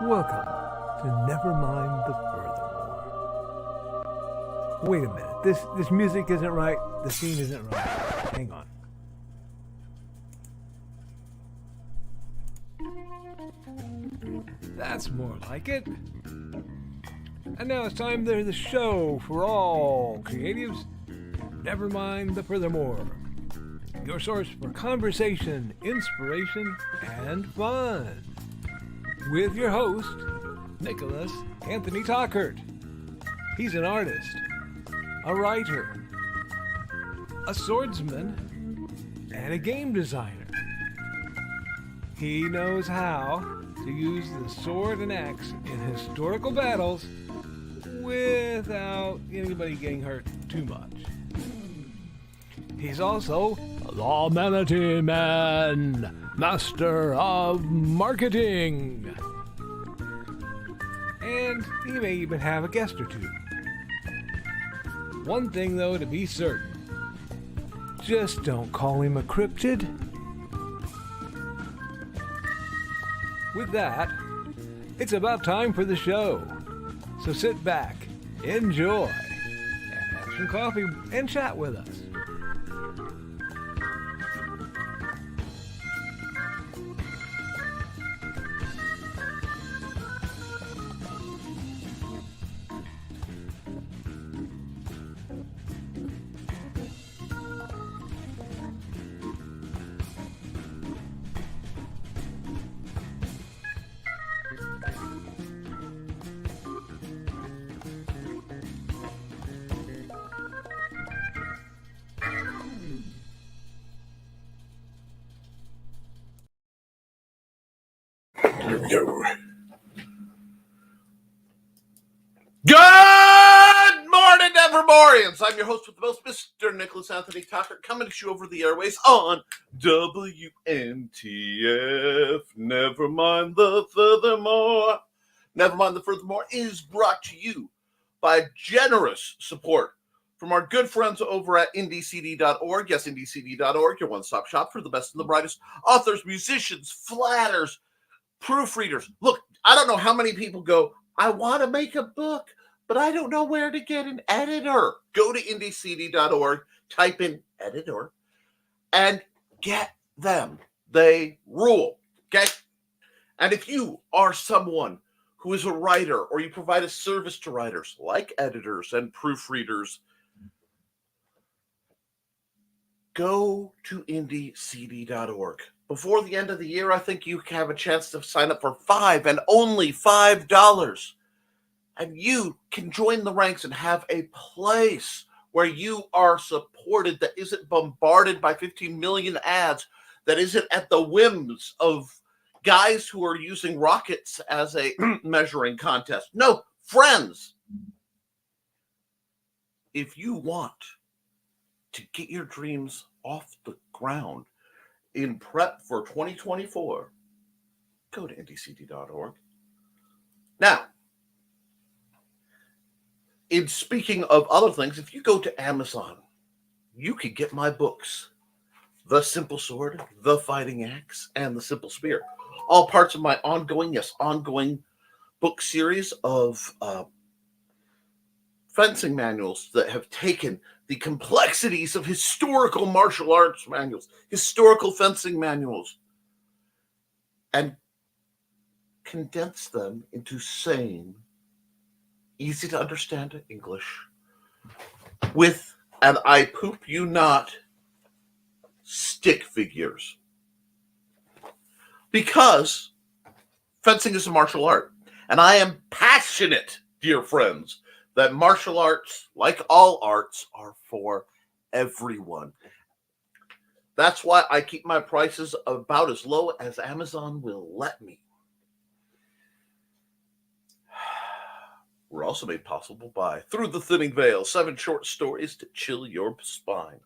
Welcome to Nevermind The Furthermore. Wait a minute, this music isn't right, the scene isn't right. Hang on. That's more like it. And now it's time for the show for all creatives. Nevermind The Furthermore. Your source for conversation, inspiration, and fun. With your host, Nicholas Anthony Tockert. He's an artist, a writer, a swordsman, and a game designer. He knows how to use the sword and axe in historical battles without anybody getting hurt too much. He's also the Manatee Man, master of marketing. And he may even have a guest or two. One thing, though, to be certain. Just don't call him a cryptid. With that, it's about time for the show. So sit back, enjoy, and have some coffee and chat with us. Here we go. Good morning, Nevermorians. I'm your host with the most, Mr. Nicholas Anthony Tockert, coming to you over the airways on WNTF. Nevermind the Furthermore. Nevermind the Furthermore is brought to you by generous support from our good friends over at IndieCD.org. Yes, IndieCD.org, your one-stop shop for the best and the brightest authors, musicians, flatters, proofreaders. Look, I don't know how many people go, I want to make a book, but I don't know where to get an editor. Go to IndieCD.org, type in editor, and get them. They rule, okay? And if you are someone who is a writer or you provide a service to writers like editors and proofreaders, go to IndieCD.org. Before the end of the year, I think you have a chance to sign up for $5 and only $5. And you can join the ranks and have a place where you are supported that isn't bombarded by 15 million ads, that isn't at the whims of guys who are using rockets as a measuring contest. No, friends. If you want to get your dreams off the ground in prep for 2024, go to IndieCD.org. Now, in speaking of other things, if you go to Amazon, you can get my books, The Simple Sword, The Fighting Axe, and The Simple Spear. All parts of my ongoing book series of fencing manuals that have taken the complexities of historical martial arts manuals, historical fencing manuals, and condense them into sane, easy to understand English with, and I poop you not, stick figures. Because fencing is a martial art, and I am passionate, dear friends, that martial arts, like all arts, are for everyone. That's why I keep my prices about as low as Amazon will let me. We're also made possible by Through the Thinning Veil, 7 short stories to chill your spine.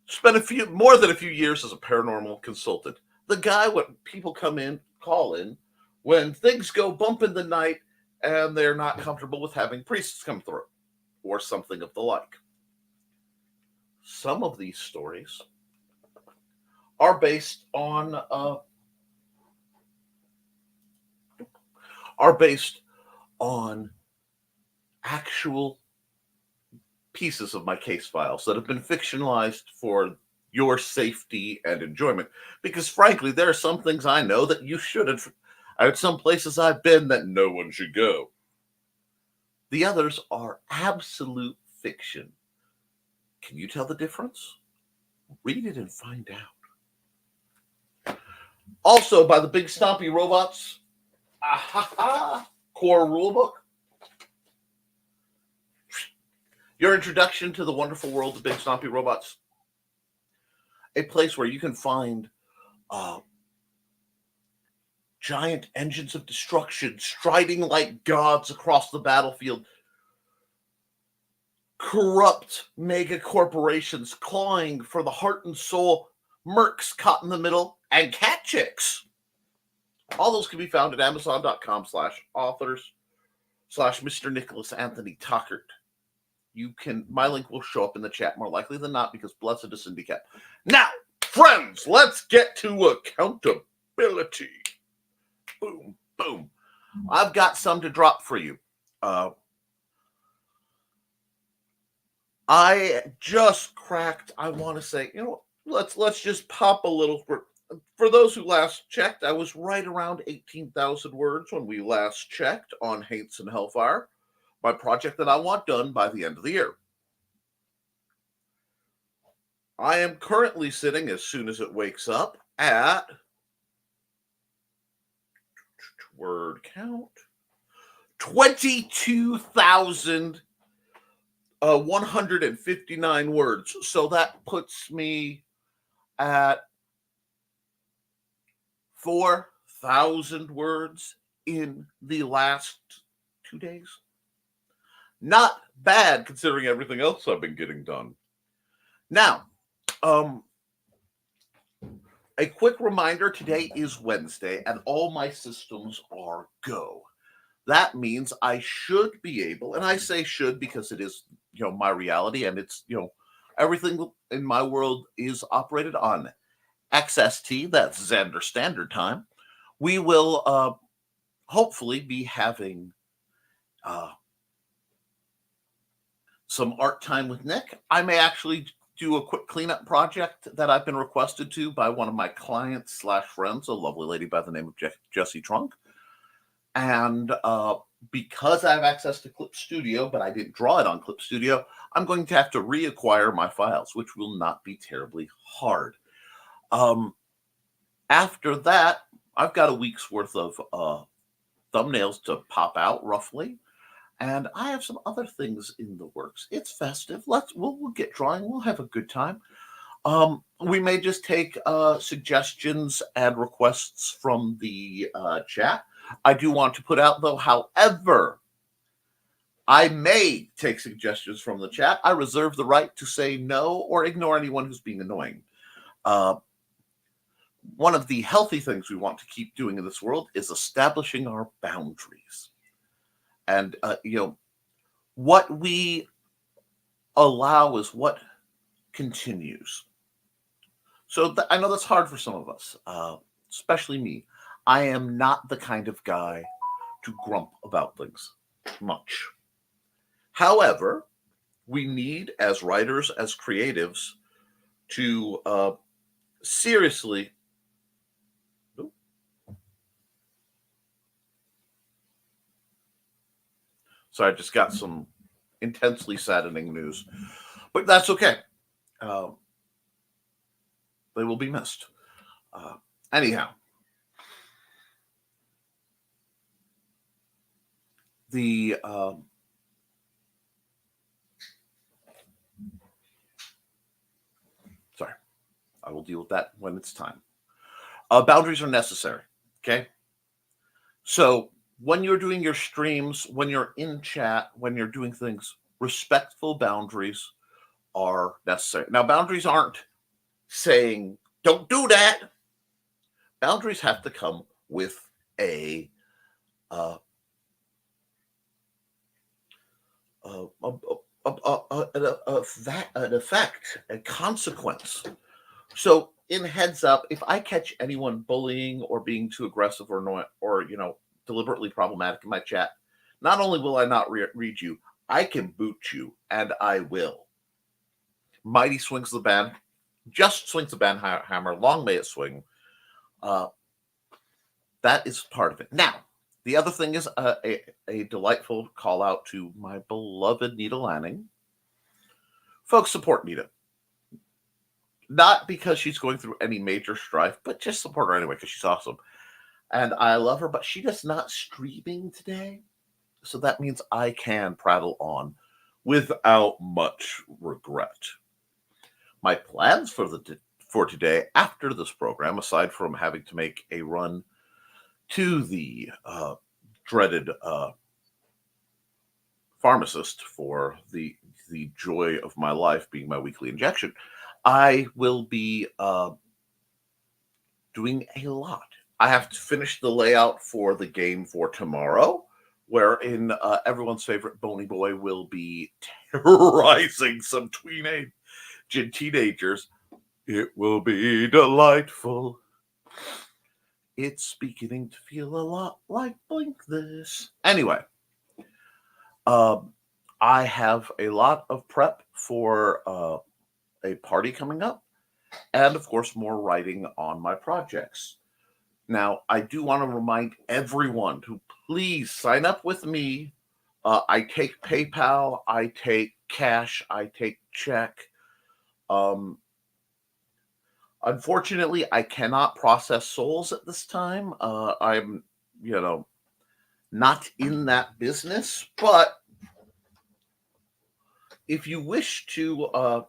Spent more than a few years as a paranormal consultant. The guy when people call in, when things go bump in the night and they're not comfortable with having priests come through, or something of the like. Some of these stories are based on actual pieces of my case files that have been fictionalized for your safety and enjoyment. Because frankly, there are some things I know that you shouldn't. At some places I've been that no one should go. The others are absolute fiction. Can you tell the difference? Read it and find out. Also, by the Big Stompy Robots core rulebook. Your introduction to the wonderful world of Big Stompy Robots. A place where you can find giant engines of destruction striding like gods across the battlefield. Corrupt mega corporations clawing for the heart and soul, mercs caught in the middle, and cat chicks. All those can be found at amazon.com/authors/Mr. Nicholas Anthony Tockert. My link will show up in the chat more likely than not because blessed is Syndicate. Now, friends, let's get to accountability. Boom, boom. I've got some to drop for you. I just cracked, I want to say, let's just pop a little. For those who last checked, I was right around 18,000 words when we last checked on Hates and Hellfire, my project that I want done by the end of the year. I am currently sitting, as soon as it wakes up, at word count 22,159 words. So that puts me at 4,000 words in the last 2 days. Not bad considering everything else I've been getting done. Now, a quick reminder, today is Wednesday and all my systems are go. That means I should be able, and I say should because it is, my reality, and it's, everything in my world is operated on XST, that's Xander Standard Time. We will hopefully be having some art time with Nick. I may actually do a quick cleanup project that I've been requested to by one of my clients / friends, a lovely lady by the name of Jessie Trunk. And because I have access to Clip Studio, but I didn't draw it on Clip Studio, I'm going to have to reacquire my files, which will not be terribly hard. After that, I've got a week's worth of thumbnails to pop out, roughly. And I have some other things in the works. It's festive. We'll get drawing. We'll have a good time. We may just take suggestions and requests from the chat. I do want to put out, though, however, I may take suggestions from the chat. I reserve the right to say no or ignore anyone who's being annoying. One of the healthy things we want to keep doing in this world is establishing our boundaries. And, what we allow is what continues. So I know that's hard for some of us, especially me. I am not the kind of guy to grump about things much. However, we need, as writers, as creatives, to seriously... So I just got some intensely saddening news, but that's okay. They will be missed. Anyhow, sorry, I will deal with that when it's time. Boundaries are necessary. Okay. So when you're doing your streams, when you're in chat, when you're doing things, respectful boundaries are necessary. Now, boundaries aren't saying, don't do that. Boundaries have to come with an effect, a consequence. So in heads up, if I catch anyone bullying or being too aggressive or annoying or deliberately problematic in my chat, not only will I not read you, I can boot you, and I will. Mighty swings the ban, just swings the ban hammer. Long may it swing. That is part of it. Now, the other thing is a delightful call out to my beloved Nita Lanning. Folks, support Nita. Not because she's going through any major strife, but just support her anyway because she's awesome. And I love her, but she is not streaming today. So that means I can prattle on without much regret. My plans for today after this program, aside from having to make a run to the dreaded pharmacist for the joy of my life being my weekly injection, I will be doing a lot. I have to finish the layout for the game for tomorrow, wherein everyone's favorite bony boy will be terrorizing some teenagers. It will be delightful. It's beginning to feel a lot like Blink this. Anyway, I have a lot of prep for a party coming up, and of course, more writing on my projects. Now, I do want to remind everyone to please sign up with me. I take PayPal, I take cash, I take check. Unfortunately, I cannot process souls at this time. I'm, not in that business. But if you wish to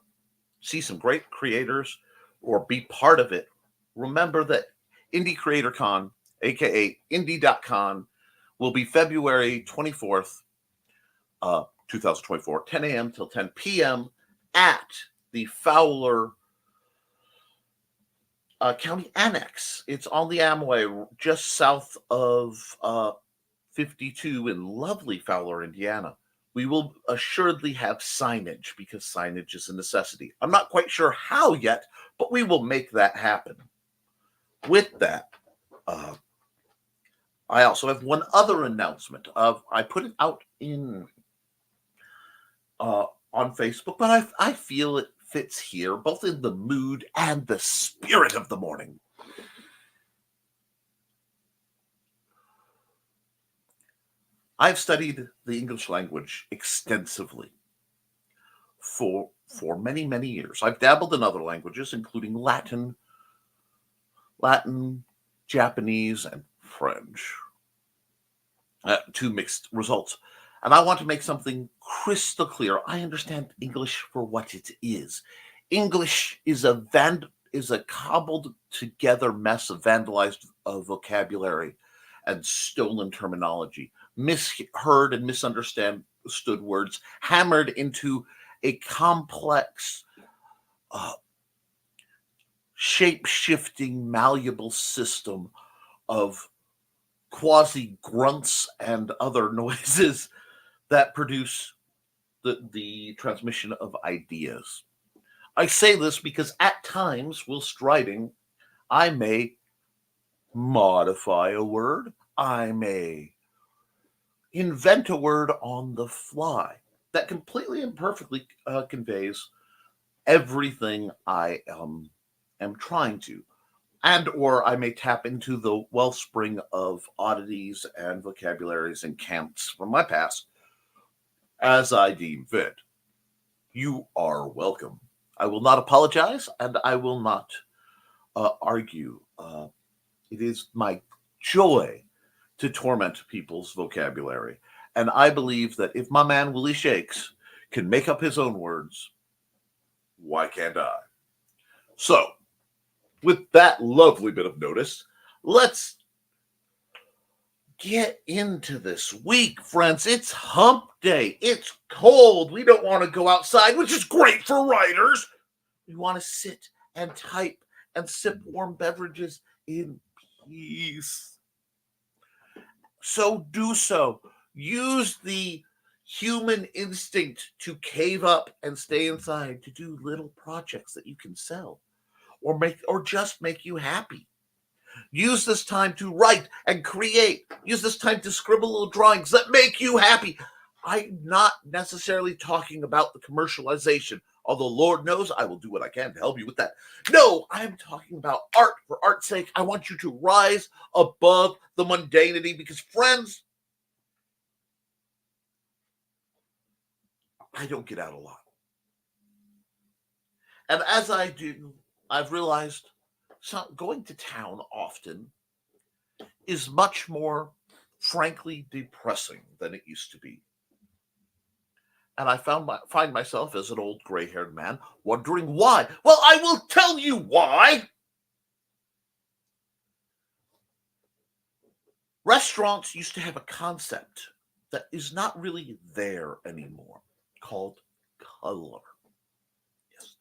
see some great creators or be part of it, remember that Indie Creator Con, aka Indie.con, will be February 24th, 2024, 10 a.m. till 10 p.m. at the Fowler County Annex. It's on the Amway, just south of 52 in lovely Fowler, Indiana. We will assuredly have signage because signage is a necessity. I'm not quite sure how yet, but we will make that happen. With that, I also have one other announcement. I put it out in on Facebook, but I feel it fits here, both in the mood and the spirit of the morning. I've studied the English language extensively for many, many years. I've dabbled in other languages, including Latin, Japanese, and French. Two mixed results. And I want to make something crystal clear. I understand English for what it is. English is a cobbled together mess of vandalized vocabulary and stolen terminology, misheard and misunderstood words, hammered into a complex, shape-shifting, malleable system of quasi-grunts and other noises that produce the transmission of ideas. I say this because at times, whilst writing, I may modify a word. I may invent a word on the fly that completely and perfectly conveys everything I am trying to. And or I may tap into the wellspring of oddities and vocabularies and cants from my past as I deem fit. You are welcome. I will not apologize, and I will not argue. It is my joy to torment people's vocabulary. And I believe that if my man Willie Shakes can make up his own words, why can't I? So, with that lovely bit of notice, let's get into this week, friends. It's hump day. It's cold. We don't want to go outside, which is great for writers. We want to sit and type and sip warm beverages in peace. So do so. Use the human instinct to cave up and stay inside to do little projects that you can sell. or just make you happy. Use this time to write and create. Use this time to scribble little drawings that make you happy. I'm not necessarily talking about the commercialization, although Lord knows I will do what I can to help you with that. No, I'm talking about art for art's sake. I want you to rise above the mundanity because, friends, I don't get out a lot. And as I do, I've realized going to town often is much more, frankly, depressing than it used to be. And I find myself as an old gray-haired man wondering why. Well, I will tell you why. Restaurants used to have a concept that is not really there anymore called color. Yes,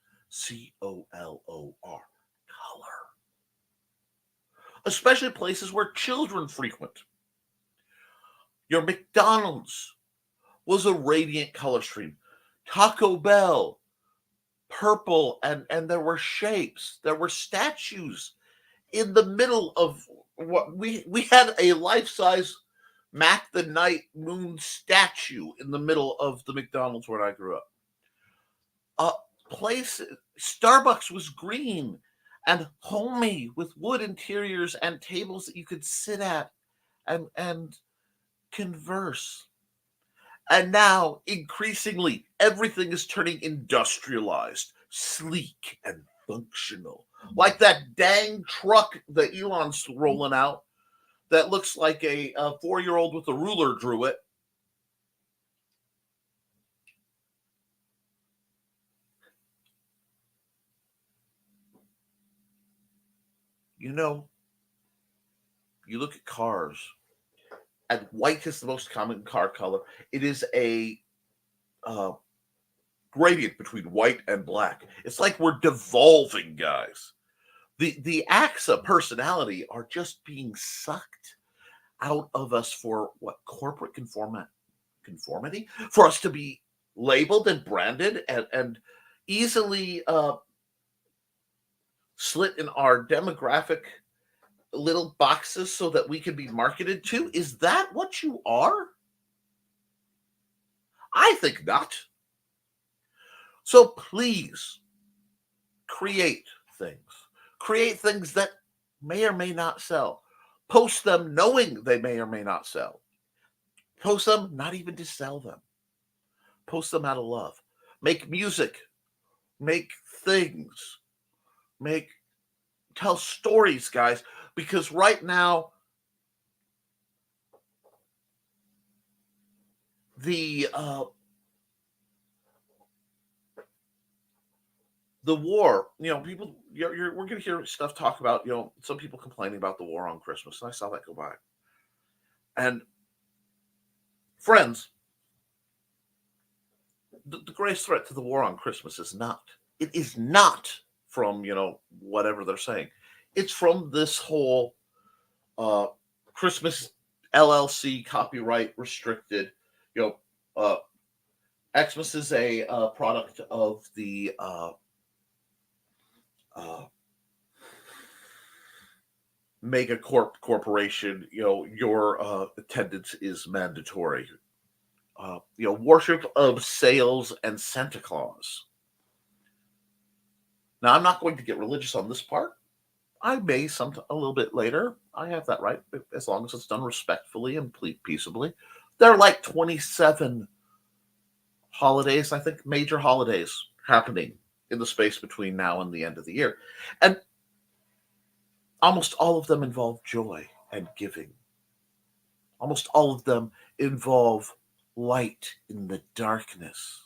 COLOR, color. Especially places where children frequent. Your McDonald's was a radiant color stream. Taco Bell, purple, and there were shapes. There were statues in the middle of what we had a life-size Mac the Night Moon statue in the middle of the McDonald's where I grew up. Starbucks was green and homey with wood interiors and tables that you could sit at and converse. And now, increasingly, everything is turning industrialized, sleek, and functional. Like that dang truck that Elon's rolling out that looks like a 4-year-old with a ruler drew it. You know, you look at cars, and white is the most common car color. It is a gradient between white and black. It's like we're devolving, guys. The acts of personality are just being sucked out of us for what? Corporate conformity? For us to be labeled and branded and easily slit in our demographic little boxes so that we can be marketed to? Is that what you are? I think not. So please create things. Create things that may or may not sell. Post them knowing they may or may not sell. Post them not even to sell them. Post them out of love. Make music. Make things. Tell stories, guys. Because right now, the war, people, we're going to hear stuff talk about, some people complaining about the war on Christmas, and I saw that go by. And friends, the greatest threat to the war on Christmas is not from, whatever they're saying. It's from this whole Christmas LLC copyright restricted, Xmas is a product of the mega corporation. Your attendance is mandatory. Worship of sales and Santa Claus. Now, I'm not going to get religious on this part. I may a little bit later. I have that right, as long as it's done respectfully and peaceably. There are like 27 holidays, I think, major holidays happening in the space between now and the end of the year. And almost all of them involve joy and giving. Almost all of them involve light in the darkness.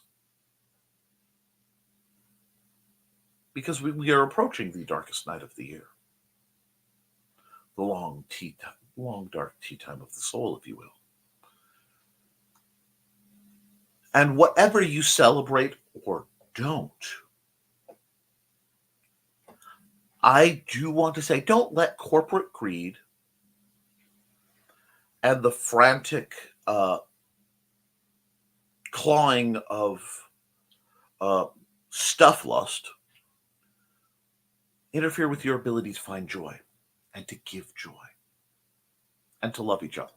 Because we are approaching the darkest night of the year. The long dark tea time of the soul, if you will. And whatever you celebrate or don't, I do want to say, don't let corporate greed and the frantic clawing of stuff lust interfere with your ability to find joy and to give joy and to love each other.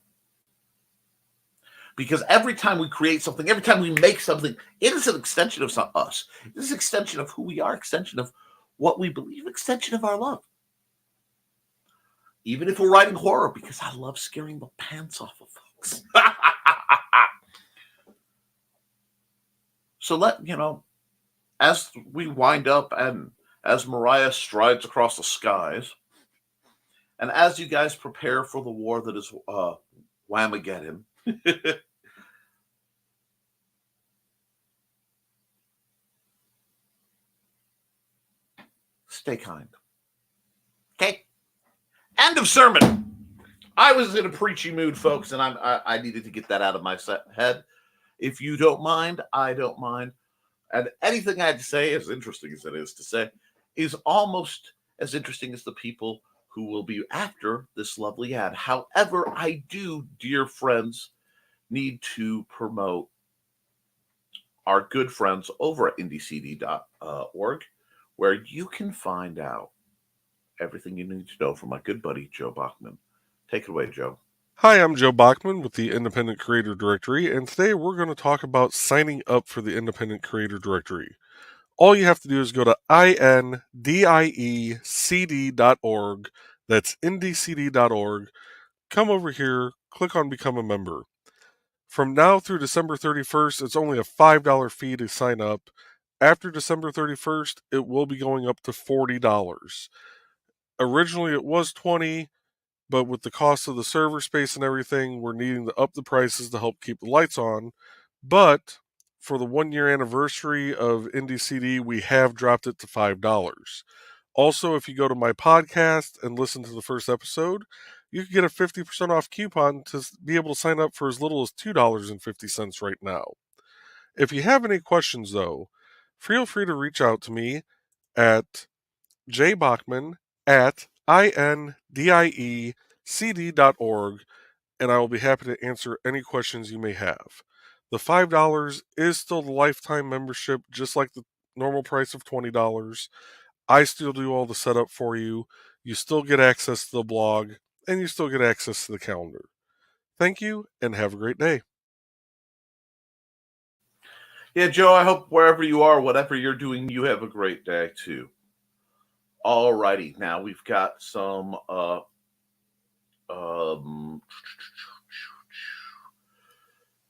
Because every time we create something, every time we make something, it is an extension of us. It is an extension of who we are, extension of what we believe, extension of our love. Even if we're writing horror, because I love scaring the pants off of folks. So as we wind up and as Mariah strides across the skies, and as you guys prepare for the war that is Whamageddon, stay kind. Okay? End of sermon. I was in a preachy mood, folks, and I needed to get that out of my head. If you don't mind, I don't mind. And anything I had to say, as interesting as it is to say, is almost as interesting as the people who will be after this lovely ad. However, I do, dear friends, need to promote our good friends over at IndieCD.org, where you can find out everything you need to know from my good buddy, Joe Bachman. Take it away, Joe. Hi, I'm Joe Bachman with the Independent Creator Directory, and today we're going to talk about signing up for the Independent Creator Directory. All you have to do is go to IndieCD.org, that's IndieCD.org, come over here, click on Become a Member. From now through December 31st, it's only a $5 fee to sign up. After December 31st, it will be going up to $40. Originally, it was $20, but with the cost of the server space and everything, we're needing to up the prices to help keep the lights on. But for the 1 year anniversary of IndieCD, we have dropped it to $5. Also, if you go to my podcast and listen to the first episode, you can get a 50% off coupon to be able to sign up for as little as $2.50 right now. If you have any questions, though, feel free to reach out to me at jbachman@indiecd.org, and I will be happy to answer any questions you may have. The $5 is still the lifetime membership, just like the normal price of $20. I still do all the setup for you. You still get access to the blog, and you still get access to the calendar. Thank you, and have a great day. Yeah, Joe, I hope wherever you are, whatever you're doing, you have a great day, too. All righty. Now we've got some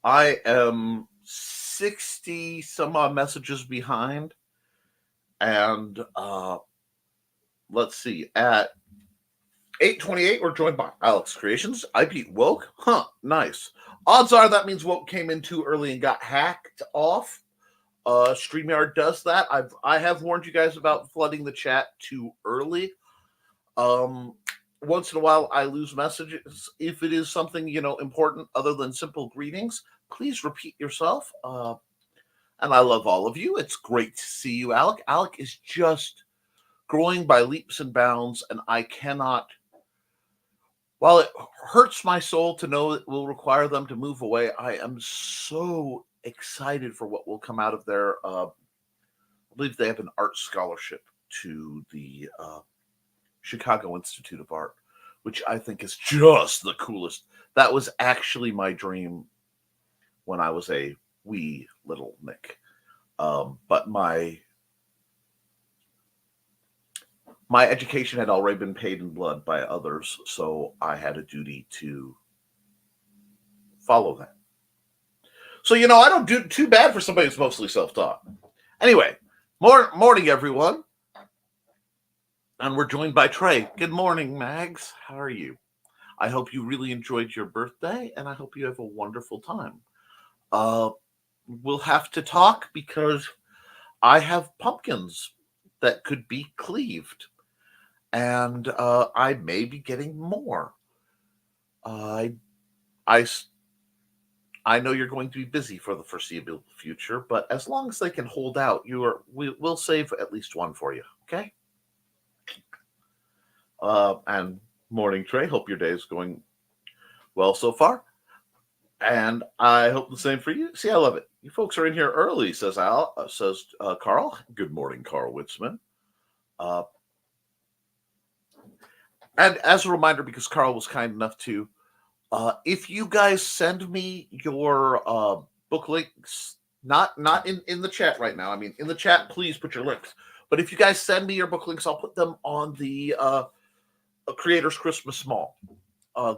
I am 60 some odd messages behind, and let's see, at 8:28 we're joined by Alex Creations. I beat Woke. Nice. Odds are that means Woke came in too early and got hacked off. StreamYard does that. I have warned you guys about flooding the chat too early. Once in a while I lose messages. If it is something important other than simple greetings, please repeat yourself. And I love all of you. It's great to see you, Alec. Alec is just growing by leaps and bounds, and I cannot. While it hurts my soul to know it will require them to move away, I am so excited for what will come out of their. I believe they have an art scholarship to the Chicago Institute of Art, which I think is just the coolest. That was actually my dream when I was a wee little Nick. But my education had already been paid in blood by others, so I had a duty to follow that. So, I don't do too bad for somebody who's mostly self-taught. Anyway, morning, everyone. And we're joined by Trey. Good morning, Mags. How are you? I hope you really enjoyed your birthday, and I hope you have a wonderful time. We'll have to talk because I have pumpkins that could be cleaved, and I may be getting more. I know you're going to be busy for the foreseeable future, but as long as they can hold out, we'll save at least one for you, okay? And morning, Trey. Hope your day is going well so far. And I hope the same for you. See, I love it. You folks are in here early, says Carl. Good morning, Carl Witzman. And as a reminder, because Carl was kind enough to, if you guys send me your book links, not in the chat right now. I mean, in the chat, please put your links. But if you guys send me your book links, I'll put them on the Creators Christmas Mall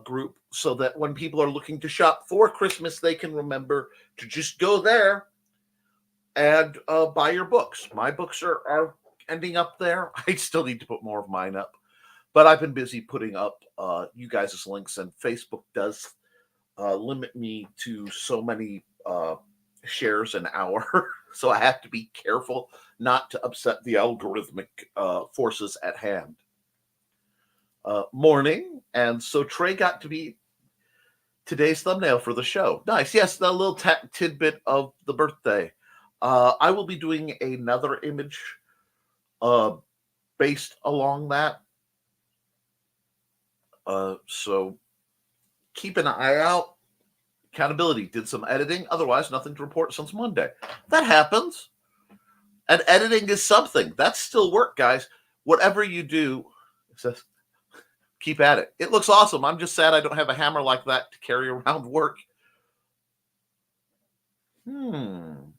group, so that when people are looking to shop for Christmas, they can remember to just go there and buy your books. My books are ending up there. I still need to put more of mine up, but I've been busy putting up you guys' links, and Facebook does limit me to so many shares an hour. So I have to be careful not to upset the algorithmic forces at hand. Morning. And so Trey got to be today's thumbnail for the show. Nice. Yes, the little tidbit of the birthday. I will be doing another image based along that. So keep an eye out. Accountability did some editing. Otherwise, nothing to report since Monday. That happens. And editing is something. That's still work, guys. Whatever you do, it says, keep at it. It looks awesome. I'm just sad I don't have a hammer like that to carry around work. No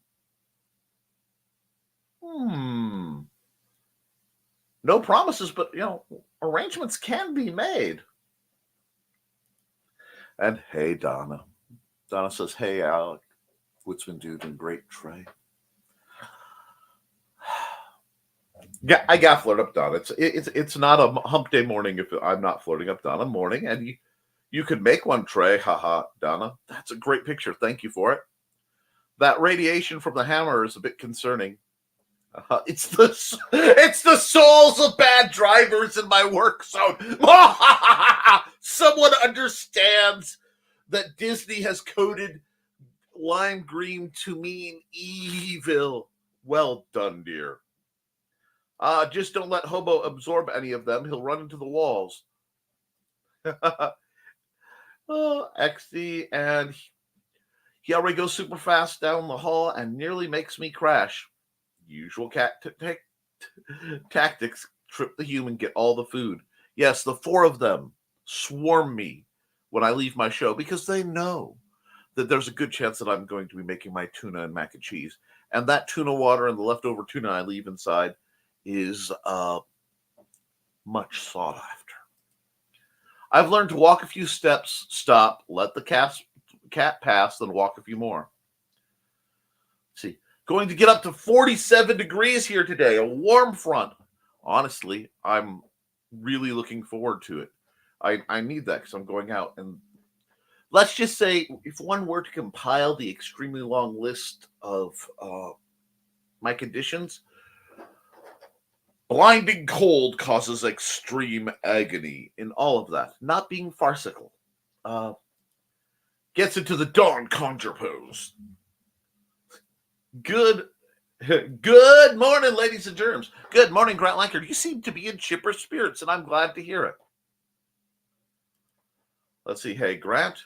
promises, but, arrangements can be made. And hey, Donna. Donna says, hey, Alec. What's been doing? Great, Trey. Yeah, I got flirt up Donna. It's not a hump day morning if I'm not flirting up Donna morning, and you could make one, Trey. Haha, Donna. That's a great picture. Thank you for it. That radiation from the hammer is a bit concerning. It's the souls of bad drivers in my work zone. Someone understands that Disney has coded lime green to mean evil. Well done, dear. Just don't let Hobo absorb any of them. He'll run into the walls. XD, and he already goes super fast down the hall and nearly makes me crash. Usual cat tactics. Trip the human, get all the food. Yes, the four of them swarm me when I leave my show because they know that there's a good chance that I'm going to be making my tuna and mac and cheese. And that tuna water and the leftover tuna I leave inside is much sought after. I've learned to walk a few steps, stop, let the cat pass, then walk a few more. See, going to get up to 47 degrees here today, a warm front. Honestly, I'm really looking forward to it. I need that because I'm going out. And let's just say, if one were to compile the extremely long list of my conditions, blinding cold causes extreme agony in all of that. Not being farcical. Gets into the dawn conjure pose. Good morning, ladies and germs. Good morning, Grant Lankard. You seem to be in chipper spirits, and I'm glad to hear it. Let's see. Hey, Grant,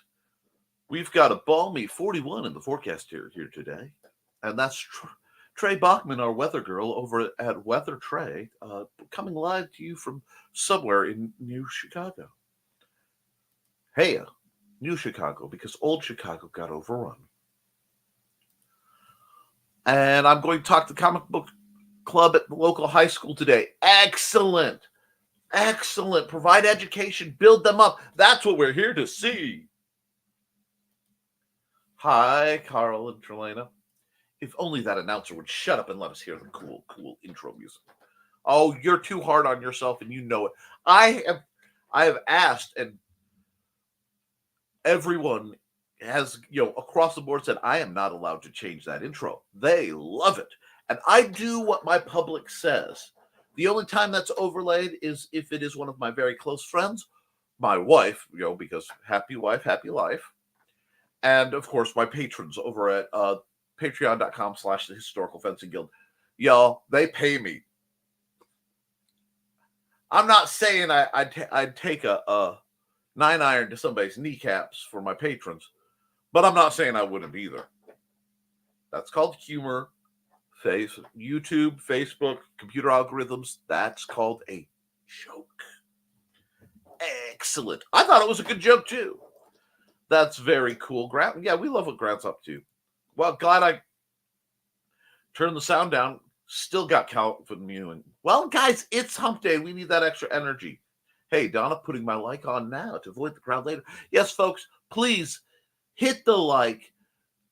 we've got a balmy 41 in the forecast here today, and that's Trey Bachman, our weather girl over at Weather Trey, coming live to you from somewhere in New Chicago. Hey, New Chicago, because old Chicago got overrun. And I'm going to talk to the comic book club at the local high school today. Excellent. Excellent. Provide education. Build them up. That's what we're here to see. Hi, Carl and Trelena. If only that announcer would shut up and let us hear the cool intro music. Oh, you're too hard on yourself, and you know it. I have asked, and everyone has, across the board said, I am not allowed to change that intro. They love it. And I do what my public says. The only time that's overlaid is if it is one of my very close friends, my wife, because happy wife, happy life. And, of course, my patrons over at patreon.com/the Historical Fencing Guild. Y'all, they pay me. I'm not saying I'd take a 9-iron to somebody's kneecaps for my patrons, but I'm not saying I wouldn't either. That's called humor. YouTube, Facebook, computer algorithms, that's called a joke. excellent. I thought it was a good joke, too. That's very cool, Grant. Yeah, we love what Grant's up to. Well, glad I turned the sound down. Still got Calvin mewing. Well, guys, it's hump day. We need that extra energy. Hey, Donna, putting my like on now to avoid the crowd later. Yes, folks, please hit the like.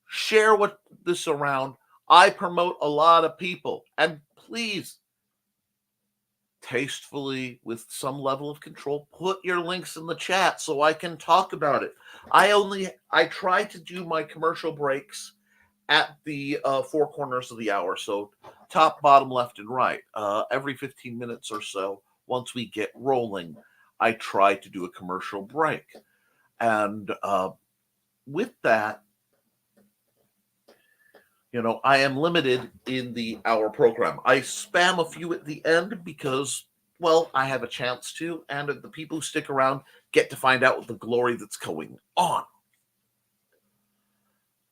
Share this around. I promote a lot of people. And please, tastefully, with some level of control, put your links in the chat so I can talk about it. I try to do my commercial breaks at the four corners of the hour. So top, bottom, left, and right. Every 15 minutes or so, once we get rolling, I try to do a commercial break. And with that, I am limited in the hour program. I spam a few at the end because, well, I have a chance to, and the people who stick around get to find out the glory that's going on.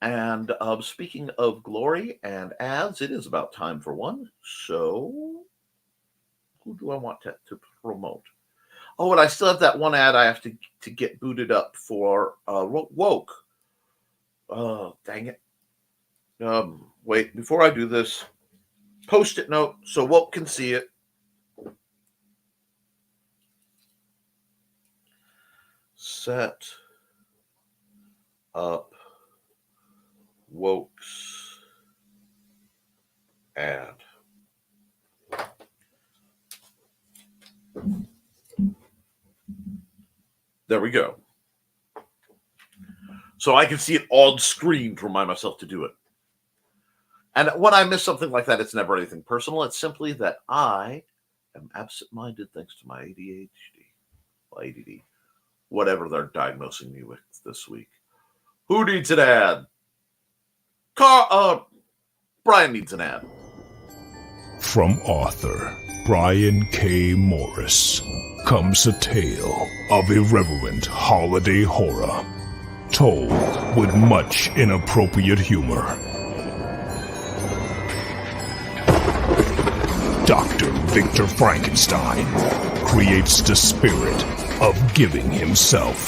And speaking of glory and ads, it is about time for one. So who do I want to promote? Oh, and I still have that one ad I have to get booted up for Woke. Oh, dang it. Wait, before I do this, Post-it note so Woke can see it. Set up Woke's ad. There we go. So I can see it on screen to remind myself to do it. And when I miss something like that, it's never anything personal. It's simply that I am absent-minded thanks to my ADHD, ADD, whatever they're diagnosing me with this week. Who needs an ad? Brian needs an ad. From author Brian K. Morris comes a tale of irreverent holiday horror, told with much inappropriate humor. Dr. Victor Frankenstein creates the spirit of giving himself.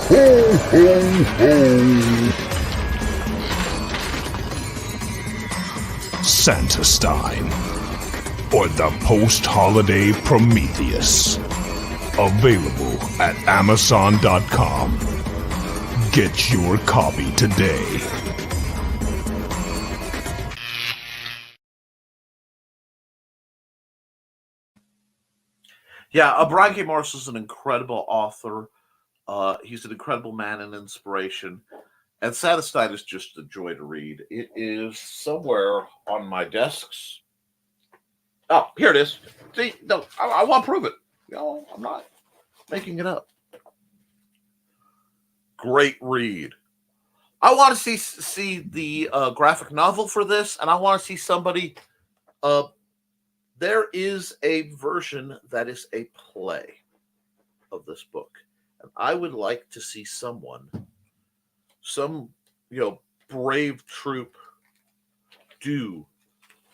Ho, ho, ho! Santastein, or the post-holiday Prometheus. Available at Amazon.com. Get your copy today. Yeah, Brian K. Morris is an incredible author. He's an incredible man and inspiration. And Santastein is just a joy to read. It is somewhere on my desks. Oh, here it is. See, no, I want to prove it. I'm not making it up. Great read. I want to see the graphic novel for this, and I want to see somebody. There is a version that is a play of this book, and I would like to see some brave troop do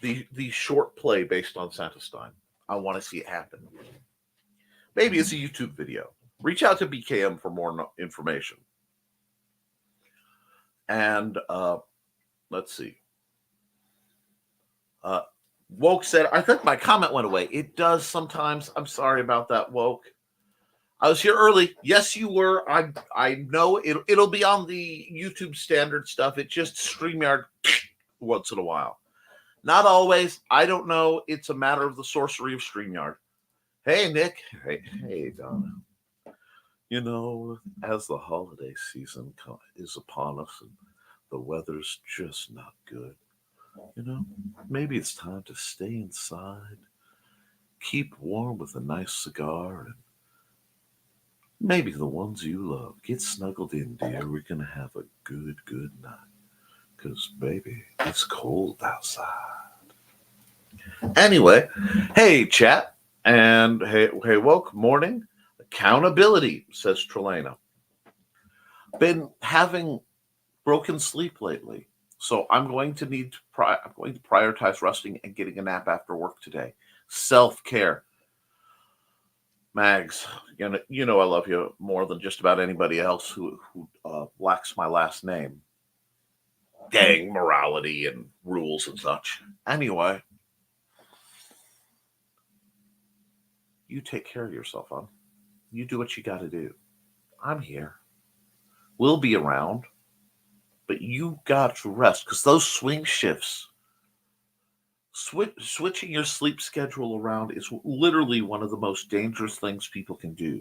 the short play based on Santastein. I want to see it happen. Maybe it's a YouTube video. Reach out to BKM for more information. And let's see. Woke said, I think my comment went away. It does sometimes. I'm sorry about that, Woke. I was here early. Yes, you were. I know it'll be on the YouTube standard stuff. It just StreamYard once in a while. Not always. I don't know. It's a matter of the sorcery of StreamYard. Hey, Nick. Hey, Donna. As the holiday season is upon us and the weather's just not good, maybe it's time to stay inside, keep warm with a nice cigar, and maybe the ones you love. Get snuggled in, dear. We're going to have a good night. Because, baby, it's cold outside. Anyway, hey, chat. And hey, Woke, morning. Accountability, says Trelena. Been having broken sleep lately. So I'm going to prioritize resting and getting a nap after work today. Self-care. Mags, you know I love you more than just about anybody else who lacks my last name. Gang morality and rules and such. Anyway, you take care of yourself, huh? You do what you got to do. I'm here. We'll be around, but you got to rest because those swing shifts, switching your sleep schedule around is literally one of the most dangerous things people can do.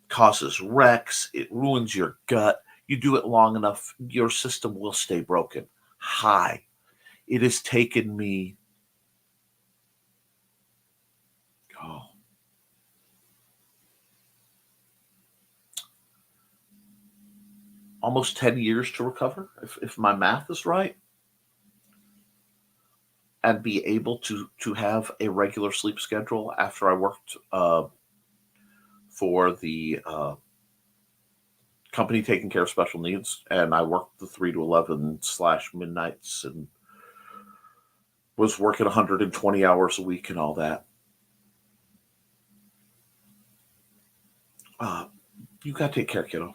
Causes wrecks. It ruins your gut. You do it long enough, your system will stay broken. Hi. It has taken me almost 10 years to recover, if my math is right, and be able to have a regular sleep schedule after I worked for the company taking care of special needs, and I worked the 3 to 11 / midnights and was working 120 hours a week and all that. You got to take care, kiddo.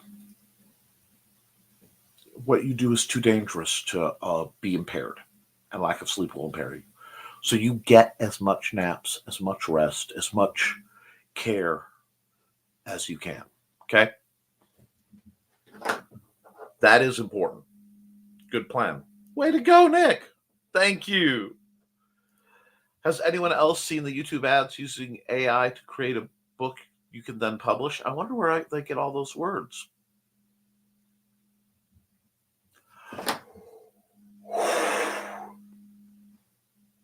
What you do is too dangerous to be impaired, and lack of sleep will impair you. So you get as much naps, as much rest, as much care as you can. Okay? That is important. Good plan. Way to go, Nick. Thank you. Has anyone else seen the YouTube ads using AI to create a book you can then publish? I wonder where they get all those words.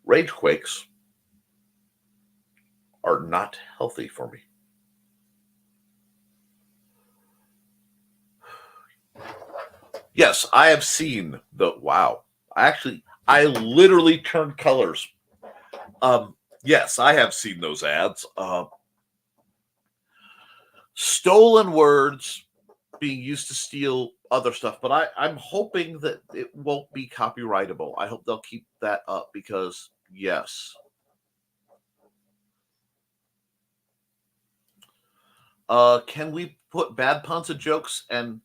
Rage quakes are not healthy for me. Yes, I have seen the wow. I literally turned colors. Yes, I have seen those ads. Stolen words being used to steal other stuff, but I'm hoping that it won't be copyrightable. I hope they'll keep that up because, yes. Can we put bad puns and jokes and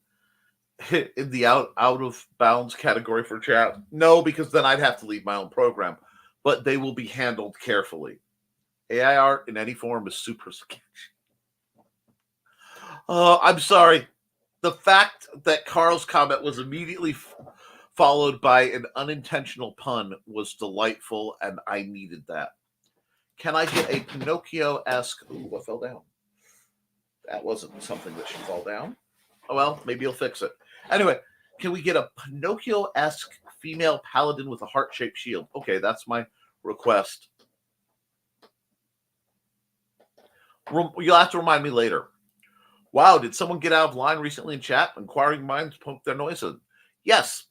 hit in the out of bounds category for chat? No, because then I'd have to leave my own program, but they will be handled carefully. AI art in any form is super sketchy. I'm sorry. The fact that Carl's comment was immediately followed by an unintentional pun was delightful, and I needed that. Can I get a Pinocchio-esque... Ooh, I fell down. That wasn't something that should fall down. Oh, well, maybe he'll fix it. Anyway, can we get a Pinocchio-esque female paladin with a heart-shaped shield? Okay, that's my request. You'll have to remind me later. Wow, did someone get out of line recently in chat? Inquiring minds poke their nose in. Yes.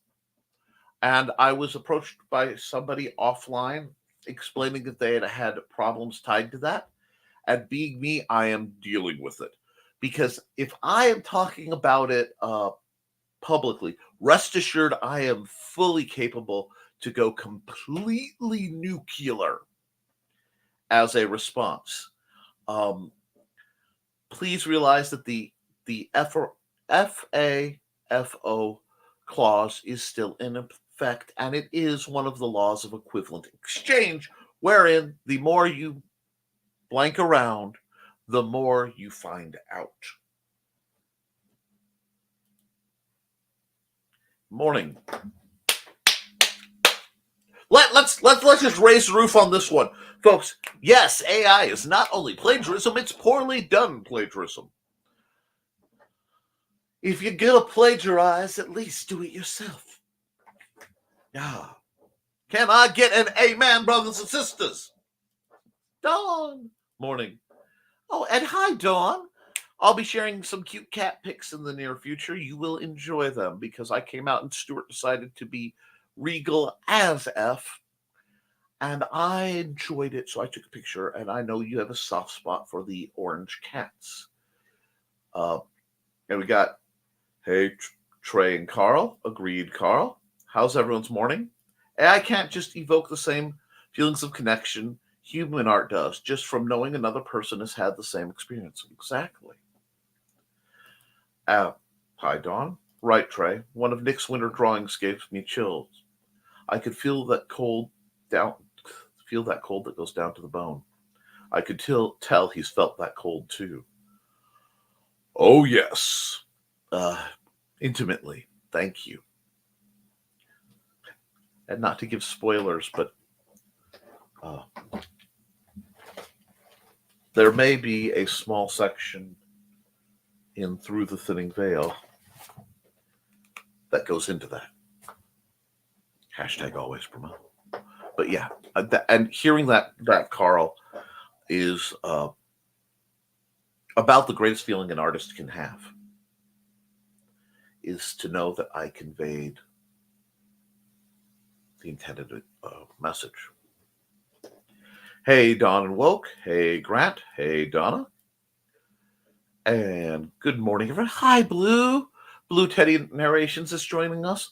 And I was approached by somebody offline explaining that they had problems tied to that. And being me, I am dealing with it. Because if I am talking about it publicly, rest assured I am fully capable to go completely nuclear as a response. Please realize that the FAFO clause is still in effect, and it is one of the laws of equivalent exchange, wherein the more you blank around, the more you find out. Morning. Let's just raise the roof on this one. Folks, yes, AI is not only plagiarism, it's poorly done plagiarism. If you're gonna plagiarize, at least do it yourself. Yeah. Can I get an amen, brothers and sisters? Dawn. Morning. Oh, and hi, Dawn. I'll be sharing some cute cat pics in the near future. You will enjoy them because I came out and Stuart decided to be regal as F. And I enjoyed it, so I took a picture, and I know you have a soft spot for the orange cats. And we got, hey, Trey and Carl. Agreed, Carl. How's everyone's morning? AI can't just evoke the same feelings of connection human art does, just from knowing another person has had the same experience. Exactly. Hi, Dawn. Right, Trey. One of Nick's winter drawings gave me chills. I could feel that cold that goes down to the bone. I could tell he's felt that cold too. Oh yes, intimately. Thank you. And not to give spoilers, but there may be a small section in Through the Thinning Veil that goes into that. Hashtag always promote. But yeah, and hearing that Carl, is about the greatest feeling an artist can have, is to know that I conveyed the intended message. Hey, Don and Woke. Hey, Grant. Hey, Donna. And good morning, everyone. Hi, Blue. Blue Teddy Narrations is joining us.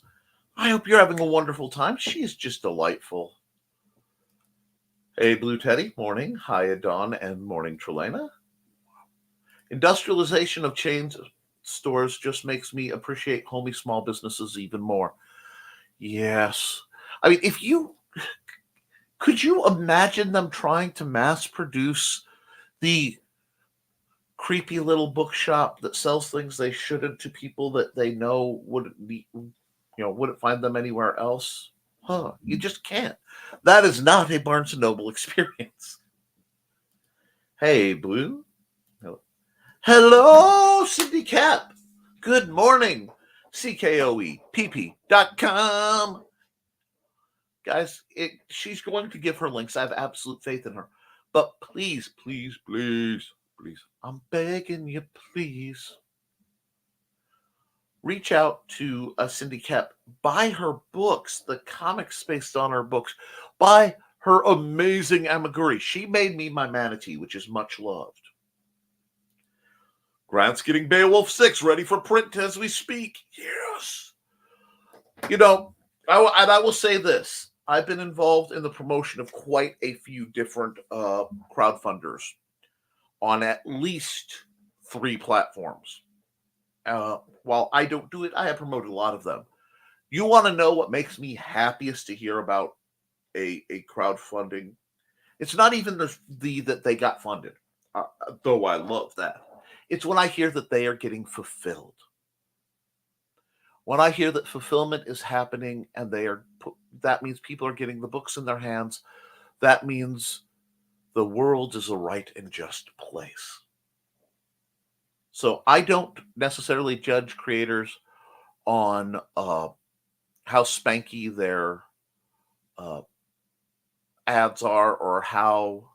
I hope you're having a wonderful time. She's just delightful. Hey, Blue Teddy. Morning. Hi, Don, and morning, Trelena. Industrialization of chains stores just makes me appreciate homey small businesses even more. Yes. I mean, could you imagine them trying to mass produce the creepy little bookshop that sells things they shouldn't to people that they know wouldn't find them anywhere else? You just can't. That is not a Barnes & Noble experience. Hey, Blue. Hello, Cindy Cap. Good morning. CKOEPP.com. Guys, she's going to give her links. I have absolute faith in her. But please, please, please, please, I'm begging you, please, reach out to Cindy Koepp. Buy her books, the comics based on her books. Buy her amazing Amaguri. She made me my manatee, which is much loved. Grant's getting Beowulf 6 ready for print as we speak. Yes. I will say this. I've been involved in the promotion of quite a few different crowdfunders on at least 3 platforms. While I don't do it, I have promoted a lot of them. You want to know what makes me happiest to hear about a crowdfunding? It's not even that they got funded, though I love that. It's when I hear that they are getting fulfilled. When I hear that fulfillment is happening and that means people are getting the books in their hands. That means the world is a right and just place. So I don't necessarily judge creators on how spanky their ads are, or how,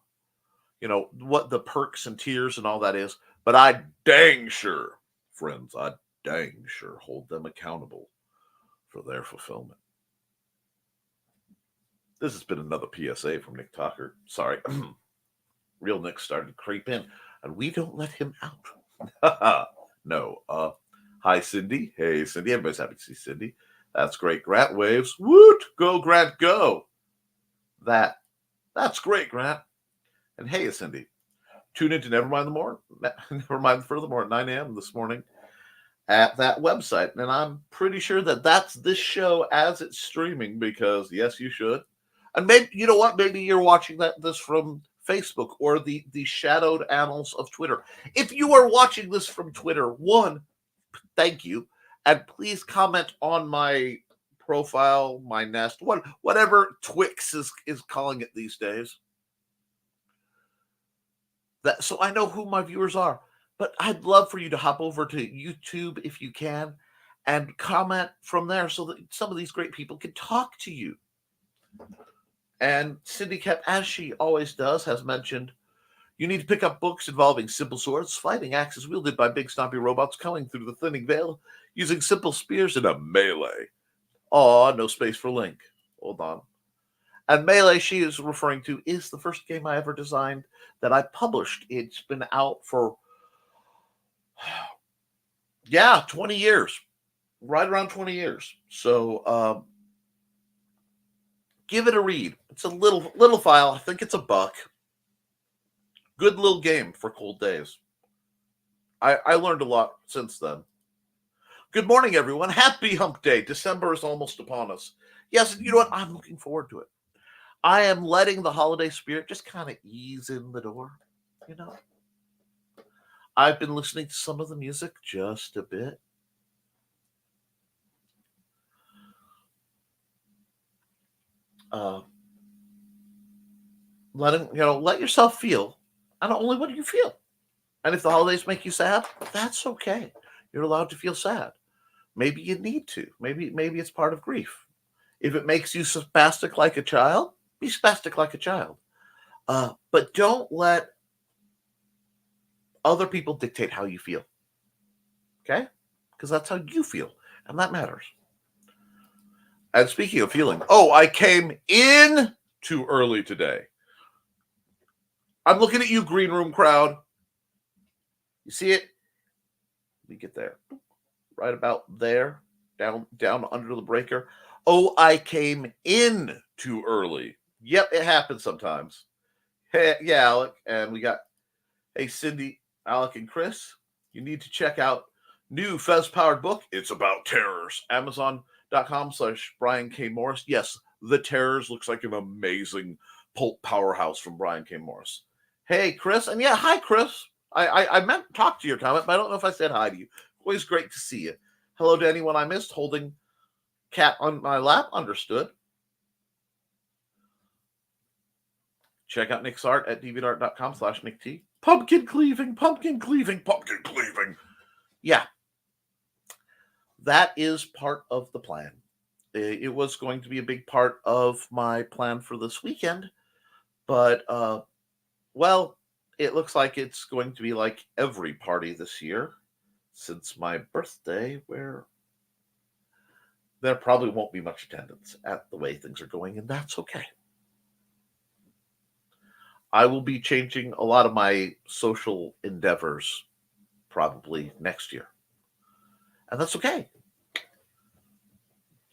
what the perks and tiers and all that is. But I dang sure, friends, I dang sure hold them accountable for their fulfillment. This has been another PSA from Nick Tockert. Sorry. Real Nick started to creep in, and we don't let him out. No. Hi, Cindy. Hey, Cindy. Everybody's happy to see Cindy. That's great. Grant waves. Woot! Go, Grant, go. That's great, Grant. And hey, Cindy. Tune in to Nevermind the Furthermore at 9 a.m. this morning at that website. And I'm pretty sure that that's this show as it's streaming, because yes, you should. And maybe, you know what? Maybe you're watching this from Facebook or the shadowed annals of Twitter. If you are watching this from Twitter, thank you. And please comment on my profile, my nest, whatever Twix is calling it these days. So I know who my viewers are. But I'd love for you to hop over to YouTube if you can and comment from there so that some of these great people can talk to you. And Cindy Koepp, as she always does, has mentioned, you need to pick up books involving simple swords, fighting axes wielded by big stompy robots coming through the thinning veil, using simple spears in a melee. Aw, no space for Link. Hold on. And Melee, she is referring to, is the first game I ever designed that I published. It's been out for 20 years, right around 20 years. So give it a read. It's a little file. I think it's $1. Good little game for cold days. I learned a lot since then. Good morning, everyone. Happy Hump Day. December is almost upon us. Yes, you know what? I'm looking forward to it. I am letting the holiday spirit just kind of ease in the door, you know. I've been listening to some of the music just a bit. Let yourself feel. And not only what do you feel. And if the holidays make you sad, that's okay. You're allowed to feel sad. Maybe you need to. Maybe it's part of grief. If it makes you spastic like a child, be spastic like a child. But don't let other people dictate how you feel. Okay? Because that's how you feel. And that matters. And speaking of feeling, I came in too early today. I'm looking at you, green room crowd. You see it? Let me get there. Right about there. Down under the breaker. I came in too early. Yep, it happens sometimes. Hey, yeah, Alec. And we got, hey, Cindy, Alec, and Chris. You need to check out new Fez-powered book. It's about terrors. Amazon.com/Brian K. Morris. Yes, The Terrors looks like an amazing pulp powerhouse from Brian K. Morris. Hey, Chris. And yeah, hi, Chris. I meant to talk to your comment, but I don't know if I said hi to you. Always great to see you. Hello to anyone I missed. Holding cat on my lap. Understood. Check out Nick's art at deviantart.com/NickT. Pumpkin cleaving. Yeah. That is part of the plan. It was going to be a big part of my plan for this weekend. But, it looks like it's going to be like every party this year since my birthday, where there probably won't be much attendance at the way things are going, and that's okay. I will be changing a lot of my social endeavors probably next year. And that's okay.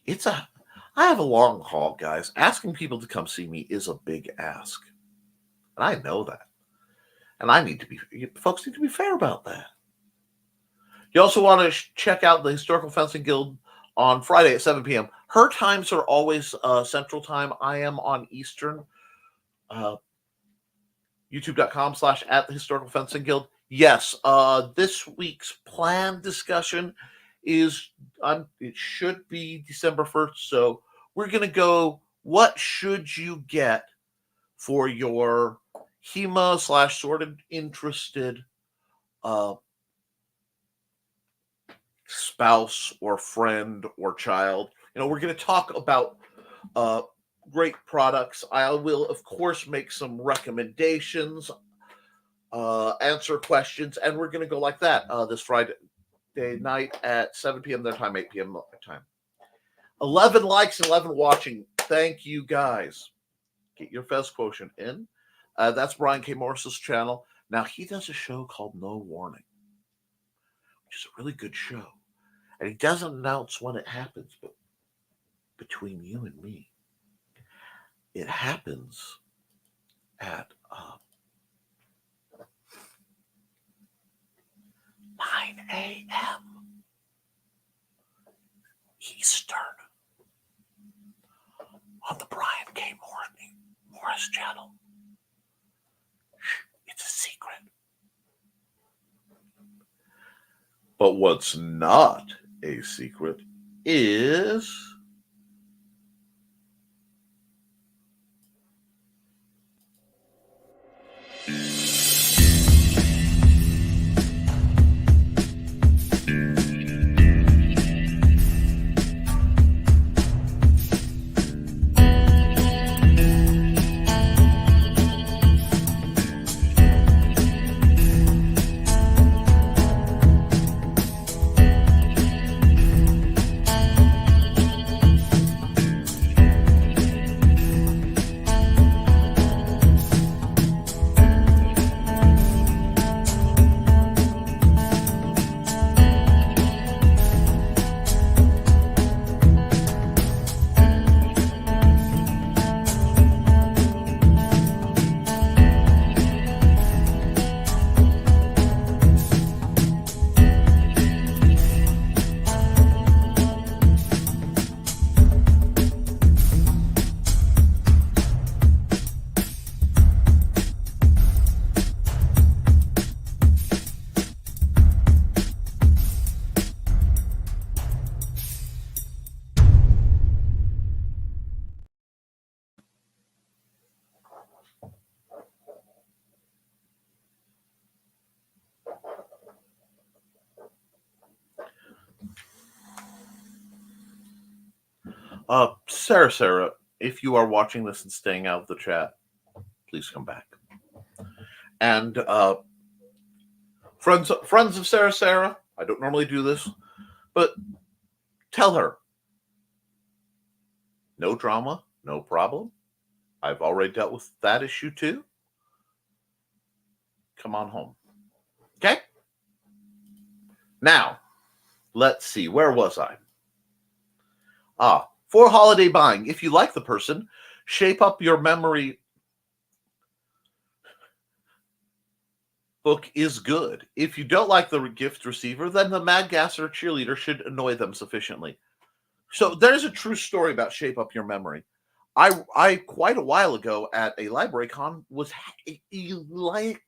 I have a long haul, guys. Asking people to come see me is a big ask. And I know that. And folks need to be fair about that. You also want to check out the Historical Fencing Guild on Friday at 7 p.m. Her times are always Central Time. I am on Eastern. YouTube.com/@the-Historical-Fencing Guild. Yes, this week's planned discussion is, it should be December 1st. So we're going to go, what should you get for your HEMA/sort of interested spouse or friend or child? We're going to talk about great products. I will, of course, make some recommendations, answer questions, and we're going to go like that this Friday night at 7 p.m. their time, 8 p.m. my time. 11 likes and 11 watching. Thank you, guys. Get your Fez quotient in. That's Brian K. Morris's channel. Now, he does a show called No Warning, which is a really good show. And he doesn't announce when it happens, but between you and me, it happens at 9 a.m. Eastern on the Brian K. Morris channel. It's a secret. But what's not a secret is Sarah, if you are watching this and staying out of the chat, please come back. And friends of Sarah, I don't normally do this, but tell her, no drama, no problem. I've already dealt with that issue too. Come on home. Okay? Now, let's see. Where was I? For holiday buying, if you like the person, Shape Up Your Memory book is good. If you don't like the gift receiver, then the Mad Gasser cheerleader should annoy them sufficiently. So there's a true story about Shape Up Your Memory. I quite a while ago at a library con was elated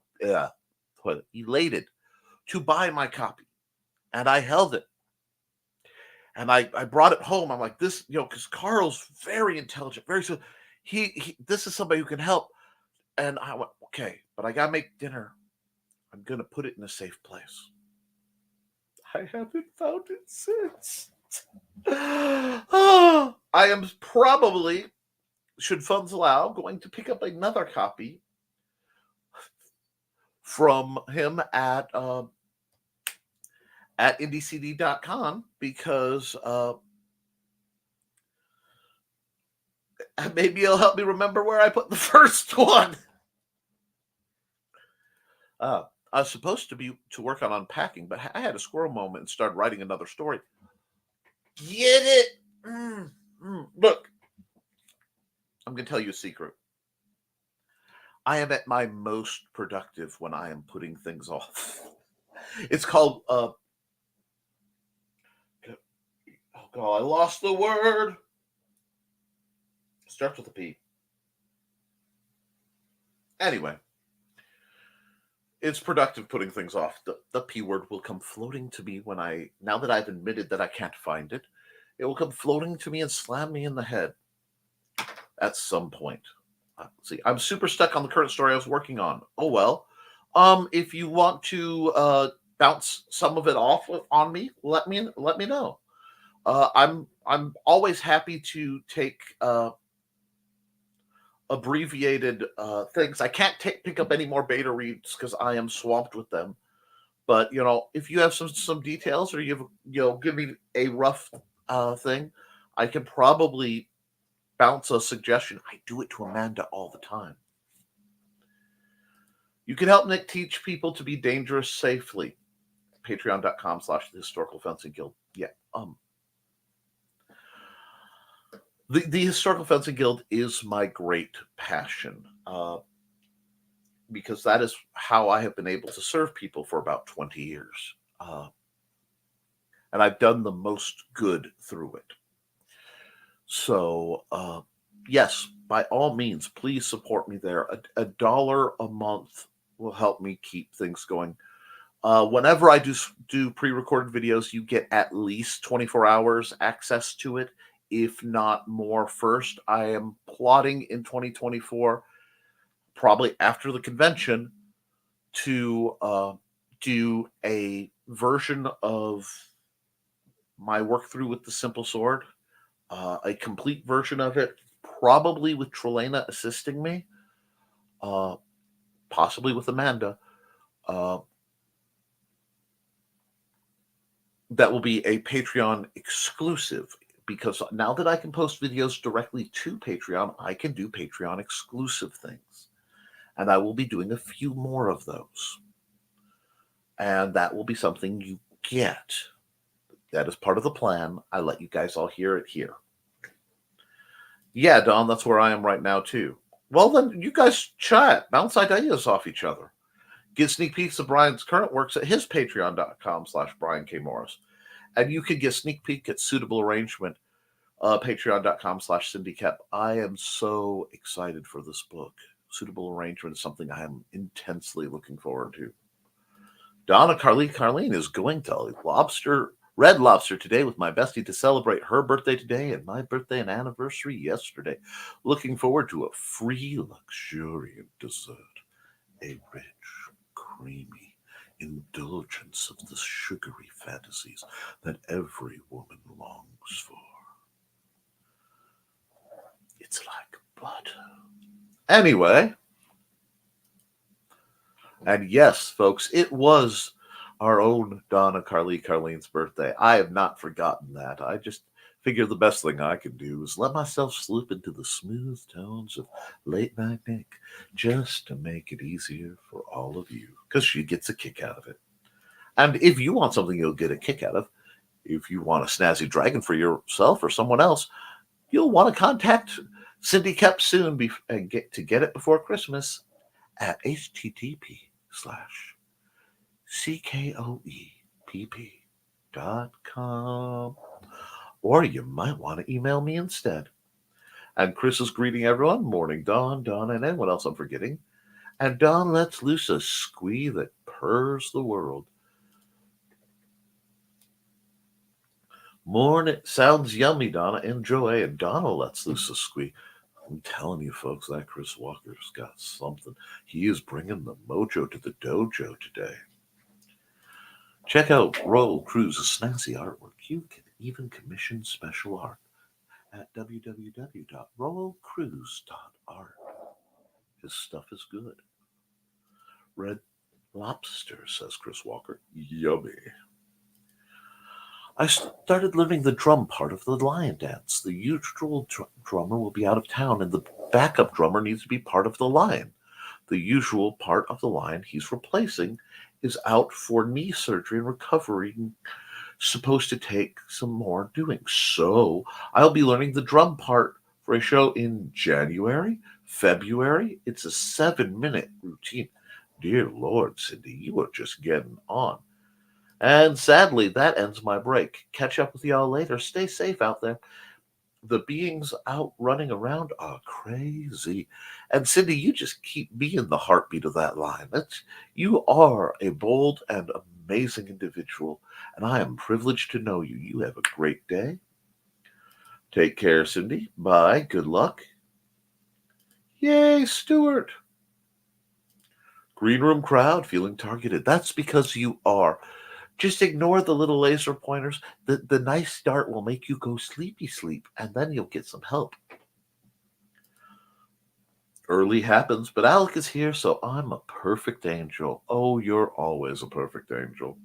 to buy my copy, and I held it. And I brought it home. I'm like, this, because Carl's very intelligent, very so. He this is somebody who can help. And I went, okay, but I gotta make dinner. I'm gonna put it in a safe place. I haven't found it since. I am probably, should funds allow, going to pick up another copy from him at IndieCD.com because maybe it'll help me remember where I put the first one. I was supposed to work on unpacking, but I had a squirrel moment and started writing another story. Get it? Look, I'm going to tell you a secret. I am at my most productive when I am putting things off. It's called, oh God, I lost the word. Starts with a P. Anyway, it's productive putting things off. The P word will come floating to me now that I've admitted that I can't find it, it will come floating to me and slam me in the head at some point. See, I'm super stuck on the current story I was working on. Oh, well. If you want to bounce some of it off on me, let me know. I'm always happy to take abbreviated things. I can't pick up any more beta reads because I am swamped with them. But if you have some details, or give me a rough thing, I can probably bounce a suggestion. I do it to Amanda all the time. You can help Nick teach people to be dangerous safely. Patreon.com/The Historical Fencing Guild. Yeah. The Historical Fencing Guild is my great passion, because that is how I have been able to serve people for about 20 years. And I've done the most good through it. So, yes, by all means, please support me there. $1 a month will help me keep things going. Whenever I do pre-recorded videos, you get at least 24 hours access to it, if not more first. I am plotting in 2024, probably after the convention, to do a version of my work through with the Simple Sword, a complete version of it, probably with Trelena assisting me, possibly with Amanda. That will be a Patreon exclusive, because now that I can post videos directly to Patreon, I can do Patreon exclusive things. And I will be doing a few more of those. And that will be something you get. That is part of the plan. I let you guys all hear it here. Yeah, Don, that's where I am right now, too. Well, then you guys chat. Bounce ideas off each other. Get sneak peeks of Brian's current works at his patreon.com/Brian K. Morris. And you can get sneak peek at Suitable Arrangement, patreon.com/Cindy Koepp. I am so excited for this book. Suitable Arrangement is something I am intensely looking forward to. Donna Carlene is going to Red Lobster today with my bestie to celebrate her birthday today and my birthday and anniversary yesterday. Looking forward to a free, luxuriant dessert. A rich, creamy indulgence of the sugary fantasies that every woman longs for. It's like butter. Anyway, and yes, folks, it was our own Donna Carlene's birthday. I have not forgotten that. I just figured the best thing I could do is let myself slip into the smooth tones of Late Night Nick just to make it easier for all of you, because she gets a kick out of it. And if you want something you'll get a kick out of, if you want a snazzy dragon for yourself or someone else, you'll want to contact Cindy Koepp soon and get it before Christmas at http://ckoepp.com. Or you might want to email me instead. And Chris is greeting everyone. Morning, Dawn, and anyone else I'm forgetting. And Dawn lets loose a squee that purrs the world. Morning. Sounds yummy, Donna. Enjoy. And Donna lets loose a squee. I'm telling you, folks, that Chris Walker's got something. He is bringing the mojo to the dojo today. Check out Royal Cruz's snazzy artwork. You can even commission special art at www.royalcruz.art. His stuff is good. Red Lobster, says Chris Walker. Yummy. I started learning the drum part of the lion dance. The usual drummer will be out of town, and the backup drummer needs to be part of the lion. The usual part of the lion he's replacing is out for knee surgery and recovery, supposed to take some more doing. So I'll be learning the drum part for a show in January, February. It's a 7-minute routine. Dear Lord, Cindy, you are just getting on. And sadly, that ends my break. Catch up with y'all later. Stay safe out there. The beings out running around are crazy. And Cindy, you just keep being the heartbeat of that line. You are a bold and amazing individual, and I am privileged to know you. You have a great day. Take care, Cindy. Bye. Good luck. Yay, Stuart. Green room crowd feeling targeted. That's because you are. Just ignore the little laser pointers. The nice start will make you go sleepy sleep, and then you'll get some help. Early happens, but Alec is here, so I'm a perfect angel. Oh, you're always a perfect angel.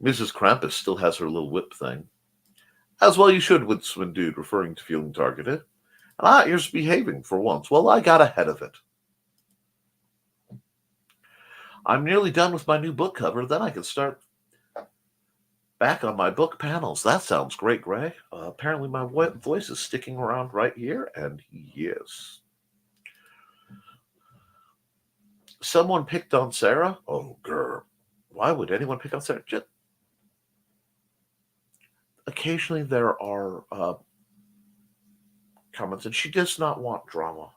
Mrs. Krampus still has her little whip thing. As well you should, Woodsman Dude, referring to feeling targeted. And you're behaving for once. Well, I got ahead of it. I'm nearly done with my new book cover. Then I can start back on my book panels. That sounds great, Gray. Apparently my voice is sticking around right here, and yes. Someone picked on Sarah? Oh, girl. Why would anyone pick on Sarah? Just occasionally there are comments, and she does not want drama.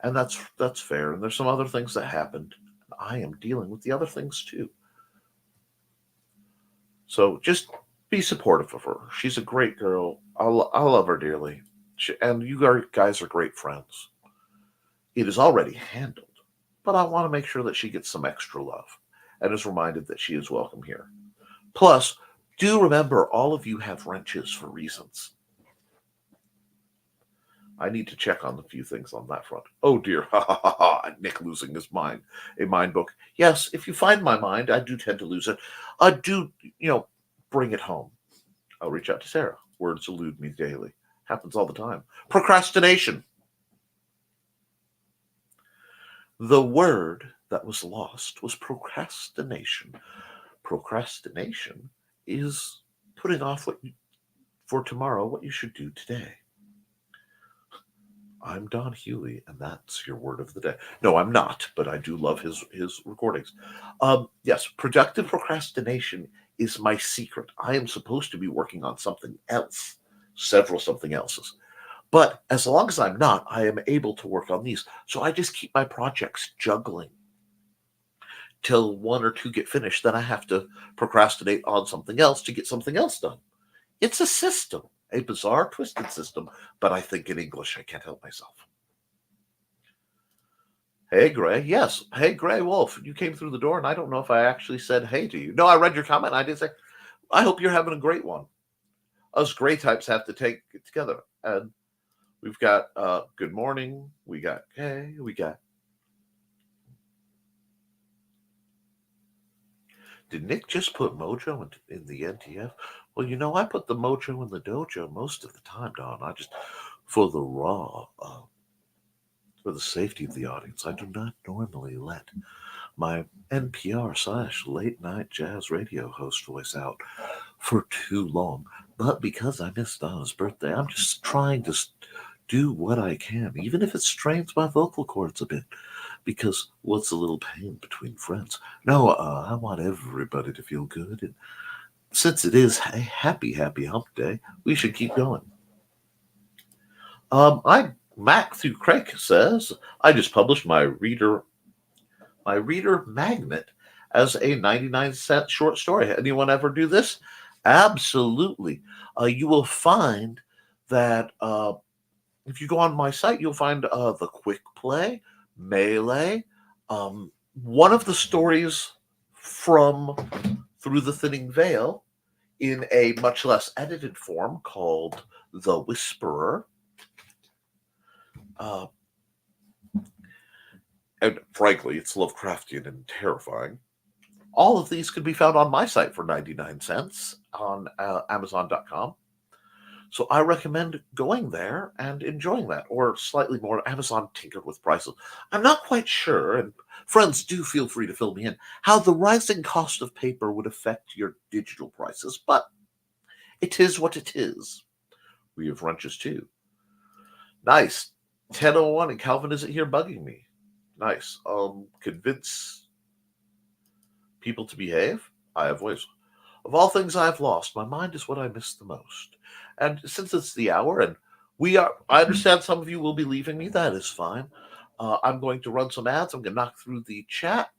And that's fair. And there's some other things that happened. I am dealing with the other things too. So just be supportive of her. She's a great girl. I love her dearly. And you guys are great friends. It is already handled, but I want to make sure that she gets some extra love and is reminded that she is welcome here. Plus, do remember all of you have wrenches for reasons. I need to check on a few things on that front. Oh dear, ha ha ha ha, Nick losing his mind. A mind book. Yes, if you find my mind, I do tend to lose it. Bring it home. I'll reach out to Sarah. Words elude me daily. Happens all the time. Procrastination. The word that was lost was procrastination. Procrastination is putting off for tomorrow what you should do today. I'm Don Hewley, and that's your word of the day. No, I'm not, but I do love his recordings. Yes, productive procrastination is my secret. I am supposed to be working on something else, several something else's. But as long as I'm not, I am able to work on these. So I just keep my projects juggling till one or two get finished. Then I have to procrastinate on something else to get something else done. It's a system. A bizarre, twisted system, but I think in English. I can't help myself. Hey, Gray. Yes. Hey, Gray Wolf. You came through the door, and I don't know if I actually said hey to you. No, I read your comment. I did say, I hope you're having a great one. Us Gray types have to take it together. And We've got good morning. We got hey. We got. Did Nick just put Mojo in the NTF? Well, I put the Mojo in the dojo most of the time, Don. I just for the raw, for the safety of the audience. I do not normally let my NPR/late night jazz radio host voice out for too long. But because I missed Donna's birthday, I'm just trying to do what I can, even if it strains my vocal cords a bit. Because what's a little pain between friends? No, I want everybody to feel good. And since it is a happy hump day, we should keep going. Mac through Craig says, I just published my reader magnet as a 99-cent short story. Anyone ever do this? Absolutely. You will find that if you go on my site, you'll find the Quick Play, Melee, one of the stories from Through the Thinning Veil in a much less edited form called The Whisperer. And frankly, it's Lovecraftian and terrifying. All of these could be found on my site for 99 cents on Amazon.com. So I recommend going there and enjoying that, or slightly more. Amazon tinkered with prices. I'm not quite sure, and friends, do feel free to fill me in, how the rising cost of paper would affect your digital prices, but it is what it is. We have wrenches too. Nice. 10:01 and Calvin isn't here bugging me. Nice. Convince people to behave. I have ways. Of all things I've lost, my mind is what I miss the most. And since it's the hour, and I understand some of you will be leaving me. That is fine. I'm going to run some ads. I'm going to knock through the chat.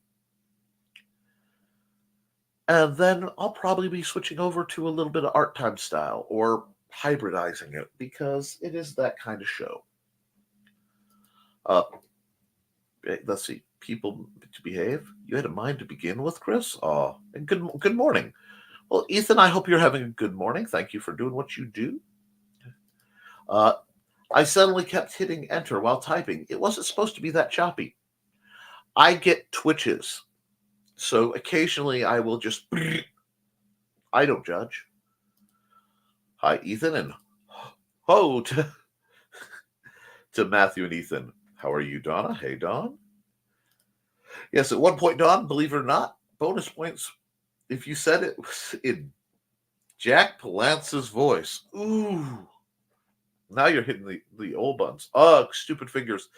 And then I'll probably be switching over to a little bit of art time style or hybridizing it because it is that kind of show. Let's see. People to behave. You had a mind to begin with, Chris? And good morning. Well, Ethan, I hope you're having a good morning. Thank you for doing what you do. I suddenly kept hitting enter while typing. It wasn't supposed to be that choppy. I get twitches. So occasionally I will just... I don't judge. Hi, Ethan, and ho to Matthew and Ethan. How are you, Donna? Hey, Dawn. Yes, at one point, Dawn, believe it or not, bonus points if you said it was in Jack Palance's voice. Ooh. Now you're hitting the old buttons. Stupid fingers.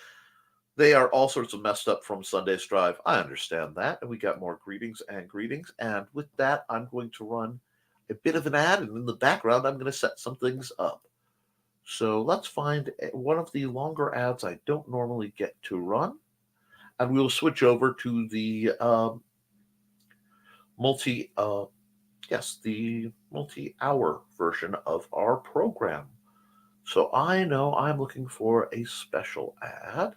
They are all sorts of messed up from Sunday's Drive. I understand that. And we got more greetings. And with that, I'm going to run a bit of an ad. And in the background, I'm going to set some things up. So let's find one of the longer ads I don't normally get to run. And we'll switch over to the multi-hour version of our program. So I know I'm looking for a special ad.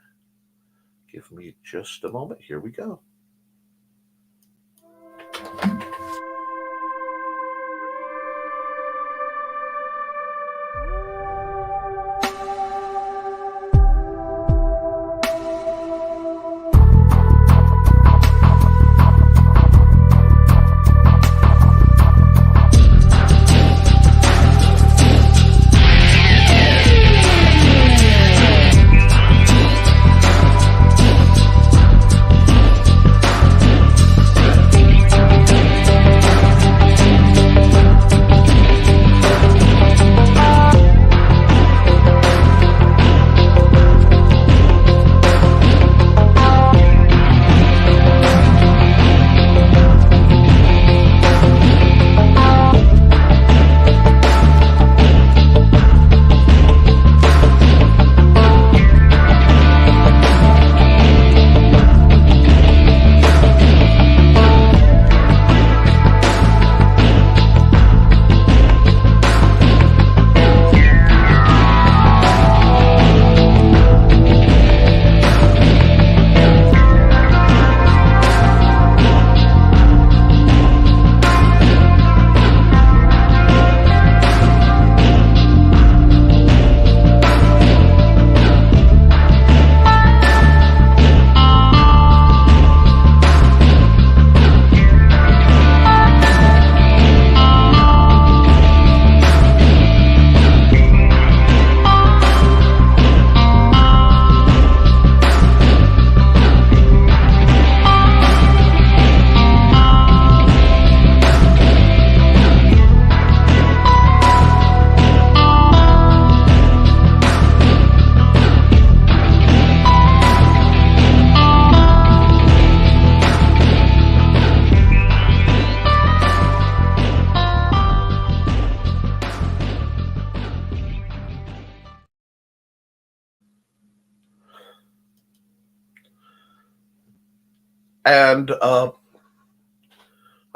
Give me just a moment. Here we go. And I'm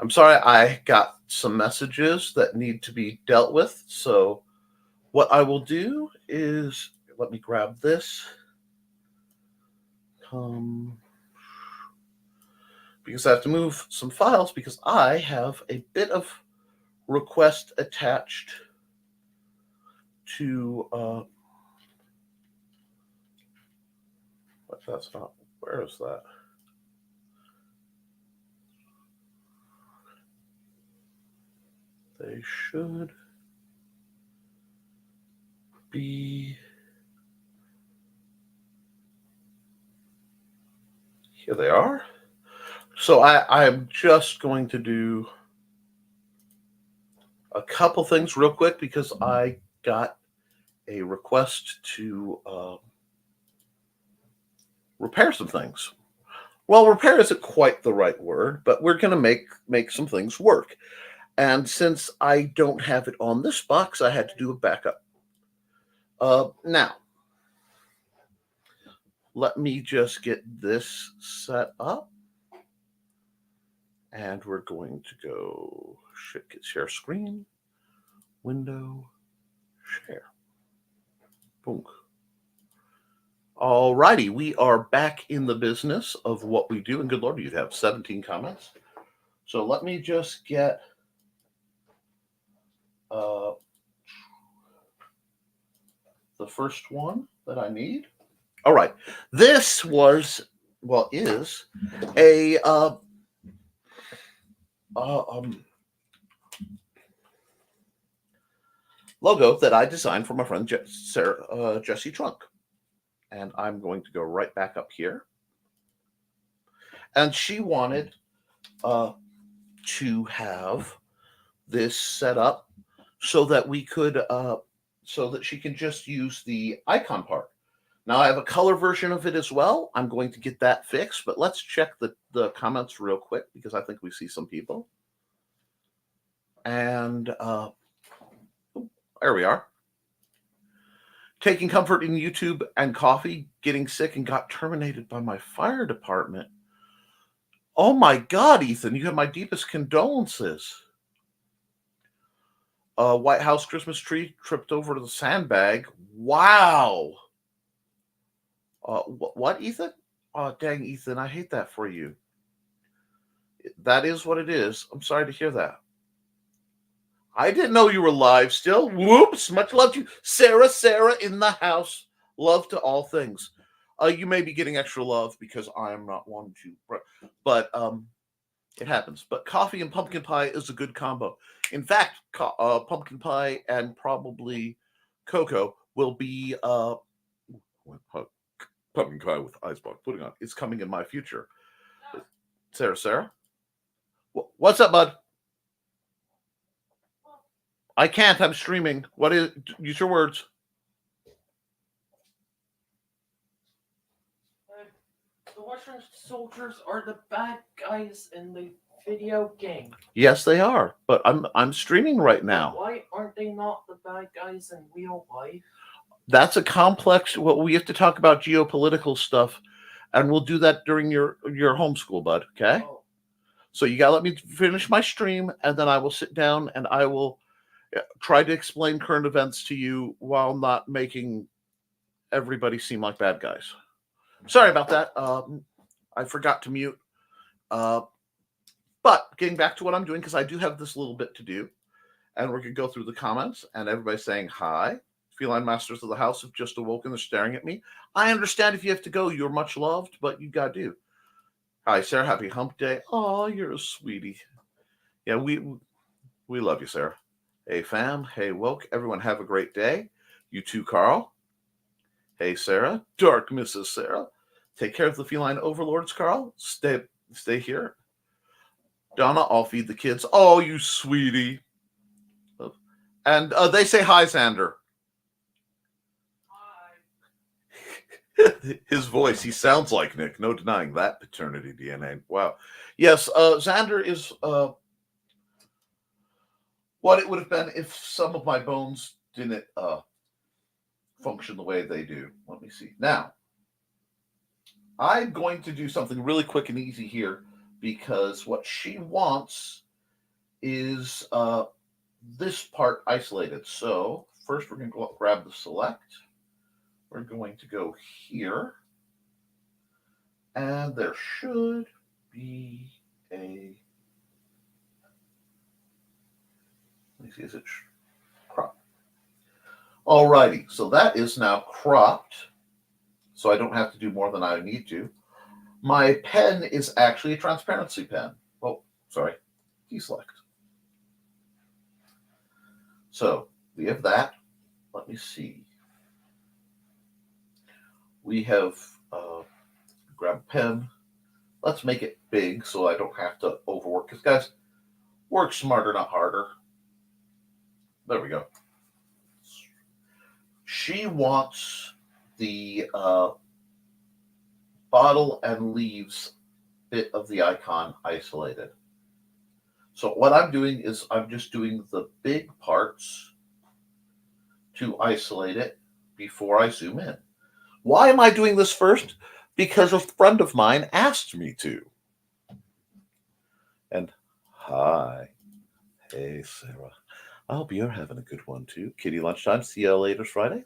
sorry, I got some messages that need to be dealt with. So what I will do is, let me grab this. Because I have to move some files because I have a bit of request attached to but that's not, where is that? They should be here. They are. So I'm just going to do a couple things real quick because I got a request to repair some things. Well, repair isn't quite the right word, but we're going to make some things work. And since I don't have it on this box, I had to do a backup. Now, let me just get this set up. And we're going to go share screen, window, share. Boom. All righty, we are back in the business of what we do. And good Lord, you'd have 17 comments. So let me just get the first one that I need. All right. This was, well, is a logo that I designed for my friend Jesse Trunk. And I'm going to go right back up here. And she wanted to have this set up so that we could, so that she can just use the icon part. Now I have a color version of it as well. I'm going to get that fixed, but let's check the comments real quick because I think we see some people. And there we are. Taking comfort in YouTube and coffee, getting sick and got terminated by my fire department. Oh my God, Ethan, you have my deepest condolences. White House Christmas tree tripped over to the sandbag. Wow. What, Ethan? Oh, dang, Ethan, I hate that for you. That is what it is. I'm sorry to hear that. I didn't know you were live still. Whoops. Much love to you. Sarah in the house. Love to all things. You may be getting extra love because I am not one to, but it happens. But coffee and pumpkin pie is a good combo. In fact, pumpkin pie and probably cocoa will be pumpkin pie with icebox pudding on. It's coming in my future. Sarah? What's up, bud? I can't. I'm streaming. What is? Use your words. The Western soldiers are the bad guys in the video game. Yes, they are. But I'm streaming right now. Why aren't they not the bad guys in real life? That's a complex. Well, we have to talk about geopolitical stuff, and we'll do that during your homeschool, bud. Okay. Oh. So you gotta let me finish my stream, and then I will sit down and I will try to explain current events to you while not making everybody seem like bad guys. Sorry about that. I forgot to mute. But getting back to what I'm doing, because I do have this little bit to do, and we're going to go through the comments, and everybody's saying hi. Feline Masters of the House have just awoken. They're staring at me. I understand if you have to go. You're much loved, but you got to do. Hi, Sarah. Happy hump day. Oh, you're a sweetie. Yeah, we love you, Sarah. Hey, fam. Hey, woke. Everyone have a great day. You too, Carl. Hey, Sarah. Dark Mrs. Sarah. Take care of the feline overlords, Carl. Stay here. Donna, I'll feed the kids. Oh, you sweetie. And they say hi, Xander. Hi. His voice, he sounds like Nick. No denying that paternity DNA. Wow. Yes, Xander is what it would have been if some of my bones didn't function the way they do. Let me see. Now, I'm going to do something really quick and easy here because what she wants is this part isolated. So first we're going to go grab the select. We're going to go here. And there should be a, let me see, is it cropped? Alrighty, so that is now cropped. So I don't have to do more than I need to. My pen is actually a transparency pen. Oh, sorry, deselect. So we have that. Let me see. We have grab a pen. Let's make it big so I don't have to overwork. Because guys, work smarter, not harder. There we go. She wants the bottle and leaves bit of the icon isolated. So what I'm doing is I'm just doing the big parts to isolate it before I zoom in. Why am I doing this first? Because a friend of mine asked me to. And hi. Hey, Sarah. I hope you're having a good one too. Kitty lunchtime. See you later Friday.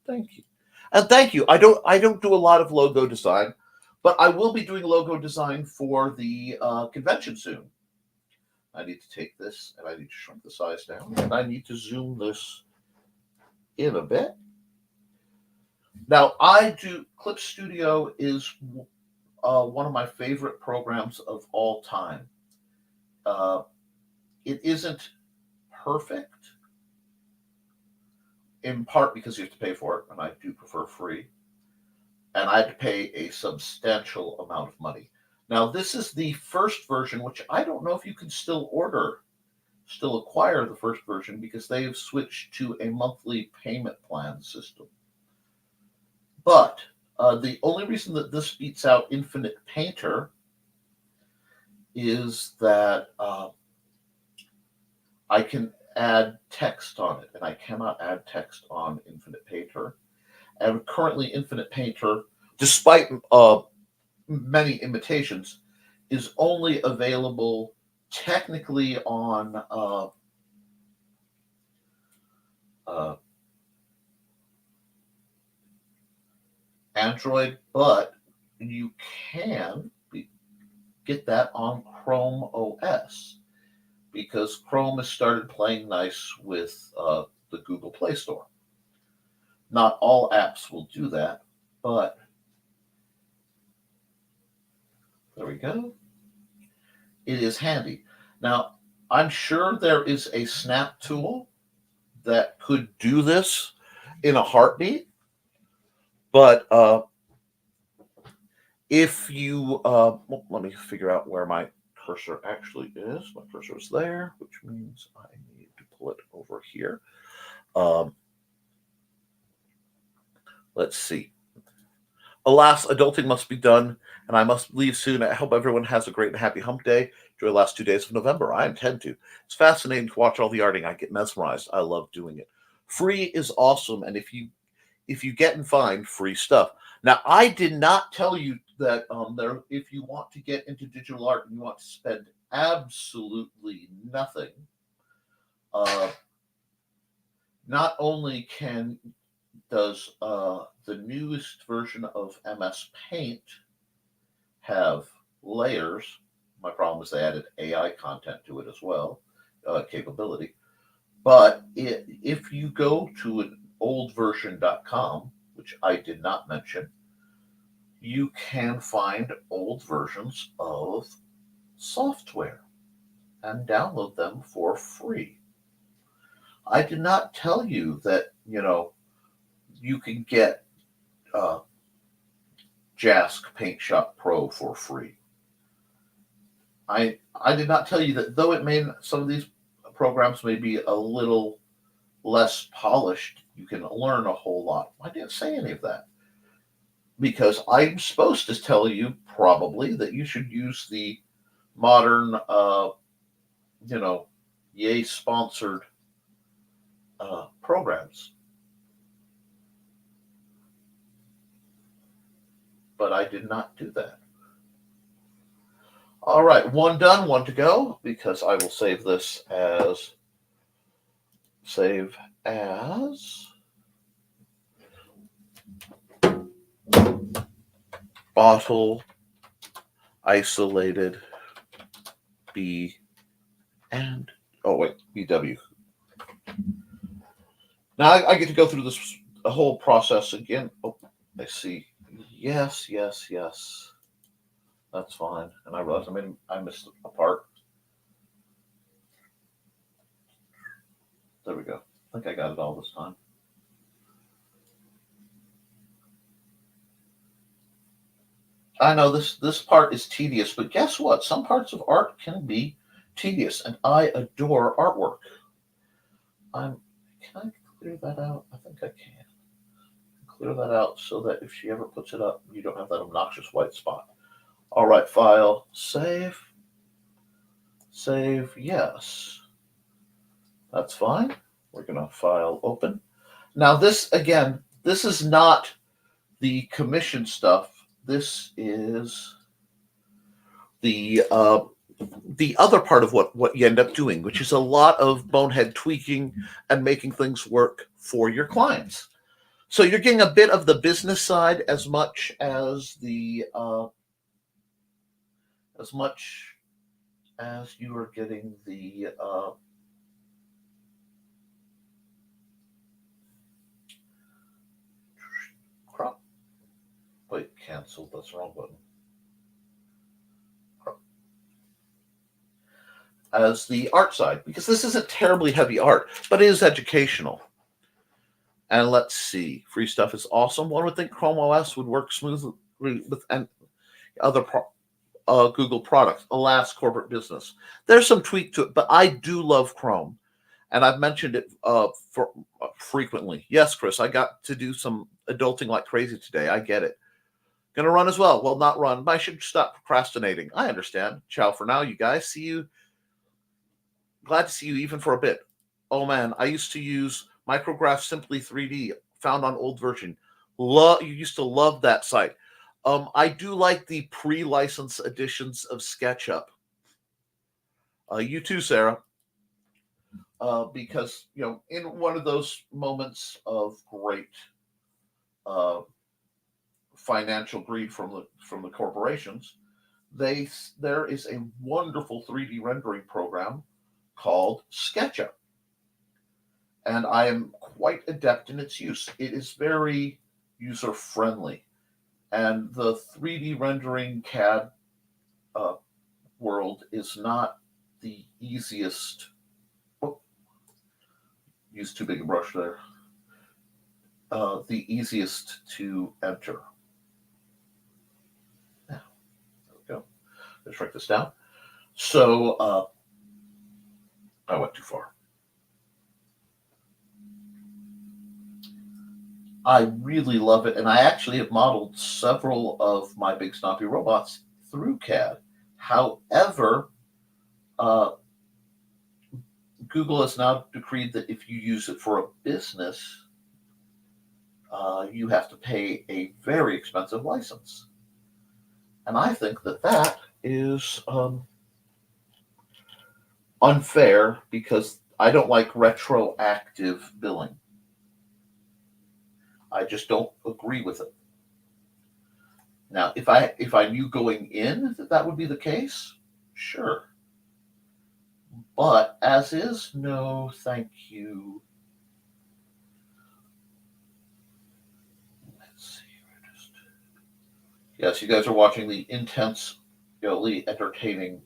Thank you. And thank you. I don't do a lot of logo design, but I will be doing logo design for the convention soon. I need to take this and I need to shrink the size down and I need to zoom this in a bit. Now Clip Studio is one of my favorite programs of all time. It isn't perfect, in part because you have to pay for it, and I do prefer free. And I had to pay a substantial amount of money. Now, this is the first version, which I don't know if you can still acquire the first version, because they have switched to a monthly payment plan system. But the only reason that this beats out Infinite Painter is that I can add text on it, and I cannot add text on Infinite Painter. And currently, Infinite Painter, despite many imitations, is only available technically on Android, but you can get that on Chrome OS, because Chrome has started playing nice with the Google Play Store. Not all apps will do that, but there we go. It is handy. Now, I'm sure there is a snap tool that could do this in a heartbeat, but if you, let me figure out where my cursor actually is. My cursor is there, which means I need to pull it over here. Let's see. Alas, adulting must be done, and I must leave soon. I hope everyone has a great and happy hump day. Enjoy the last 2 days of November. I intend to. It's fascinating to watch all the arting. I get mesmerized. I love doing it. Free is awesome, and if you get and find free stuff. Now, I did not tell you that if you want to get into digital art and you want to spend absolutely nothing, not only does the newest version of MS Paint have layers. My problem is they added AI content to it as well, capability. But if you go to an oldversion.com, which I did not mention, you can find old versions of software and download them for free. I did not tell you that, you can get Jask Paint Shop Pro for free. I did not tell you that, though some of these programs may be a little less polished, you can learn a whole lot. I didn't say any of that, because I'm supposed to tell you probably that you should use the modern, Yay sponsored programs. but I did not do that. All right, one done, one to go, because I will save this as bottle isolated B and BW. Now I get to go through this whole process again. Oh, I see. Yes. That's fine. And I realized I missed a part. There we go. I think I got it all this time. I know this part is tedious, but guess what? Some parts of art can be tedious, and I adore artwork. Can I clear that out? I think I can. Clear that out so that if she ever puts it up, you don't have that obnoxious white spot. All right, file, save, yes. That's fine. We're going to file open. Now this, again, this is not the commission stuff. This is the other part of what you end up doing, which is a lot of bonehead tweaking and making things work for your clients. So you're getting a bit of the business side as much as you are getting the crop. Wait, cancel. That's the wrong button. As the art side, because this isn't terribly heavy art, but it is educational. And let's see, free stuff is awesome. One would think Chrome OS would work smoothly with other Google products. Alas, corporate business. There's some tweak to it, but I do love Chrome, and I've mentioned it frequently. Yes, Chris, I got to do some adulting like crazy today. I get it. Gonna run as well. Well, not run, but I should stop procrastinating. I understand. Ciao for now, you guys. See you. Glad to see you even for a bit. Oh man, I used to use Micrograph Simply 3D, found on old version. You used to love that site. I do like the pre-license editions of SketchUp. You too, Sarah. Because in one of those moments of great financial greed from the corporations, there is a wonderful 3D rendering program called SketchUp. And I am quite adept in its use. It is very user-friendly. And the 3D rendering CAD world is not the easiest. Oh, used too big a brush there. The easiest to enter. Now, there we go. Let's write this down. So I went too far. I really love it, and I actually have modeled several of my big stompy robots through CAD. However, Google has now decreed that if you use it for a business, you have to pay a very expensive license. And I think that is unfair, because I don't like retroactive billing. I just don't agree with it. Now, if I knew going in that would be the case, sure. But as is, no, thank you. Let's see. Yes, you guys are watching the intensely entertaining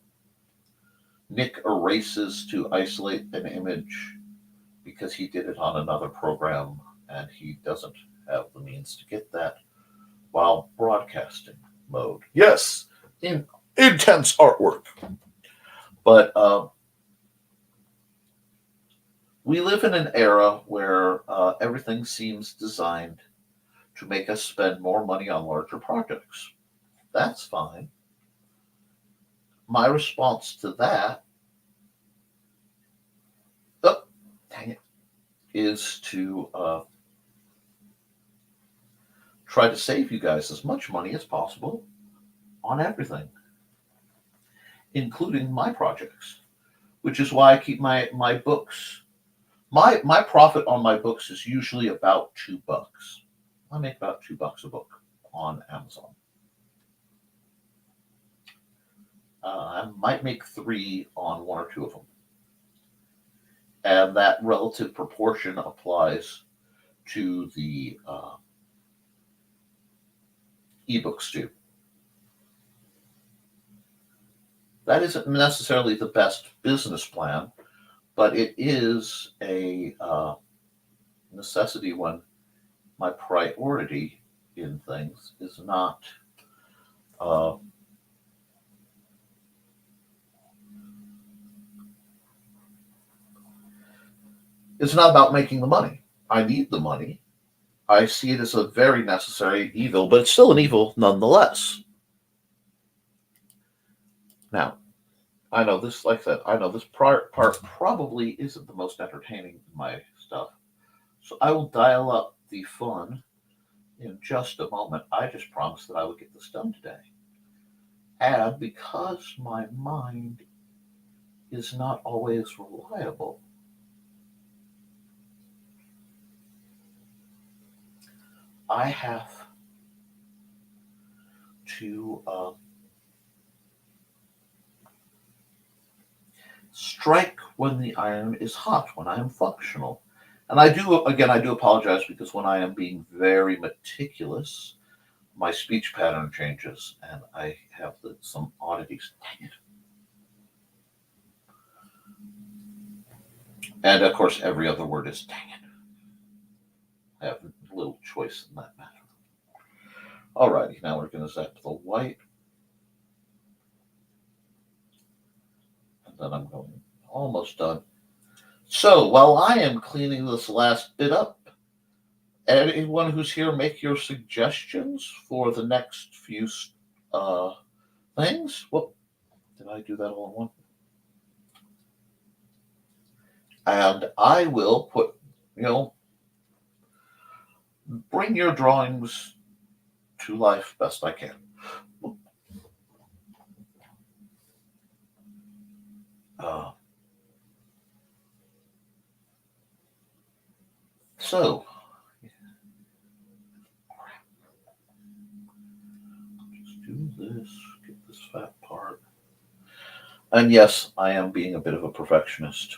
Nick erases to isolate an image because he did it on another program and he doesn't have the means to get that while broadcasting mode. Yes, intense artwork. But we live in an era where everything seems designed to make us spend more money on larger projects. That's fine. My response to that, is to try to save you guys as much money as possible on everything, including my projects, which is why I keep my books. My profit on my books is usually about $2. I make about $2 a book on Amazon. I might make 3 on 1 or 2 of them. And that relative proportion applies to the ebooks too. That isn't necessarily the best business plan, but it is a necessity when my priority in things is not it's not about making the money. I need the money. I see it as a very necessary evil, but it's still an evil nonetheless. Now, I know this, like I said, I know this part probably isn't the most entertaining in my stuff. So I will dial up the fun in just a moment. I just promised that I would get this done today. And because my mind is not always reliable, I have to strike when the iron is hot, when I am functional. And I do apologize because when I am being very meticulous, my speech pattern changes and I have some oddities. Dang it. And of course, every other word is dang it. I have little choice in that matter. Alrighty, now we're going to zap the white. And then I'm going almost done. So while I am cleaning this last bit up, anyone who's here, make your suggestions for the next few things. Whoop, did I do that all in one? And I will put, bring your drawings to life best I can. So, just do this, get this fat part. And yes, I am being a bit of a perfectionist.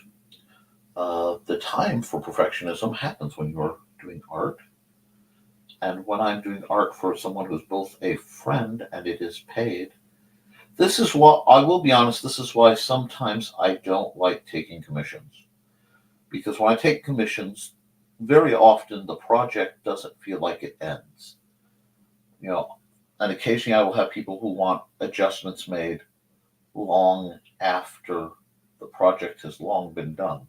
The time for perfectionism happens when you're doing art. And when I'm doing art for someone who's both a friend and it is paid, this is what, I will be honest, this is why sometimes I don't like taking commissions. Because when I take commissions, very often the project doesn't feel like it ends. And occasionally I will have people who want adjustments made long after the project has long been done.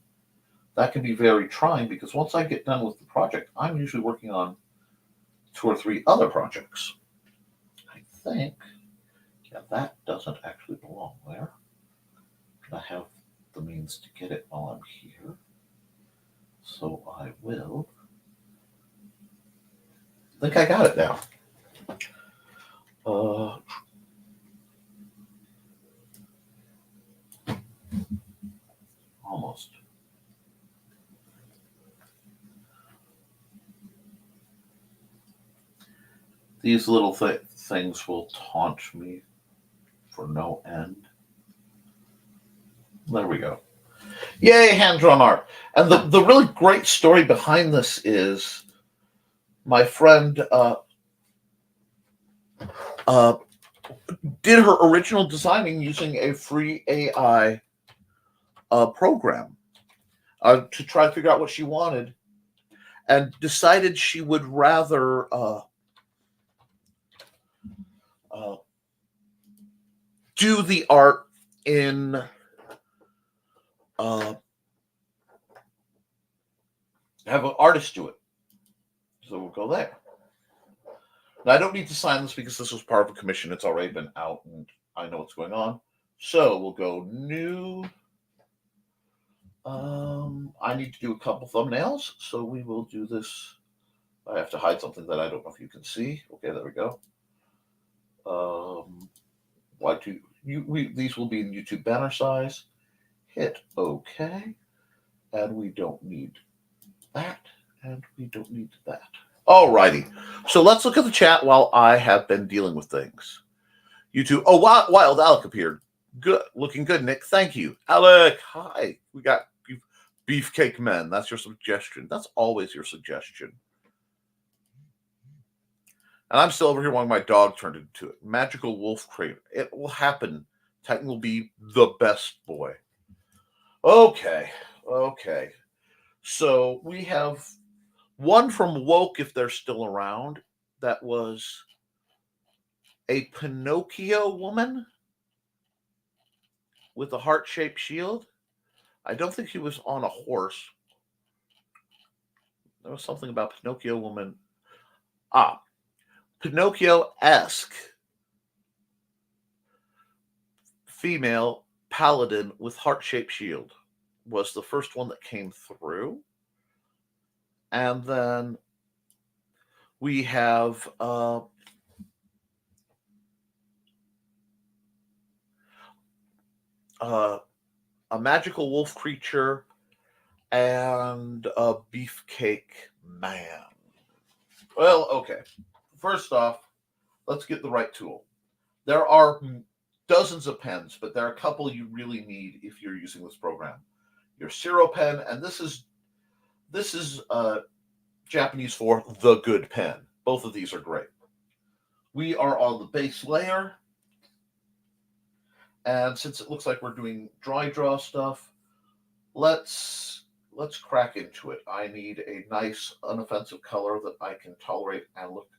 That can be very trying because once I get done with the project, I'm usually working on 2 or 3 other projects. I think, that doesn't actually belong there. I have the means to get it while I'm here. So I will. I think I got it now. Almost. These little things will taunt me for no end. There we go. Yay, hand-drawn art. And the really great story behind this is my friend did her original designing using a free AI program to try to figure out what she wanted and decided she would rather do the art in have an artist do it. So we'll go there. Now I don't need to sign this because this was part of a commission. It's already been out and I know what's going on. So we'll go new. I need to do a couple thumbnails, so we will do this I have to hide something that I don't know if you can see. Okay, there we go. These will be in YouTube banner size. Hit OK. And we don't need that. And we don't need that. Alrighty. So let's look at the chat while I have been dealing with things. YouTube. Oh, Wild Alec appeared. Good. Looking good, Nick. Thank you. Alec, hi. We got Beefcake Men. That's your suggestion. That's always your suggestion. And I'm still over here wanting my dog turned into it. Magical Wolf Crate. It will happen. Titan will be the best boy. Okay. So we have one from Woke, if they're still around. That was a Pinocchio woman with a heart-shaped shield. I don't think she was on a horse. There was something about Pinocchio woman. Pinocchio-esque female paladin with heart-shaped shield was the first one that came through. And then we have a magical wolf creature and a beefcake man. Well, okay. First off, let's get the right tool. There are dozens of pens, but there are a couple you really need if you're using this program. Your Zero pen, and this is Japanese for the good pen. Both of these are great. We are on the base layer, and since it looks like we're doing dry draw stuff, let's crack into it. I need a nice, unoffensive color that I can tolerate and look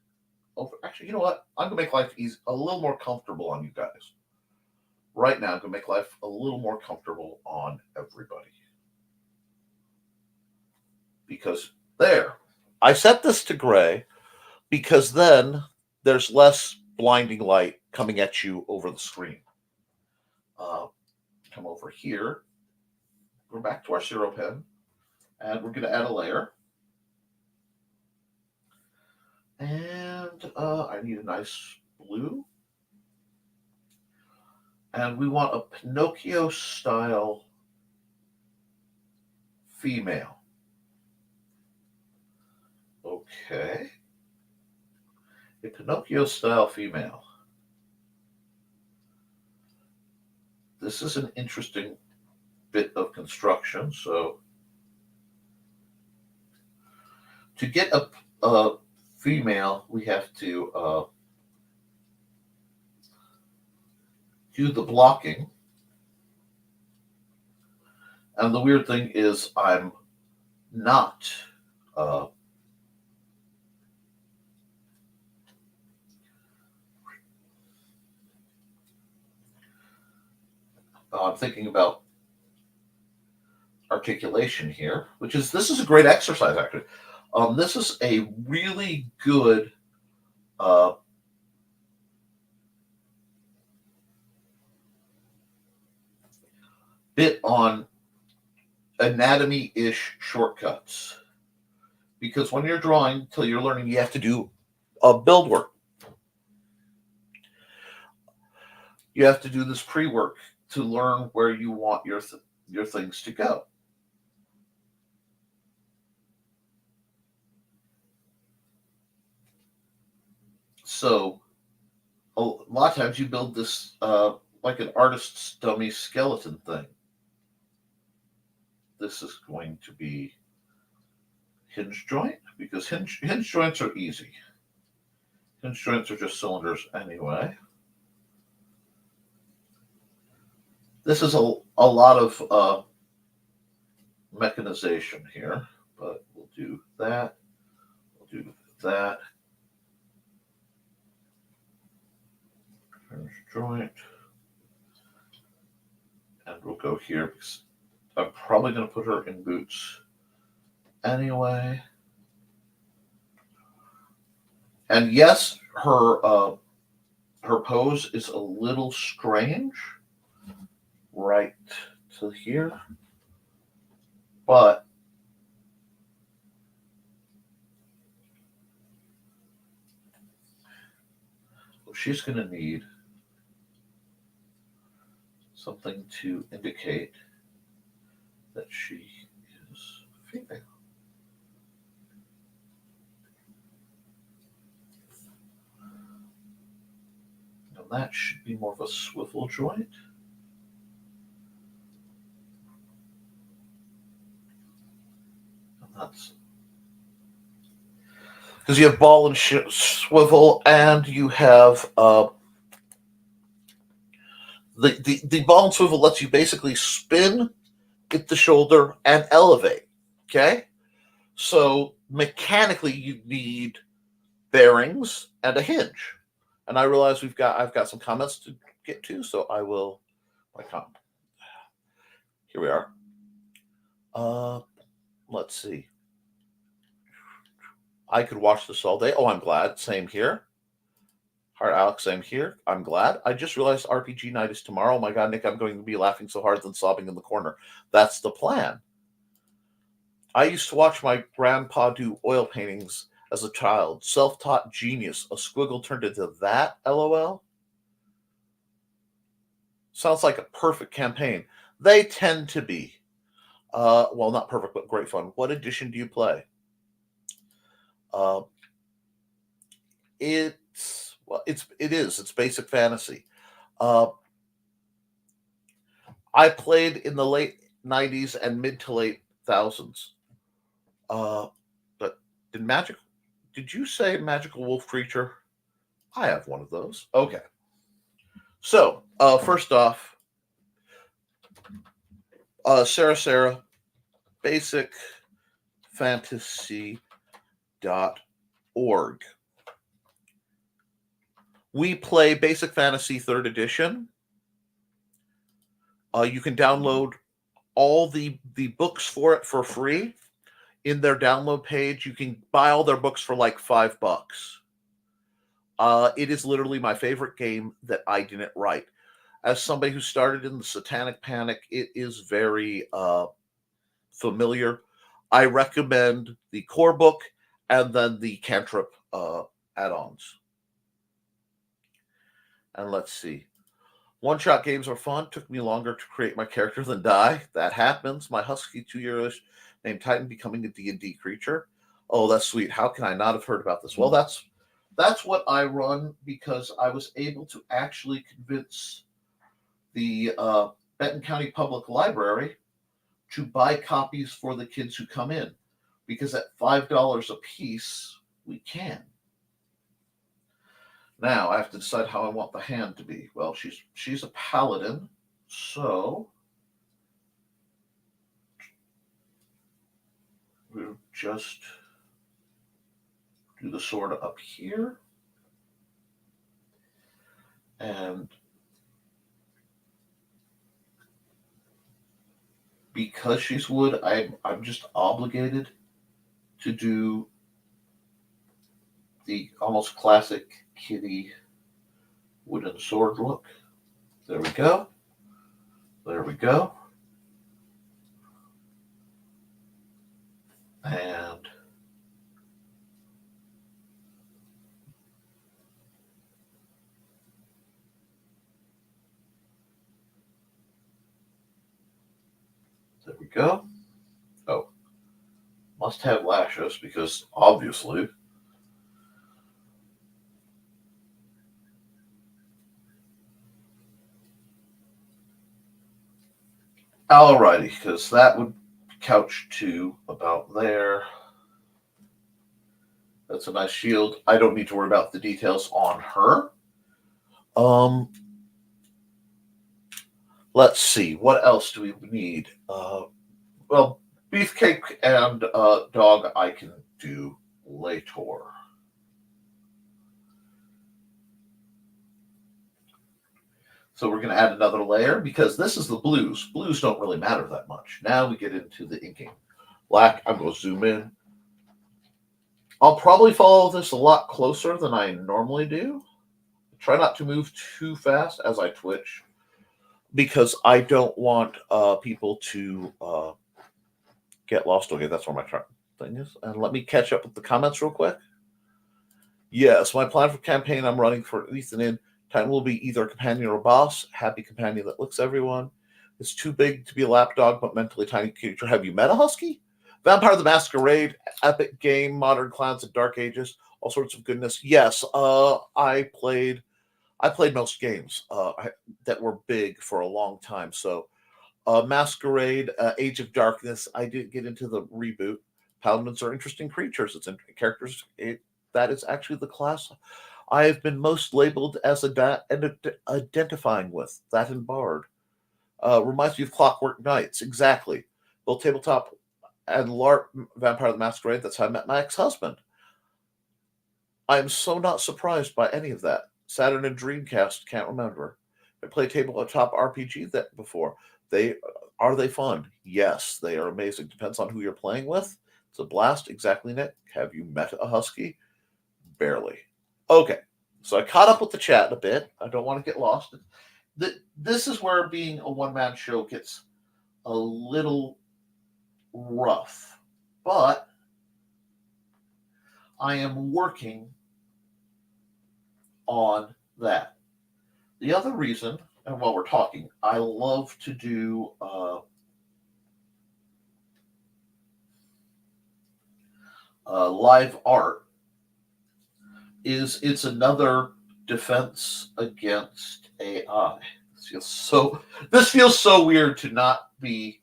over. Actually, you know what? I'm going to make life a little more comfortable on you guys. Right now, I'm going to make life a little more comfortable on everybody. Because there, I set this to gray because then there's less blinding light coming at you over the screen. Come over here. We're back to our Zero pen. And we're going to add a layer. And I need a nice blue. And we want a Pinocchio-style female. Okay. A Pinocchio-style female. This is an interesting bit of construction, so to get a female, we have to do the blocking. And the weird thing is I'm not I'm thinking about articulation here, this is a great exercise, actually. This is a really good bit on anatomy-ish shortcuts. Because when you're drawing, till you're learning, you have to do build work. You have to do this pre-work to learn where you want your things to go. So a lot of times you build this like an artist's dummy skeleton thing. This is going to be hinge joint, because hinge joints are easy. Hinge joints are just cylinders anyway. This is a lot of mechanization here, but we'll do that. We'll do that. Hinge joint. And we'll go here because I'm probably going to put her in boots anyway. And yes, her pose is a little strange right to here, but she's going to need something to indicate that she is female. Now that should be more of a swivel joint. And that's because you have ball and swivel, and you have the ball and swivel lets you basically spin, hit the shoulder, and elevate. Okay, so mechanically you need bearings and a hinge. And I realize I've got some comments to get to, so I will. Here we are. Let's see. I could watch this all day. Oh, I'm glad. Same here. Heart Alex, same here. I'm glad. I just realized RPG night is tomorrow. Oh my God, Nick, I'm going to be laughing so hard than sobbing in the corner. That's the plan. I used to watch my grandpa do oil paintings as a child. Self-taught genius. A squiggle turned into that, LOL. Sounds like a perfect campaign. They tend to be. Well, not perfect, but great fun. What edition do you play? It's basic fantasy. I played in the late 90s and mid to late thousands. But did you say magical wolf creature? I have one of those. Okay. So, first off, Sarah, basicfantasy.org. We play Basic Fantasy 3rd edition. You can download all the books for it for free. In their download page, you can buy all their books for like $5. It is literally my favorite game that I didn't write. As somebody who started in the Satanic Panic, it is very familiar. I recommend the core book and then the cantrip add-ons. And let's see. One-shot games are fun. Took me longer to create my character than die. That happens. My husky 2-year-old named Titan becoming a D&D creature. Oh, that's sweet. How can I not have heard about this? Well, that's what I run because I was able to actually convince the Benton County Public Library to buy copies for the kids who come in, because at $5 a piece, we can. Now I have to decide how I want the hand to be. Well, she's a paladin, so we'll just do the sword up here, and because she's wood, I'm just obligated to do the almost classic kitty wooden sword look. There we go. There we go. And there we go. Oh, must have lashes because obviously. Alrighty, because that would couch to about there. That's a nice shield. I don't need to worry about the details on her. Let's see. What else do we need? Well, beefcake and dog I can do later. So we're going to add another layer because this is the blues. Blues don't really matter that much. Now we get into the inking. Black, I'm going to zoom in. I'll probably follow this a lot closer than I normally do. Try not to move too fast as I twitch, because I don't want people to get lost. Okay, that's where my thing is. And let me catch up with the comments real quick. Yes, my plan for campaign I'm running for Ethan in time will be either a companion or a boss. Happy companion that licks everyone. It's too big to be a lapdog, but mentally tiny creature. Have you met a husky? Vampire the Masquerade, epic game, modern clowns and dark ages, all sorts of goodness. Yes, I played most games that were big for a long time. So Masquerade, Age of Darkness. I did get into the reboot. Paladins are interesting creatures. It's characters. That is actually the class I have been most labeled as identifying with. That and Bard. Reminds me of Clockwork Knights. Exactly. Both tabletop and LARP Vampire the Masquerade. That's how I met my ex-husband. I am so not surprised by any of that. Saturn and Dreamcast, can't remember. I played tabletop RPG that before. Are they fun? Yes, they are amazing. Depends on who you're playing with. It's a blast. Exactly, Nick. Have you met a husky? Barely. Okay, so I caught up with the chat a bit. I don't want to get lost. This is where being a one-man show gets a little rough, but I am working on that. The other reason, and while we're talking, I love to do live art. It's another defense against AI. This feels so weird to not be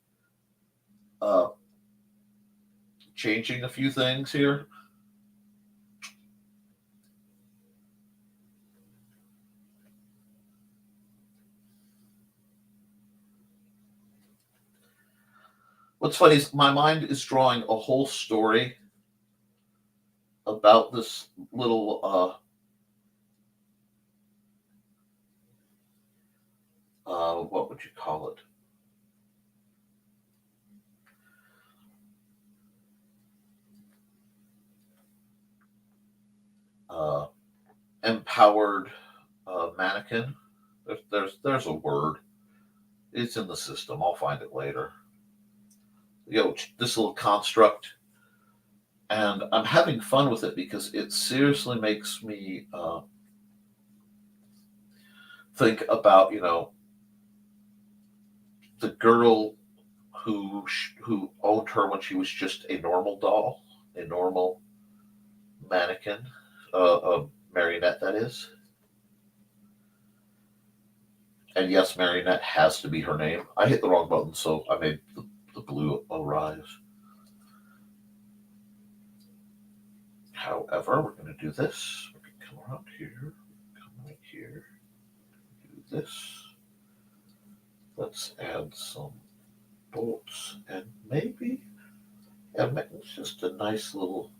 changing a few things here. What's funny is my mind is drawing a whole story about this little what would you call it? Empowered mannequin. There's a word. It's in the system. I'll find it later. This little construct, and I'm having fun with it because it seriously makes me think about the girl who owned her when she was just a normal doll, a normal mannequin, a marionette, that is. And yes, marionette has to be her name. I hit the wrong button, so I made the blue arise. However, we're going to do this. We're going to come around here, come right here, do this. Let's add some bolts and maybe it's just a nice little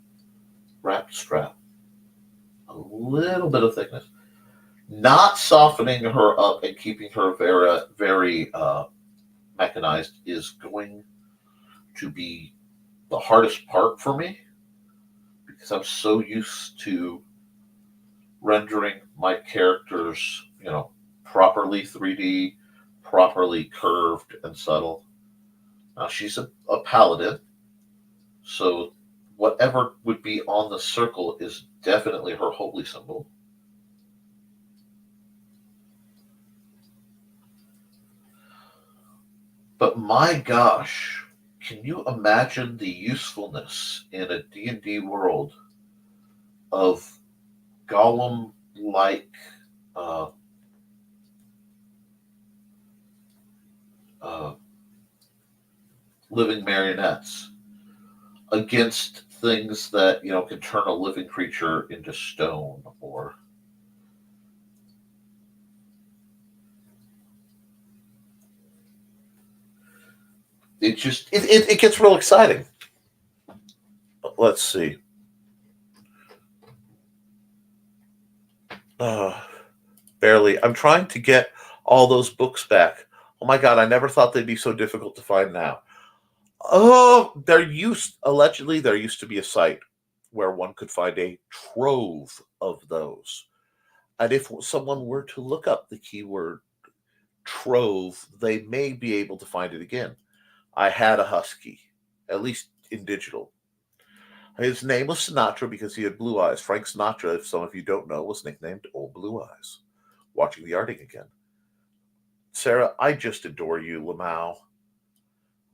wrap strap. A little bit of thickness. Not softening her up and keeping her very, very mechanized is going to be the hardest part for me because I'm so used to rendering my characters, properly 3D, properly curved and subtle. Now she's a paladin, so whatever would be on the circle is definitely her holy symbol. But my gosh, can you imagine the usefulness in a D&D world of Gollum-like living marionettes against things that can turn a living creature into stone, or it gets real exciting. Let's see. Barely. I'm trying to get all those books back. Oh my God, I never thought they'd be so difficult to find now. Oh, allegedly there used to be a site where one could find a trove of those. And if someone were to look up the keyword trove, they may be able to find it again. I had a husky, at least in digital. His name was Sinatra because he had blue eyes. Frank Sinatra, if some of you don't know, was nicknamed Old Blue Eyes. Watching the arting again. Sarah, I just adore you, Lamau.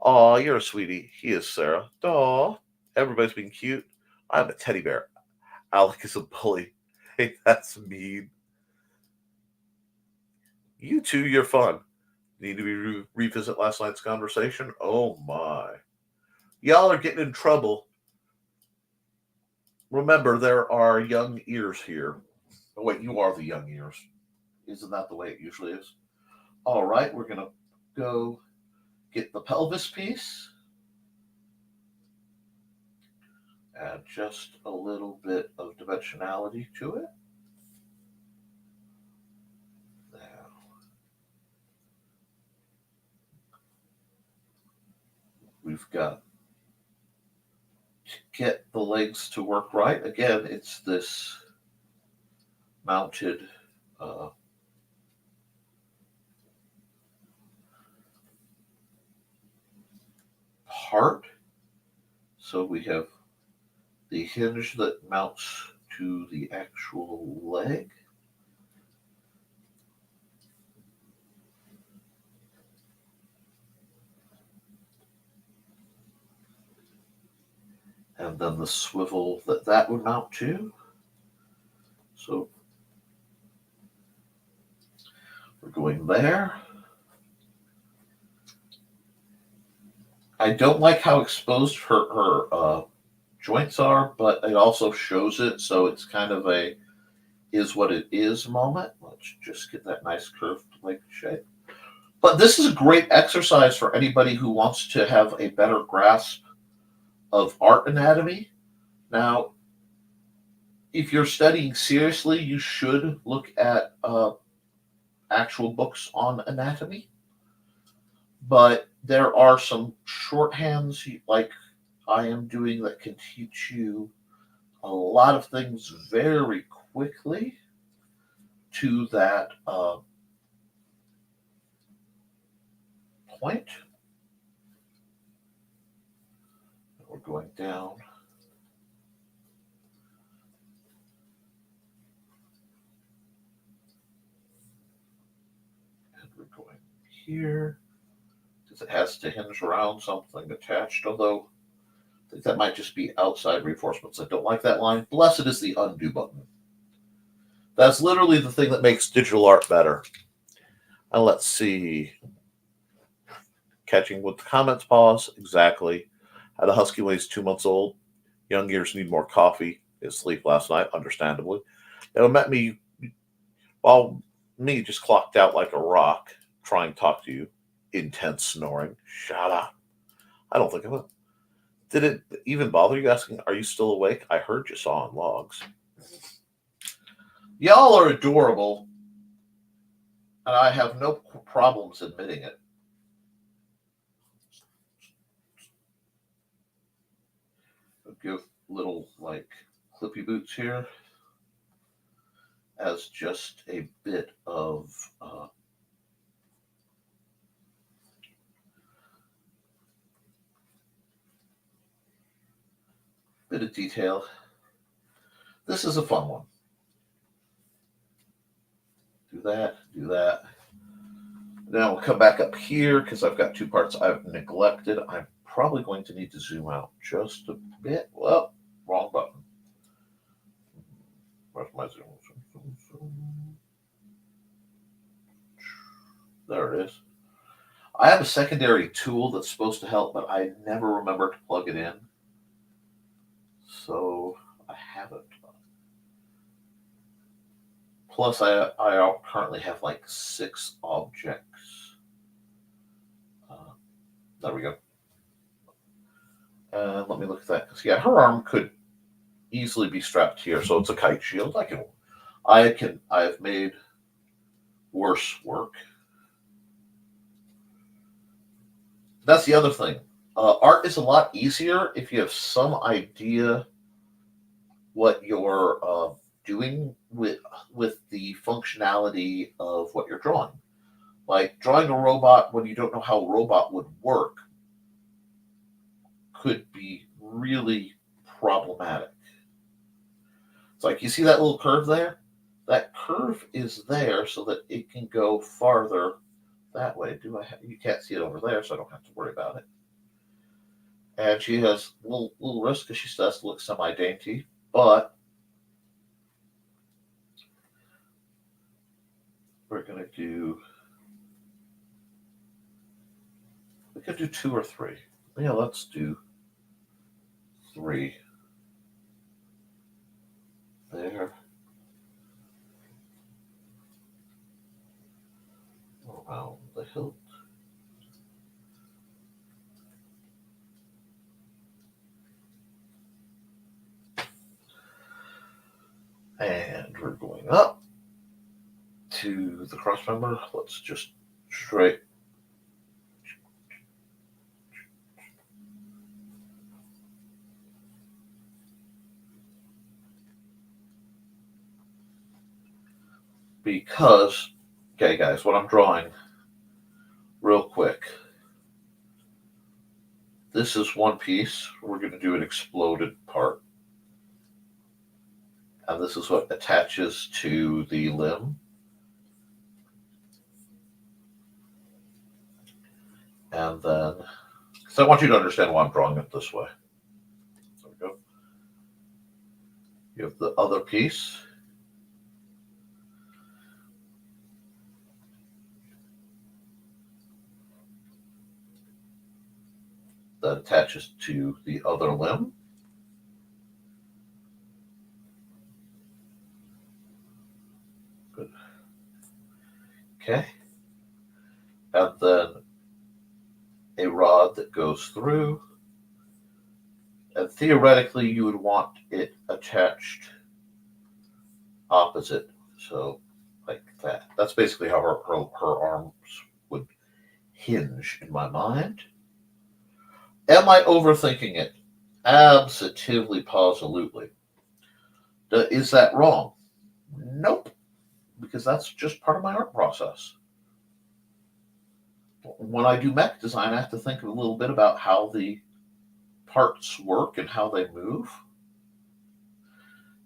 Aw, you're a sweetie. He is, Sarah. Aw, everybody's being cute. I'm a teddy bear. Alec is a bully. Hey, that's mean. You two, you're fun. Need to revisit last night's conversation? Oh my. Y'all are getting in trouble. Remember, there are young ears here. Oh, wait, you are the young ears. Isn't that the way it usually is? All right, we're going to go get the pelvis piece. Add just a little bit of dimensionality to it. Now, we've got to get the legs to work right. Again, it's this mounted part. So we have the hinge that mounts to the actual leg. And then the swivel that would mount to. So we're going there. I don't like how exposed her joints are, but it also shows it, so it's kind of a is what it is moment. Let's just get that nice curved leg shape. But this is a great exercise for anybody who wants to have a better grasp of art anatomy. Now, if you're studying seriously, you should look at actual books on anatomy. But there are some shorthands like I am doing that can teach you a lot of things very quickly to that point. We're going down. And we're going here. Because it has to hinge around something attached, although I think that might just be outside reinforcements. I don't like that line. Blessed is the undo button. That's literally the thing that makes digital art better. And let's see. Catching with the comments pause. Exactly. Had a husky when he's 2 months old. Young ears need more coffee. His sleep last night, understandably. It met me while me just clocked out like a rock, trying to talk to you. Intense snoring. Shut up. I don't think I will. Did it even bother you asking, are you still awake? I heard you sawing logs. Y'all are adorable, and I have no problems admitting it. I'll give little, like, clippy boots here as just a bit of detail. This is a fun one. Do that, do that. Now we'll come back up here because I've got two parts I've neglected. I'm probably going to need to zoom out just a bit. Well, wrong button. Where's my zoom? There it is. I have a secondary tool that's supposed to help, but I never remember to plug it in. So I haven't. Plus, I currently have like 6 objects. There we go. Let me look at that. Because, yeah, her arm could easily be strapped here, so it's a kite shield. I've made worse work. That's the other thing. Art is a lot easier if you have some idea what you're doing with the functionality of what you're drawing. Like drawing a robot when you don't know how a robot would work could be really problematic. It's like, you see that little curve there? That curve is there so that it can go farther that way. You can't see it over there, so I don't have to worry about it. And she has a little wrist because she still has to look semi-dainty, but we're going to do, we could do 2 or 3. Yeah, let's do 3. There. Around the hilt. And we're going up to the cross member. Let's just straight. Because, okay guys, what I'm drawing real quick. This is one piece. We're going to do an exploded part. And this is what attaches to the limb. And then, because I want you to understand why I'm drawing it this way. There we go. You have the other piece. That attaches to the other limb. Good. Okay. And then a rod that goes through. And theoretically, you would want it attached opposite. So, like that. That's basically how her arms would hinge in my mind. Am I overthinking it? Absolutely, positively. Is that wrong? Nope. Because that's just part of my art process. When I do mech design, I have to think a little bit about how the parts work and how they move.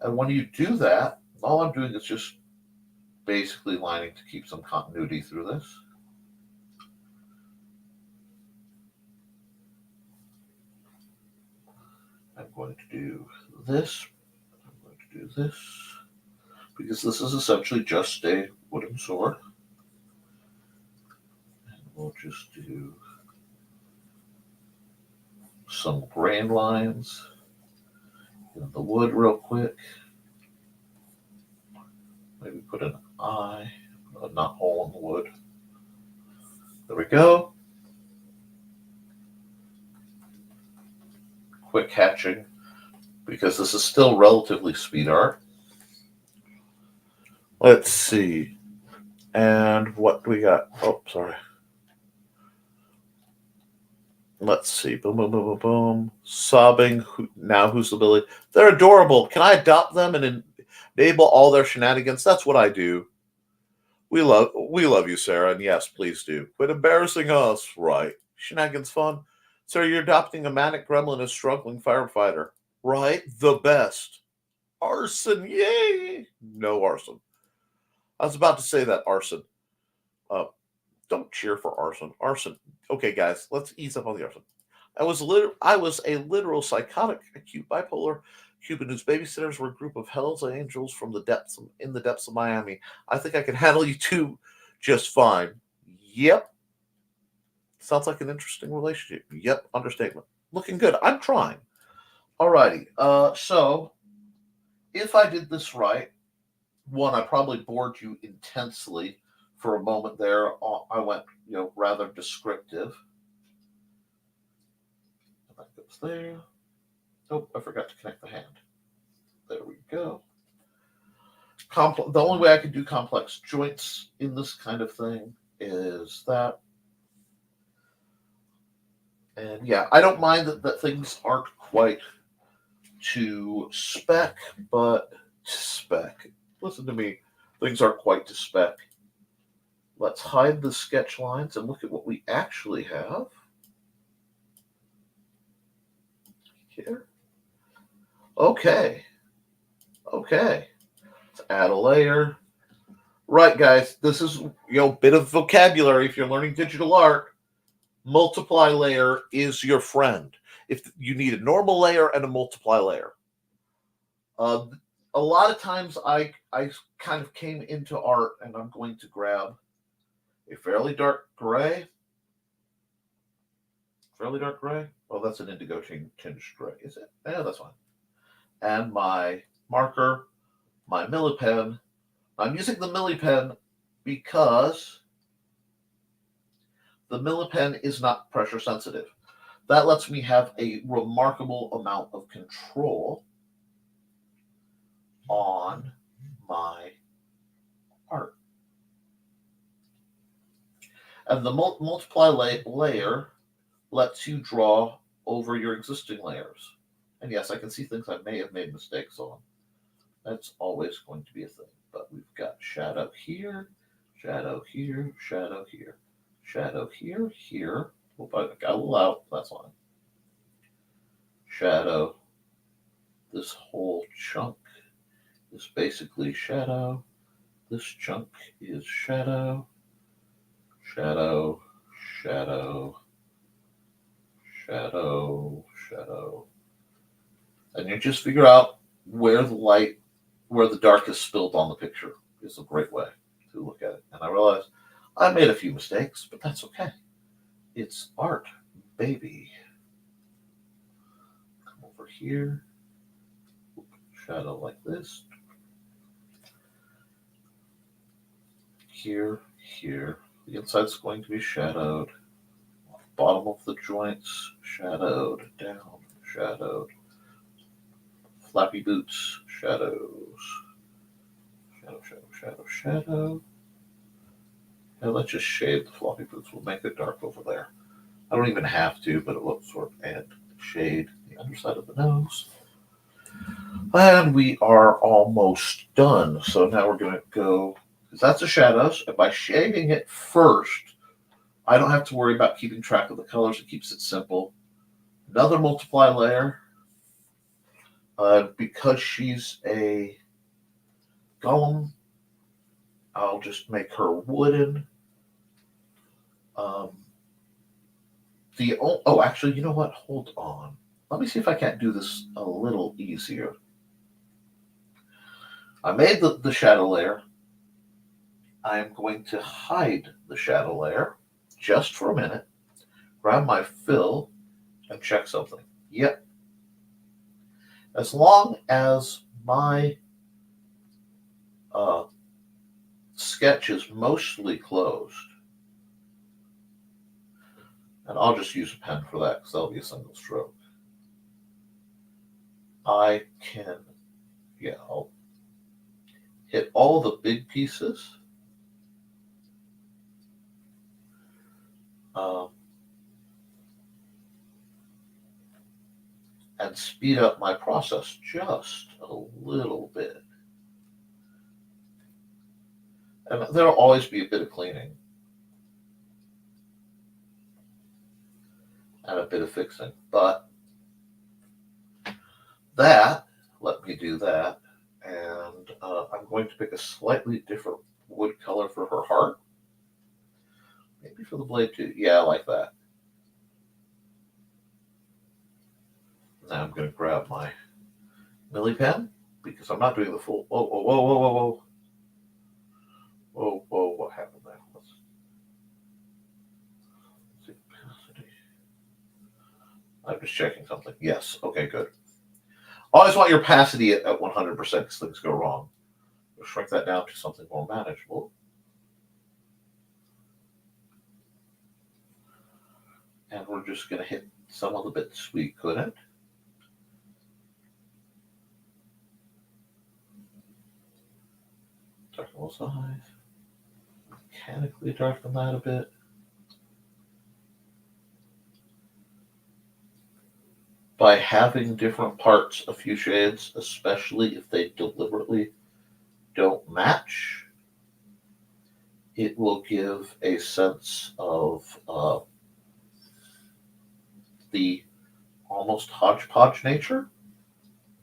And when you do that, all I'm doing is just basically lining to keep some continuity through this. I'm going to do this. I'm going to do this. Because this is essentially just a wooden sword. And we'll just do some grain lines in the wood real quick. Maybe put an eye, a knot hole in the wood. There we go. Quick hatching, because this is still relatively speed art. Let's see. And what do we got? Oh, sorry. Let's see. Boom, boom, boom, boom, boom. Sobbing. Now who's the Billy? They're adorable. Can I adopt them and enable all their shenanigans? That's what I do. We love you, Sarah, and yes, please do. Quit embarrassing us. Right. Shenanigans fun. Sarah, you're adopting a manic gremlin as struggling firefighter. Right? The best. Arson. Yay. No arson. I was about to say that arson. Don't cheer for arson. Arson. Okay, guys, let's ease up on the arson. I was a literal psychotic, acute bipolar Cuban whose babysitters were a group of Hell's Angels from the depths of Miami. I think I can handle you two just fine. Yep. Sounds like an interesting relationship. Yep. Understatement. Looking good. I'm trying. Alrighty. So if I did this right, one, I probably bored you intensely. For a moment there, I went, rather descriptive. And that goes there. Oh, I forgot to connect the hand. There we go. The only way I can do complex joints in this kind of thing is that. And yeah, I don't mind that things aren't quite to spec, but spec. Listen to me. Things aren't quite to spec. Let's hide the sketch lines and look at what we actually have here. Okay. Let's add a layer. Right, guys, this is, bit of vocabulary if you're learning digital art. Multiply layer is your friend. If you need a normal layer and a multiply layer. A lot of times I kind of came into art, and I'm going to grab a fairly dark gray. Well, that's an indigo tinged gray, is it? Yeah, that's fine. And my marker, my Milli pen. I'm using the Milli pen because the Milli pen is not pressure sensitive. That lets me have a remarkable amount of control on my art. And the multiply layer lets you draw over your existing layers. And yes, I can see things I may have made mistakes on. That's always going to be a thing. But we've got shadow here, shadow here, shadow here, shadow here, here. Oop, I got a little out. That's fine. Shadow. This whole chunk is basically shadow. This chunk is shadow, shadow, shadow, shadow, shadow. And you just figure out where the dark is spilled on the picture is a great way to look at it. And I realized I made a few mistakes, but that's okay. It's art, baby. Come over here. Shadow like this. Here, here. The inside's going to be shadowed. Bottom of the joints, shadowed. Down, shadowed. Flappy boots, shadows. Shadow, shadow, shadow, shadow. And let's just shade the floppy boots. We'll make it dark over there. I don't even have to, but it looks sort of, and shade the underside of the nose. And we are almost done. So now we're going to go, because that's the shadows. And by shading it first, I don't have to worry about keeping track of the colors. It keeps it simple. Another multiply layer. Because she's a golem, I'll just make her wooden. Actually, you know what? Hold on. Let me see if I can't do this a little easier. I made the shadow layer. I am going to hide the shadow layer just for a minute. Grab my fill and check something. Yep. As long as my sketch is mostly closed, and I'll just use a pen for that because that'll be a single stroke. I can, I'll hit all the big pieces. And speed up my process just a little bit. And there'll always be a bit of cleaning and a bit of fixing, but let me do that. And I'm going to pick a slightly different wood color for her heart. Maybe for the blade too. Yeah, I like that. Now I'm going to grab my Milli pen because I'm not doing the full. Whoa, what happened there? Let's see. I'm just checking something. Yes, okay, good. Always want your opacity at 100% because things go wrong. We'll shrink that down to something more manageable. And we're just going to hit some of the bits we couldn't. Darken those eyes. Mechanically darken that a bit. By having different parts a few shades, especially if they deliberately don't match, it will give a sense of the almost hodgepodge nature.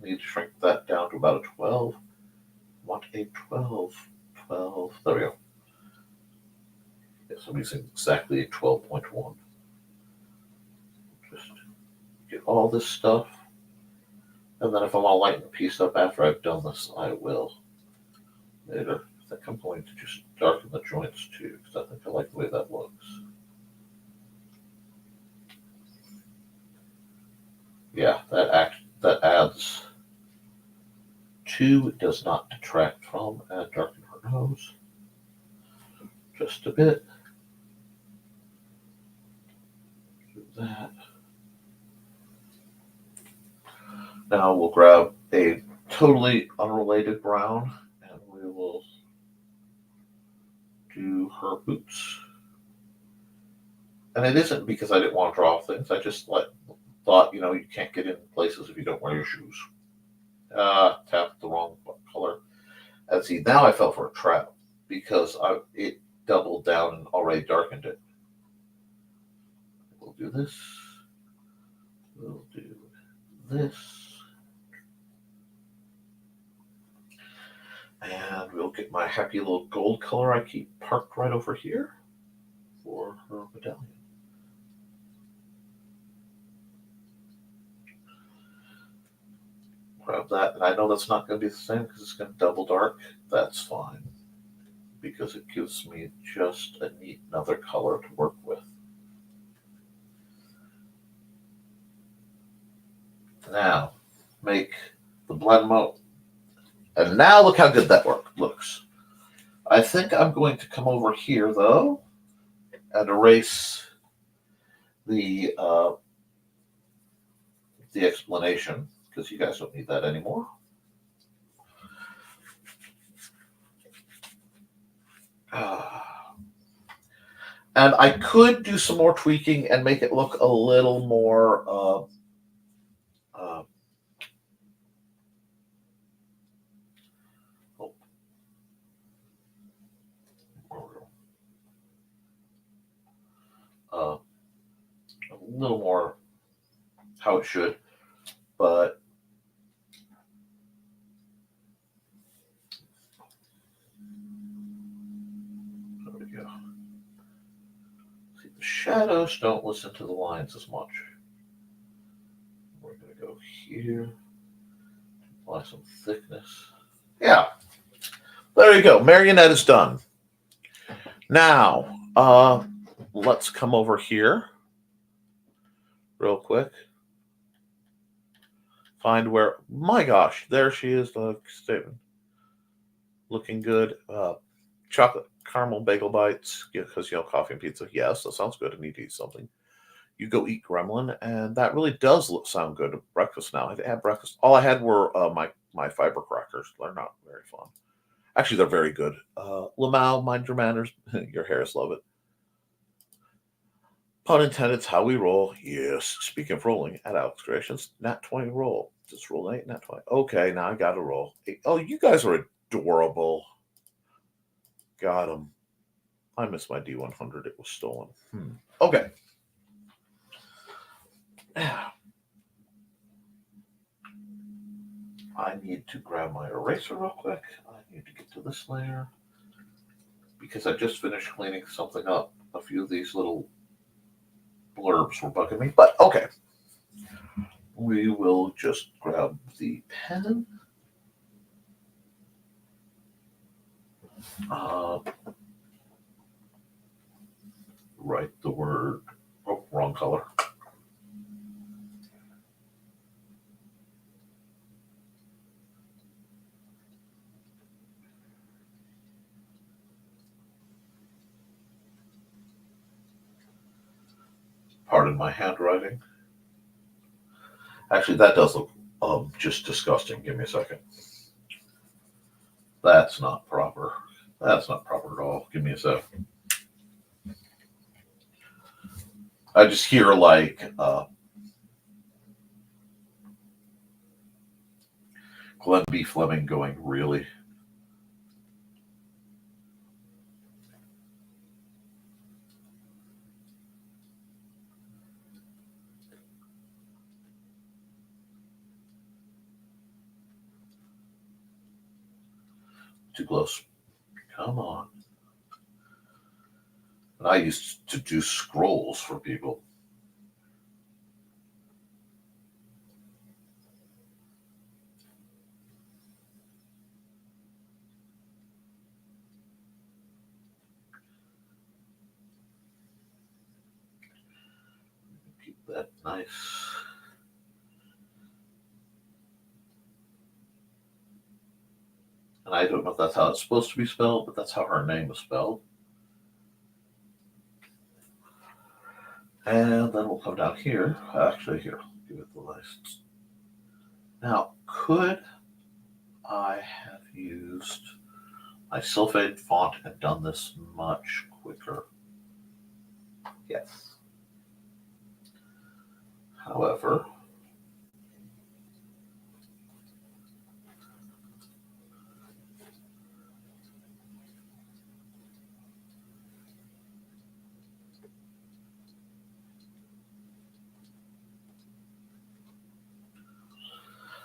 Need to shrink that down to about a 12. Want a 12. 12. There we go. Yes, I'm using exactly a 12.1. Just get all this stuff. And then if I want to lighten the piece up after I've done this, I will later. I think I'm going to just darken the joints too, because I think I like the way that looks. Yeah, that adds to, it does not detract from, and darken her nose just a bit. Do that. Now we'll grab a totally unrelated brown, and we will do her boots. And it isn't because I didn't want to draw things. I just thought, you can't get in places if you don't wear your shoes. Tapped the wrong color. And see, now I fell for a trap because it doubled down and already darkened it. We'll do this. We'll do this. And we'll get my happy little gold color I keep parked right over here for her medallion. Grab that, and I know that's not going to be the same because it's going to double dark. That's fine, because it gives me just a neat another color to work with. Now, make the blend mode. And now look how good that looks. I think I'm going to come over here, though, and erase the explanation, because you guys don't need that anymore. And I could do some more tweaking and make it look a little more a little more how it should, but there we go. See, the shadows don't listen to the lines as much. We're going to go here, apply some thickness. Yeah, there you go. Marionette is done. Now, let's come over here real quick. Find where, my gosh, there she is, the statement. Looking good. Chocolate caramel bagel bites, because, coffee and pizza. Yes, that sounds good. I need to eat something. You go eat gremlin, and that really does sound good at breakfast now. I had breakfast. All I had were my fiber crackers. They're not very fun. Actually, they're very good. Lamau, mind your manners. Your hairs love it. Pun intended, it's how we roll. Yes. Speaking of rolling, at Alex Creations, Nat 20 roll. Just roll 8, Nat 20. Okay, now I got to roll 8. Oh, you guys are adorable. Got them. I missed my D100. It was stolen. Okay. I need to grab my eraser real quick. I need to get to this layer because I just finished cleaning something up. A few of these little blurbs were bugging me, but okay. We will just grab the pen. Write the word. Oh, wrong color. Pardon my handwriting. Actually, that does look just disgusting. Give me a second. That's not proper. That's not proper at all. Give me a sec. I just hear like Glenn B. Fleming going, really? Too close. Come on. And I used to do scrolls for people. Keep that nice. And I don't know if that's how it's supposed to be spelled, but that's how her name is spelled. And then we'll come down here. Actually, here, give it the list. Now, could I have used my sulfate font and done this much quicker? Yes. However,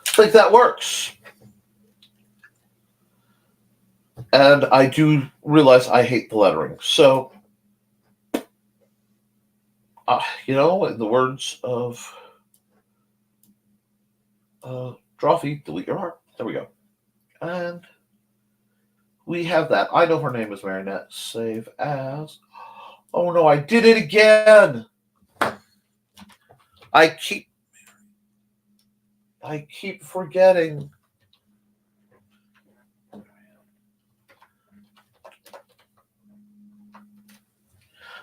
I think that works. And I do realize I hate the lettering. So, in the words of Drawfee, delete your heart. There we go. And we have that. I know her name is Marinette. Save as. Oh no, I did it again. I keep forgetting.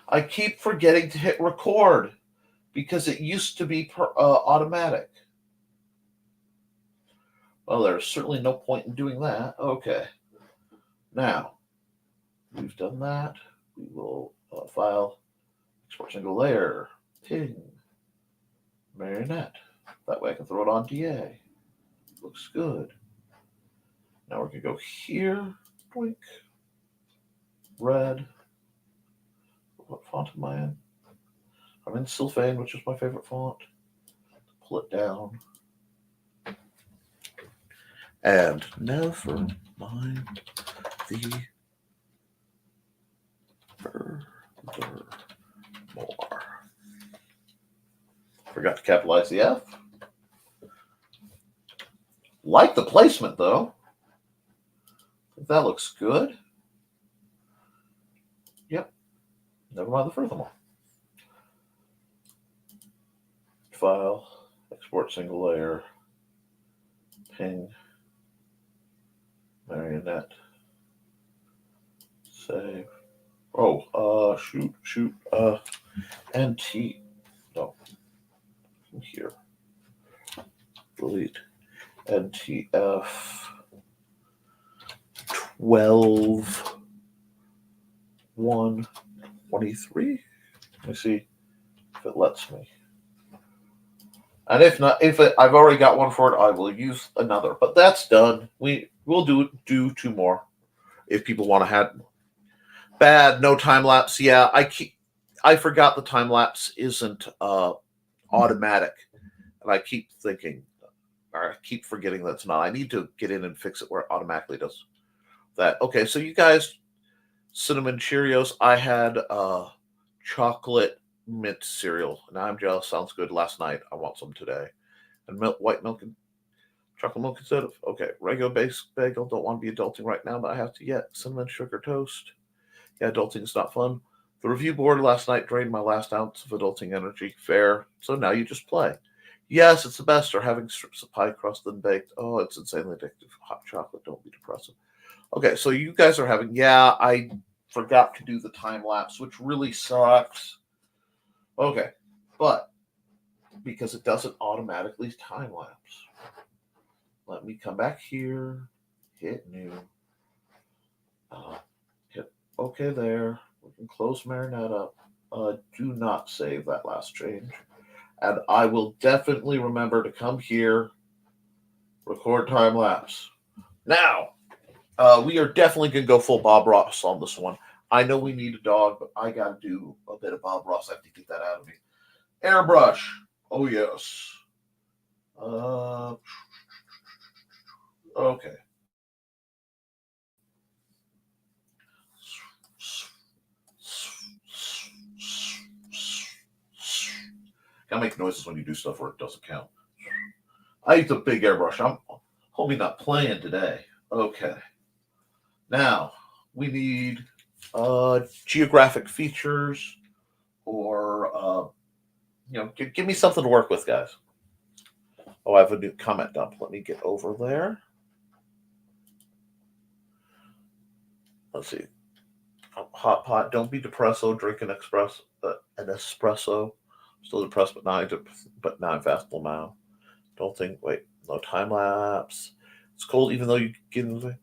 I keep forgetting to hit record because it used to be automatic. Well, there's certainly no point in doing that. Okay. Now, we've done that. We will file, export single layer, ping, Marionette. That way I can throw it on DA. Looks good. Now we're going to go here. Blink. Red. What font am I in? I'm in Sylphane, which is my favorite font. Pull it down. And never mind the furthermore. Forgot to capitalize the F. Like the placement, though. That looks good. Yep. Never mind the furthermore. File, export single layer, ping, Marionette, save. Oh, shoot, NT, no, here, delete, NTF, 12, 123. Let me see if it lets me. And if not, I've already got one for it, I will use another. But that's done. We'll do two more if people want to have. Bad, no time lapse. Yeah, I forgot the time lapse isn't automatic, and I keep thinking, or I keep forgetting that's not. I need to get in and fix it where it automatically does that. Okay, so you guys, cinnamon Cheerios. I had chocolate mint cereal. Now I'm jealous. Sounds good. Last night. I want some today. And white milk and chocolate milk instead of. Okay, regular base bagel. Don't want to be adulting right now, but I have to yet. Cinnamon sugar toast. Yeah, adulting is not fun. The review board last night drained my last ounce of adulting energy. Fair. So now you just play. Yes, it's the best. Or having strips of pie crust and baked. Oh, it's insanely addictive. Hot chocolate. Don't be depressive. Okay, so you guys are having. Yeah, I forgot to do the time lapse, which really sucks. Okay, but because it doesn't automatically time lapse, let me come back here, hit new, hit OK there. We can close Marinette up. Do not save that last change. And I will definitely remember to come here, record time lapse. Now, we are definitely going to go full Bob Ross on this one. I know we need a dog, but I got to do a bit of Bob Ross. I have to get that out of me. Airbrush. Oh, yes. Okay. Gotta make noises when you do stuff where it doesn't count. I use a big airbrush. I'm homie not playing today. Okay. Now we need geographic features, or give me something to work with, guys. Oh, I have a new comment dump. Let me get over there. Let's see. Hot pot. Don't be depresso. Drink an espresso. Still depressed, but now I'm fastable now. Don't think. Wait. No time lapse. It's cold, even though you get in the.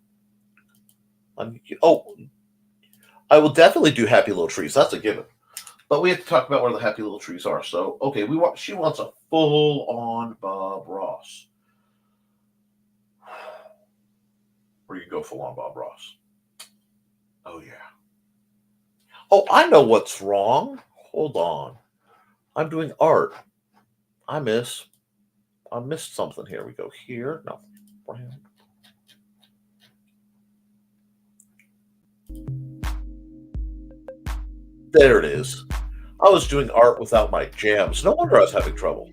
Oh, I will definitely do happy little trees. That's a given. But we have to talk about where the happy little trees are. So, okay, she wants a full-on Bob Ross. Where you go full-on Bob Ross. Oh, yeah. Oh, I know what's wrong. Hold on. I'm doing art. I missed something here. We go here. No. There it is. I was doing art without my jams. No wonder I was having trouble.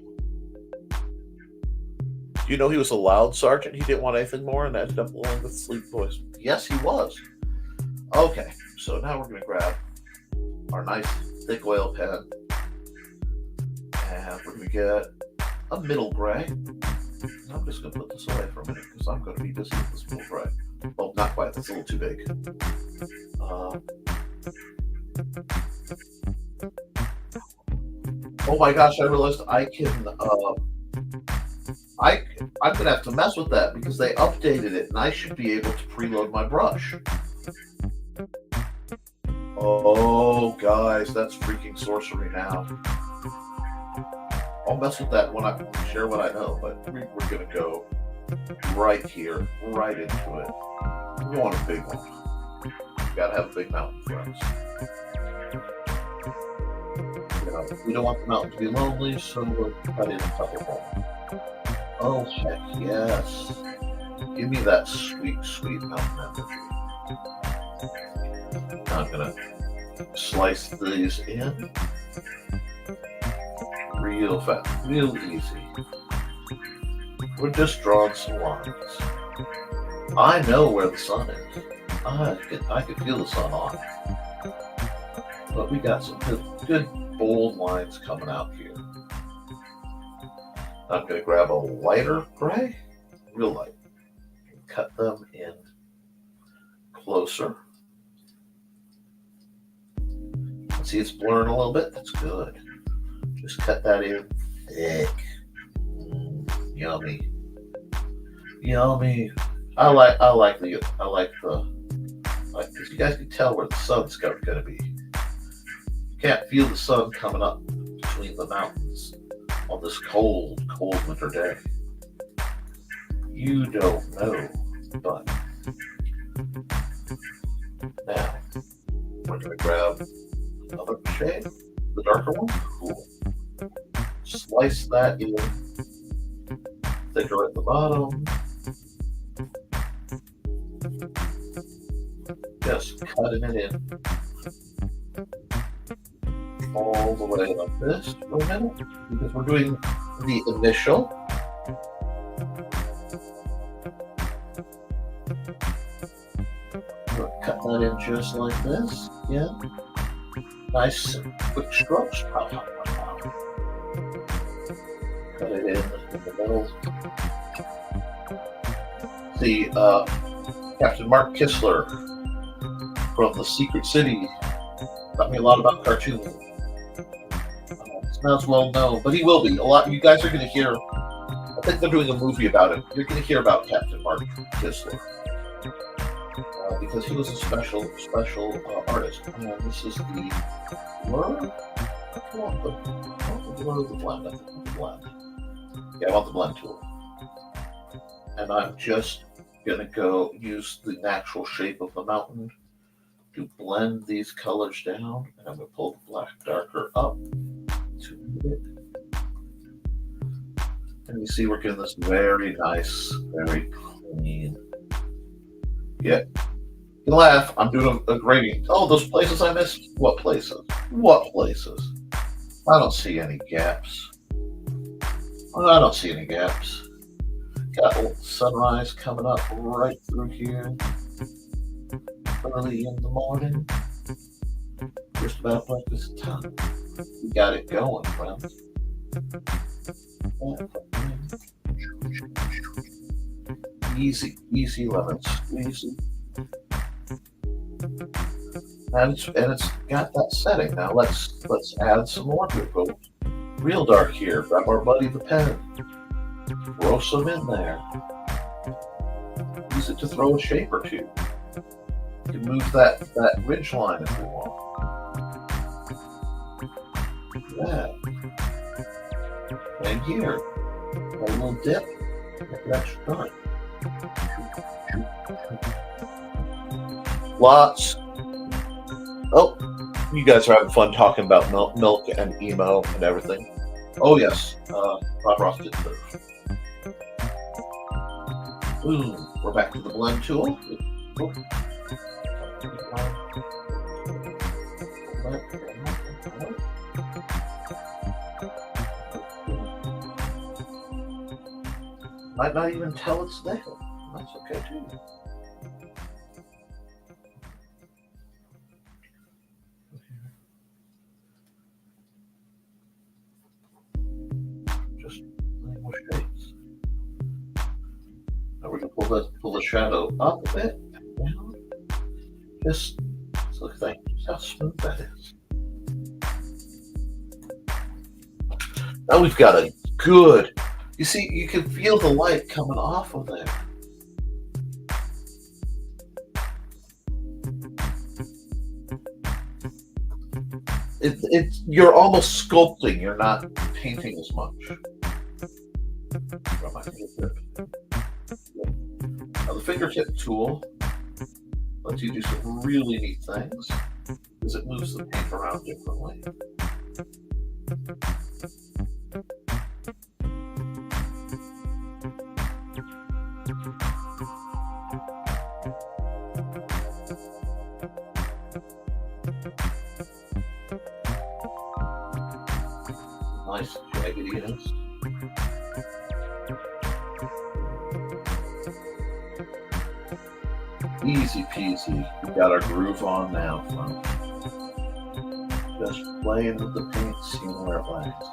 You know he was a loud sergeant? He didn't want anything more and ended up along with sleep voice. Yes, he was. Okay, so now we're going to grab our nice thick oil pen. And we're going to get a middle gray. I'm just going to put this away for a minute because I'm going to be busy with this middle gray. Oh, not quite. That's a little too big. Oh my gosh, I realized I can, I'm going to have to mess with that because they updated it and I should be able to preload my brush. Oh, guys, that's freaking sorcery now. I'll mess with that when I share what I know, but we're going to go right here, right into it. We want a big one. You got to have a big mountain, friends. We don't want the mountain to be lonely, so we'll cut in a couple more. Oh, heck yes. Give me that sweet, sweet mountain energy. Now I'm going to slice these in real fast, real easy. We're just drawing some lines. I know where the sun is. I could feel the sun on it. But we got some good bold lines coming out here. I'm going to grab a lighter gray, real light, and cut them in closer. See, it's blurring a little bit. That's good. Just cut that in thick. Yummy. Yummy. I like this. You guys can tell where the sun's going to be. You can't feel the sun coming up between the mountains on this cold, cold winter day. You don't know, but now we're going to grab another shade, the darker one. Cool. Slice that in thicker at the bottom. Just cutting it in all the way like this for a minute because we're doing the initial. We're cutting that in just like this. Yeah. Nice quick strokes. Pow, pow, pow, pow. Cut it in the middle. The Captain Mark Kistler from the Secret City taught me a lot about cartooning. It's not as well known, but he will be. A lot. You guys are going to hear. I think they're doing a movie about it. You're going to hear about Captain Mark Kistler because he was a special artist. This is the blur. I want the blur of the blend. I think I want the blend. Yeah, I want the blend tool. And I'm just going to go use the natural shape of the mountain to blend these colors down. And I'm going to pull the black darker up to it. And you see we're getting this very nice, very clean. Yeah. You can laugh. I'm doing a gradient. Oh, those places I missed? What places? What places? I don't see any gaps. Well, I don't see any gaps. Got a little sunrise coming up right through here. Early in the morning. Just about like this time. We got it going, friends. Easy lemon squeezy. And it's got that setting. Now let's add some more to it. Go real dark here. Grab our buddy the pen. Throw some in there. Use it to throw a shape or two. You can move that ridge line if you want. Yeah. And here. A little dip. Make it extra dark. Lots. Oh, you guys are having fun talking about milk and emo and everything. Oh yes, Bob Ross did serve. Ooh, we're back to the blend tool. Oh. Might not even tell it's there. That's okay too. Just playing with shapes. Now we're gonna pull the shadow up a bit. Down. Just look at that. Just how smooth that is. Now we've got a good. You see, you can feel the light coming off of there. You're almost sculpting. You're not painting as much. Now the fingertip tool lets you do some really neat things because it moves the paint around differently. Nice jaggediness. Easy peasy. We got our groove on now, folks. Just playing with the paint, seeing where it lands.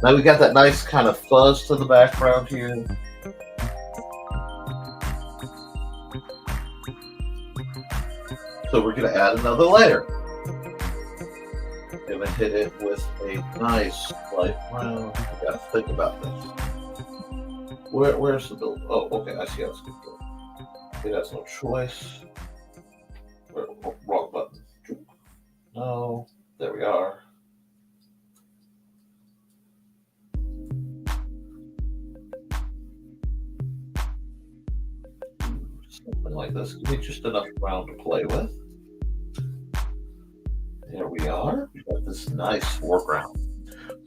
Now we got that nice kind of fuzz to the background here. So we're going to add another layer. Gonna hit it with a nice light brown. I gotta think about this. Where's the build? Oh, okay, I see how it's gonna go. It has no choice. Wrong button. No, there we are. Something like this. Give me just enough brown to play with. There we are. We've got this nice foreground.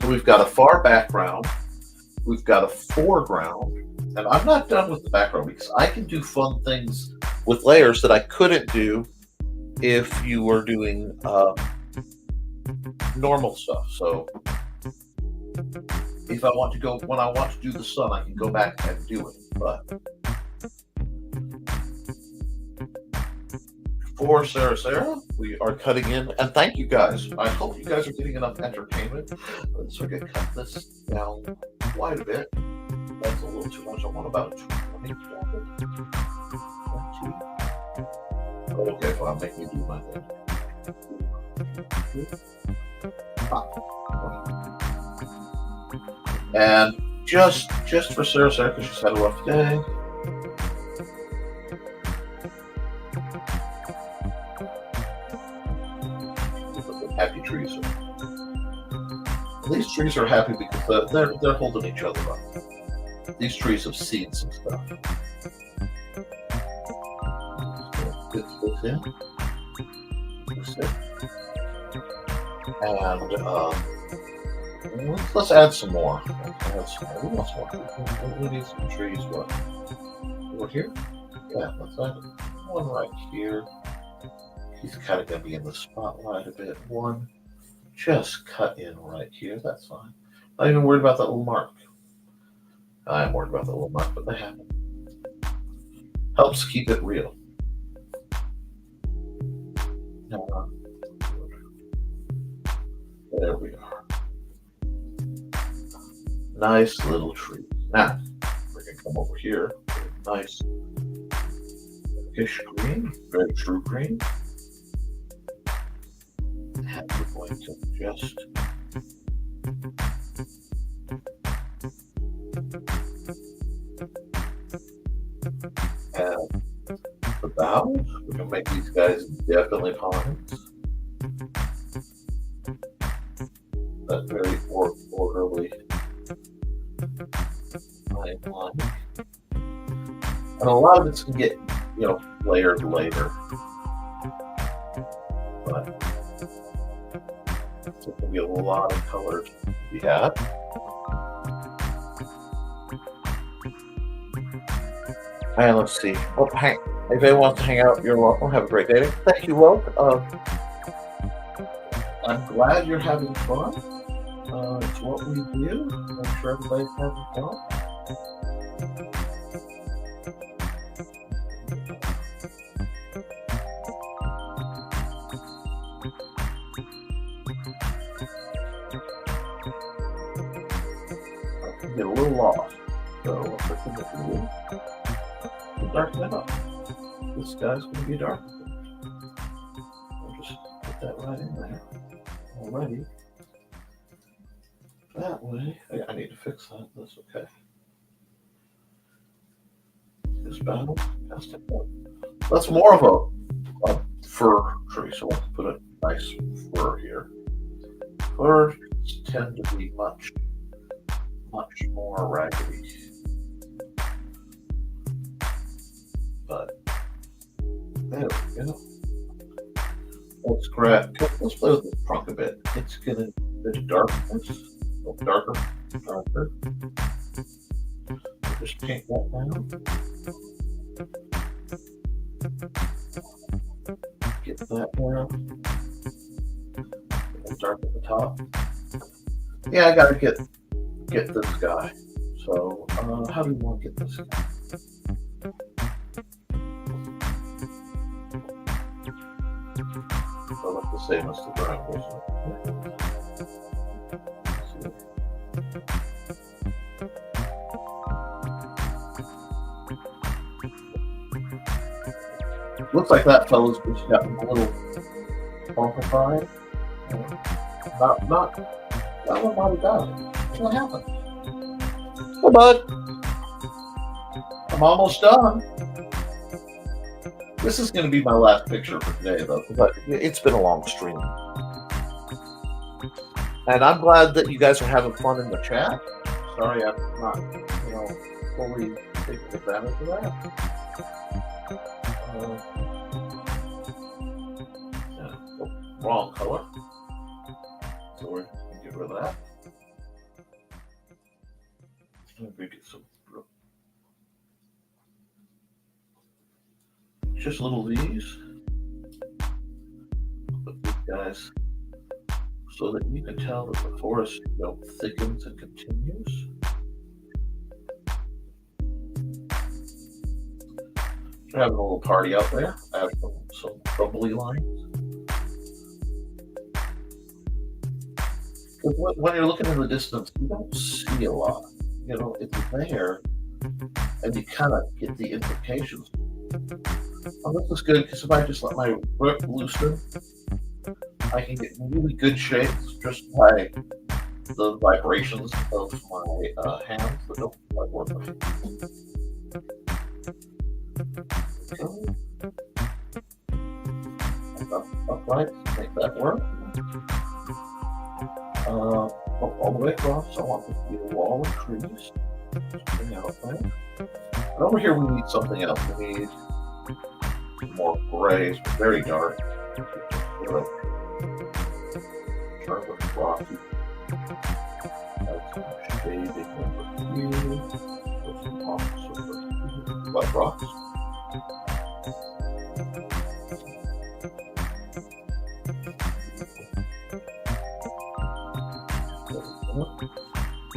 So we've got a far background. We've got a foreground. And I'm not done with the background because I can do fun things with layers that I couldn't do if you were doing normal stuff. So if I want to go, when I want to do the sun, I can go back and do it. But for Sarah, we are cutting in, and thank you guys. I hope you guys are getting enough entertainment. So we're going to cut this down quite a bit. That's a little too much. I want about 20. Okay, well, make me do my thing. And just for Sarah, because she's had a rough day. Happy trees. These trees are happy because they're holding each other up. These trees have seen some stuff. Get this in. This in. And let's add some more. We want some more. We need some trees. What? Over here? Yeah, let's add one right here. He's kind of going to be in the spotlight a bit. One, just cut in right here. That's fine. Not even worried about that little mark. I am worried about that little mark, but they happen. Helps keep it real. There we are. Nice little tree. Now, we're going to come over here. Nice fish green, very true green. And we're going to just add the boughs. We're going to make these guys definitely pines. That very orderly line. And a lot of it's can get, layered later. But there's going to be a lot of colors to be had. And let's see. Oh, if anyone wants to hang out, you're welcome. Have a great day. Thank you, Will. I'm glad you're having fun. It's what we do. Make sure everybody's having fun. I can get a little lost. So what I think I can do is darken it up. This guy's going to be dark. We'll just put that right in there already. That way, I need to fix that. That's okay. This battle has to go. That's more of a fir tree, so let's put a nice fir here. Firs tend to be much more raggedy. But there we go. Let's play with the trunk a bit. It's gonna be darkness. Darker. Just paint that down. Get that down. Dark at the top. Yeah, I gotta get this guy. So, how do you want to get this guy? So look the same as the ground was. Looks like that fella's just gotten a little funkified. Not what body died. What happened? Hey, bud. I'm almost done. This is going to be my last picture for today, though, because it's been a long stream. And I'm glad that you guys are having fun in the chat. Sorry I'm not, fully taking advantage of that. Wrong color. So we're going to get rid of that. Maybe get some. Just little these. Put these guys so that you can tell that the forest thickens and continues. We're having a little party out there. I have some bubbly lines. Because when you're looking in the distance, you don't see a lot. It's there, and you kind of get the implications. Oh, this is good because if I just let my root loosen, I can get really good shapes just by the vibrations of my hands that don't quite work. Upright, make that work. All the way across, I want this to be a wall of trees. But over here we need something else. We need some more grays, but very dark. Turn with rocky. Add some shading over here. Put some rocks over here. Black rocks.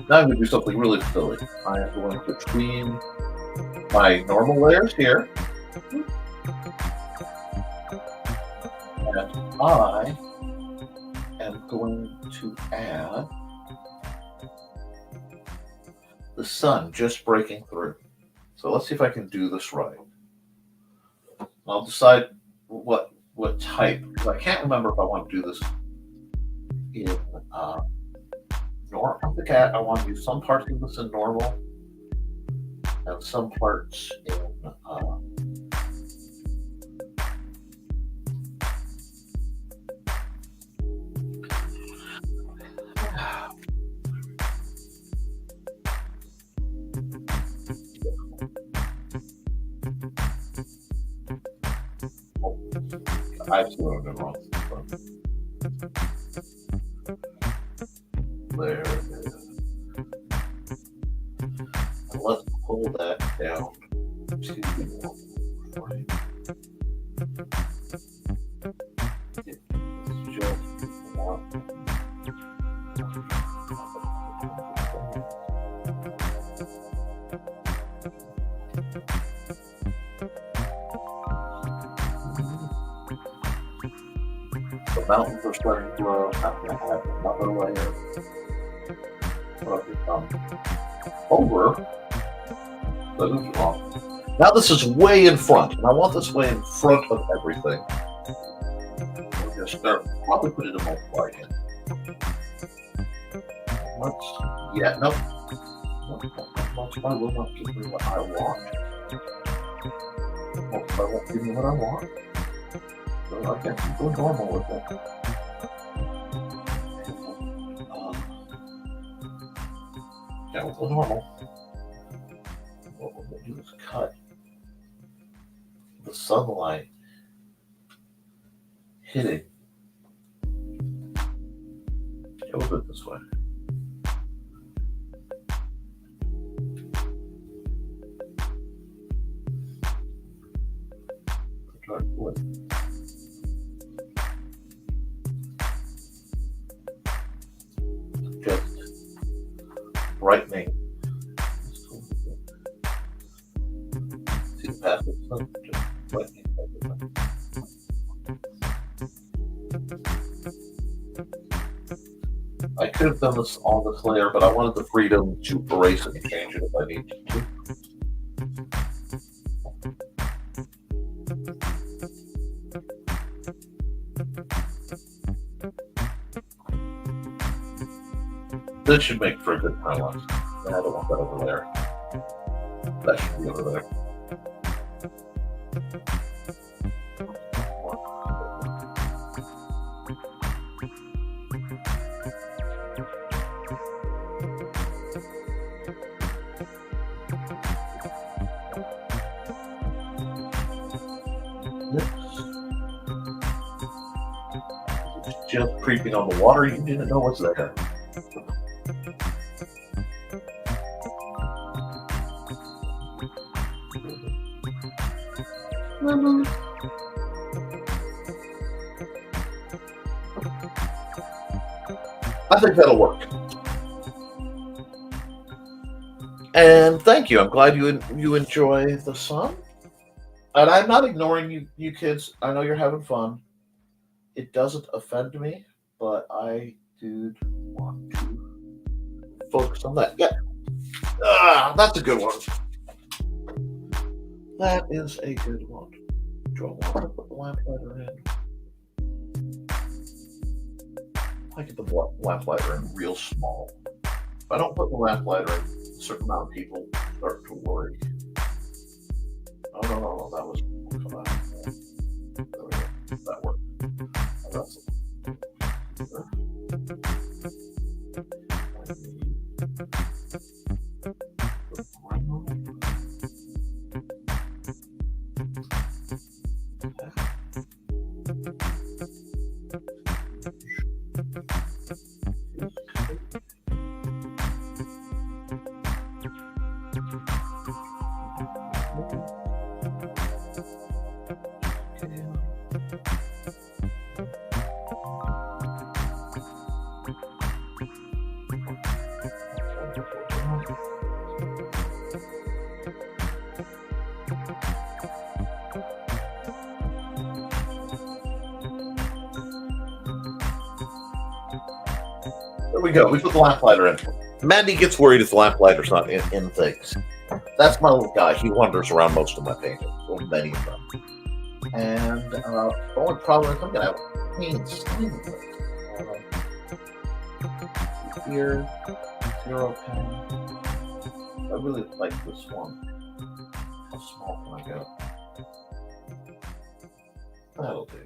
Now I'm going to do something really silly. I am going to clean my normal layers here. And I am going to add the sun just breaking through. So let's see if I can do this right. I'll decide what type, because I can't remember if I want to do this in normal. I think I want to do some parts of this in normal and some parts in I see what I've been wrong. There it is. And let's pull that down to 40. It's just one. The mountains are starting to grow. I'm going to have another layer. Over. So this is wrong. Now this is way in front, and I want this way in front of everything. We're going to start. Probably put it in multiply again. Nope. Multiply will not give me what I want. Multiply won't give me what I want. So I guess go normal with it. Yeah, we'll go normal. What we're going to do is cut the sunlight hitting. Yeah, we'll do it this way. Dark blue. Just brightening. See the path of the sun? Just brightening everything. I could have done this on this layer, but I wanted the freedom to erase and change it if I needed to. This should make for a good time lapse. I don't want that over there. That should be over there. It's just creeping on the water. You didn't know what's there. I think that'll work. And thank you. I'm glad you enjoy the sun. And I'm not ignoring you kids. I know you're having fun. It doesn't offend me, but I do want to focus on that. Yeah. That's a good one. That is a good one. Do I want to put the lamplighter in? I get the lamplighter in real small. If I don't put the lamplighter in, a certain amount of people start to worry. Oh, no, that was... Come on. There we go. That worked. Oh, that's it. There we go. We put the lamplighter in. Mandy gets worried if the lamplighter's not in things. That's my little guy. He wanders around most of my paintings, or many of them. And the only problem is I'm going to have paint stain with it. Here, 0 pen. I really like this one. How small can I go? That'll do.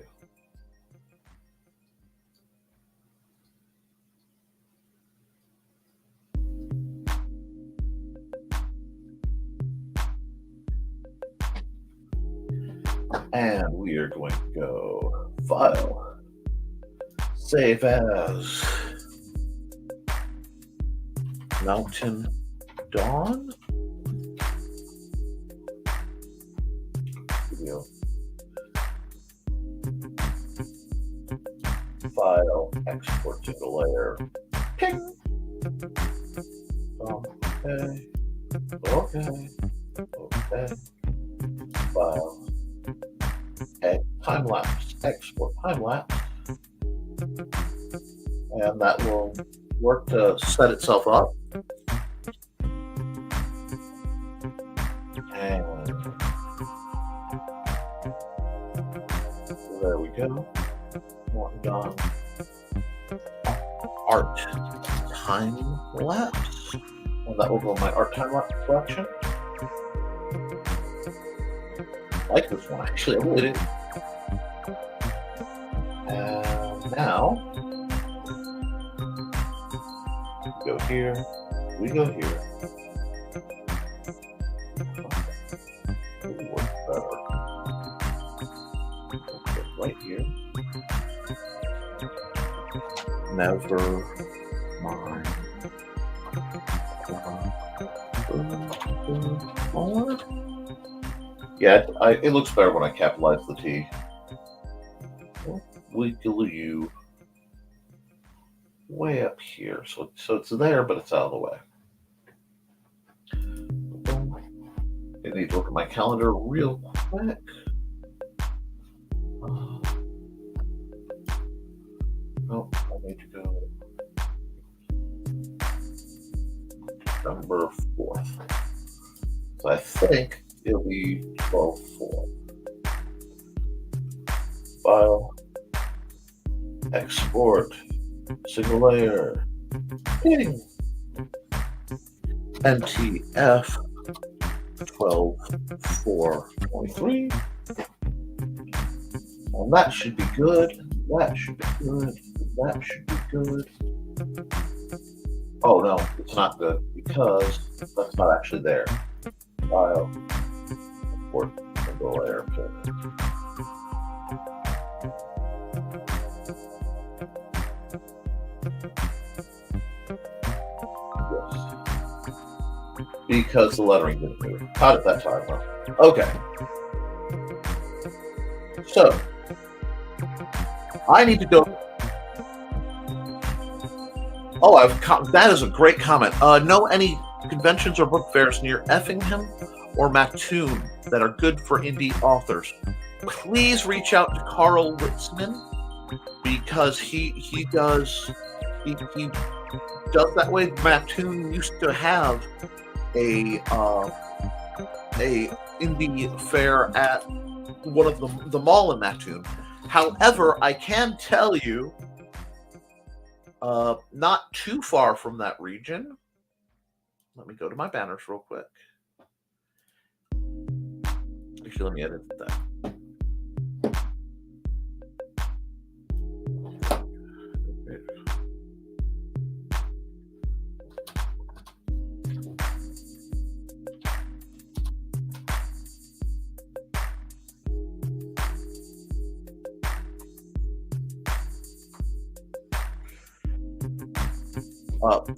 And we are going to go File, Save As, Mountain Dawn. Video. File, export single layer. Ping. Okay. Okay. Okay. File. Time lapse, export time lapse, and that will work to set itself up. And there we go. One done. Art time lapse, and that will go in my art time lapse collection. I like this one actually. I really do. And now we go here. We go here. It works better. Right here. Nevermind. Yeah, it looks better when I capitalize the T. Wiggle you way up here, so it's there, but it's out of the way. I need to look at my calendar real quick. Oh, I need to go November 4th. So I think it'll be 12/4. File. Export, single layer, ping, NTF 12/4/23, and that should be good. That should be good. That should be good. Oh no, it's not good because that's not actually there. File, export, single layer, ping. Because the lettering didn't move. Not at that time, though. Okay. So, I need to go. Oh, that is a great comment. Know any conventions or book fairs near Effingham or Mattoon that are good for indie authors? Please reach out to Carl Witzman because he does that way. Mattoon used to have a indie fair at one of the mall in Mattoon. However, I can tell you, not too far from that region. Let me go to my banners real quick. Actually, let me edit that.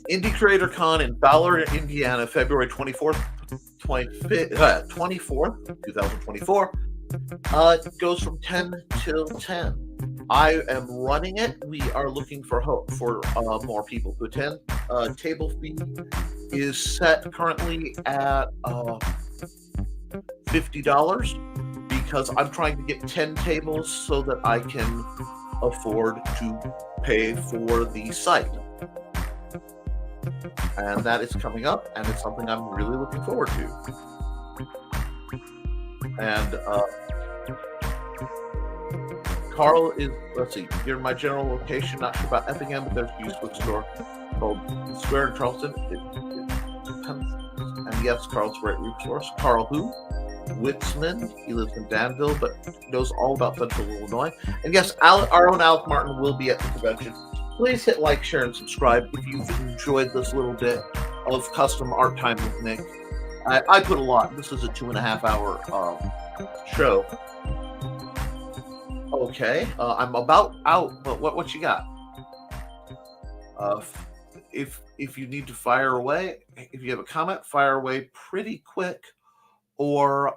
Indie Creator Con in Ballard, Indiana, February 24th, 2024. It goes from 10 till 10. I am running it. We are looking for more people to attend. Table fee is set currently at $50 because I'm trying to get 10 tables so that I can afford to pay for the site. And that is coming up, and it's something I'm really looking forward to. And Carl is, let's see, you're in my general location, not sure about Effingham, but there's a used bookstore called Square in Charleston. And yes, Carl's right resource. Carl who? Witzman. He lives in Danville, but knows all about Central Illinois. And yes, our own Alec Martin will be at the convention. Please hit like, share, and subscribe if you've enjoyed this little bit of custom art time with Nick. I put a lot. This is a 2.5 hour show. Okay, I'm about out, but what you got? If you need to fire away, if you have a comment, fire away pretty quick, or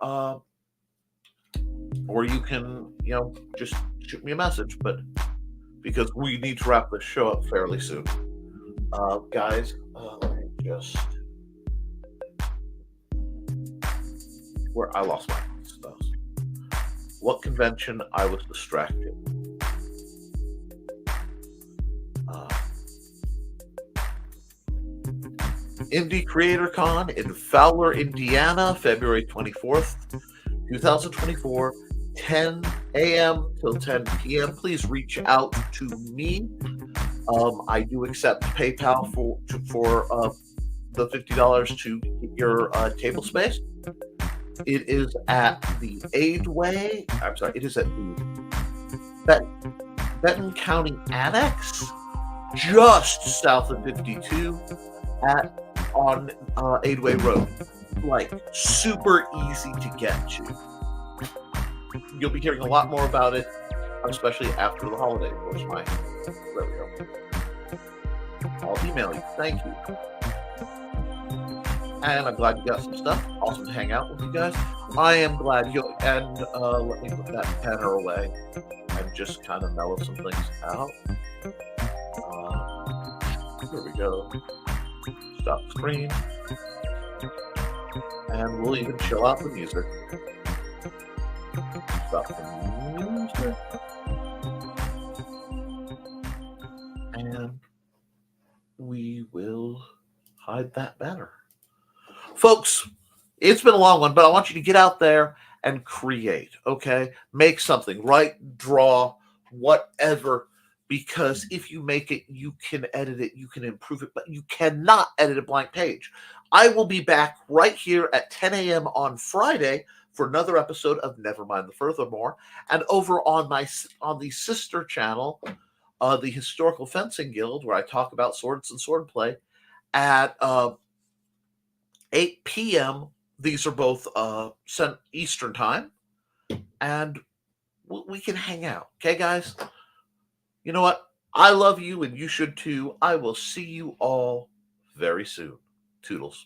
you can, just shoot me a message, but because we need to wrap this show up fairly soon. Guys, let me just, where I lost my stuff. What convention I was distracted. Indie Creator Con in Fowler, Indiana, February 24th, 2024, 10 a.m. till 10 p.m. Please reach out to me. I do accept PayPal for the $50 to get your table space. It is at the Aidway. I'm sorry. It is at the Benton County Annex, just south of 52, on Aidway Road. Like, super easy to get to. You'll be hearing a lot more about it, especially after the holiday. There we go. I'll email you. Thank you. And I'm glad you got some stuff. Awesome to hang out with you guys. I am glad you, and let me put that banner away and just kind of mellow some things out. Here we go. Stop the screen. And we'll even chill out the music. Stop the music. And we will hide that banner. Folks, it's been a long one, but I want you to get out there and create, okay? Make something, write, draw, whatever, because if you make it, you can edit it, you can improve it, but you cannot edit a blank page. I will be back right here at 10 a.m. on Friday for another episode of Nevermind The Furthermore, and over on the sister channel, the Historical Fencing Guild, where I talk about swords and swordplay, at 8 p.m. These are both Eastern time, and we can hang out. Okay, guys? You know what? I love you, and you should too. I will see you all very soon. Toodles.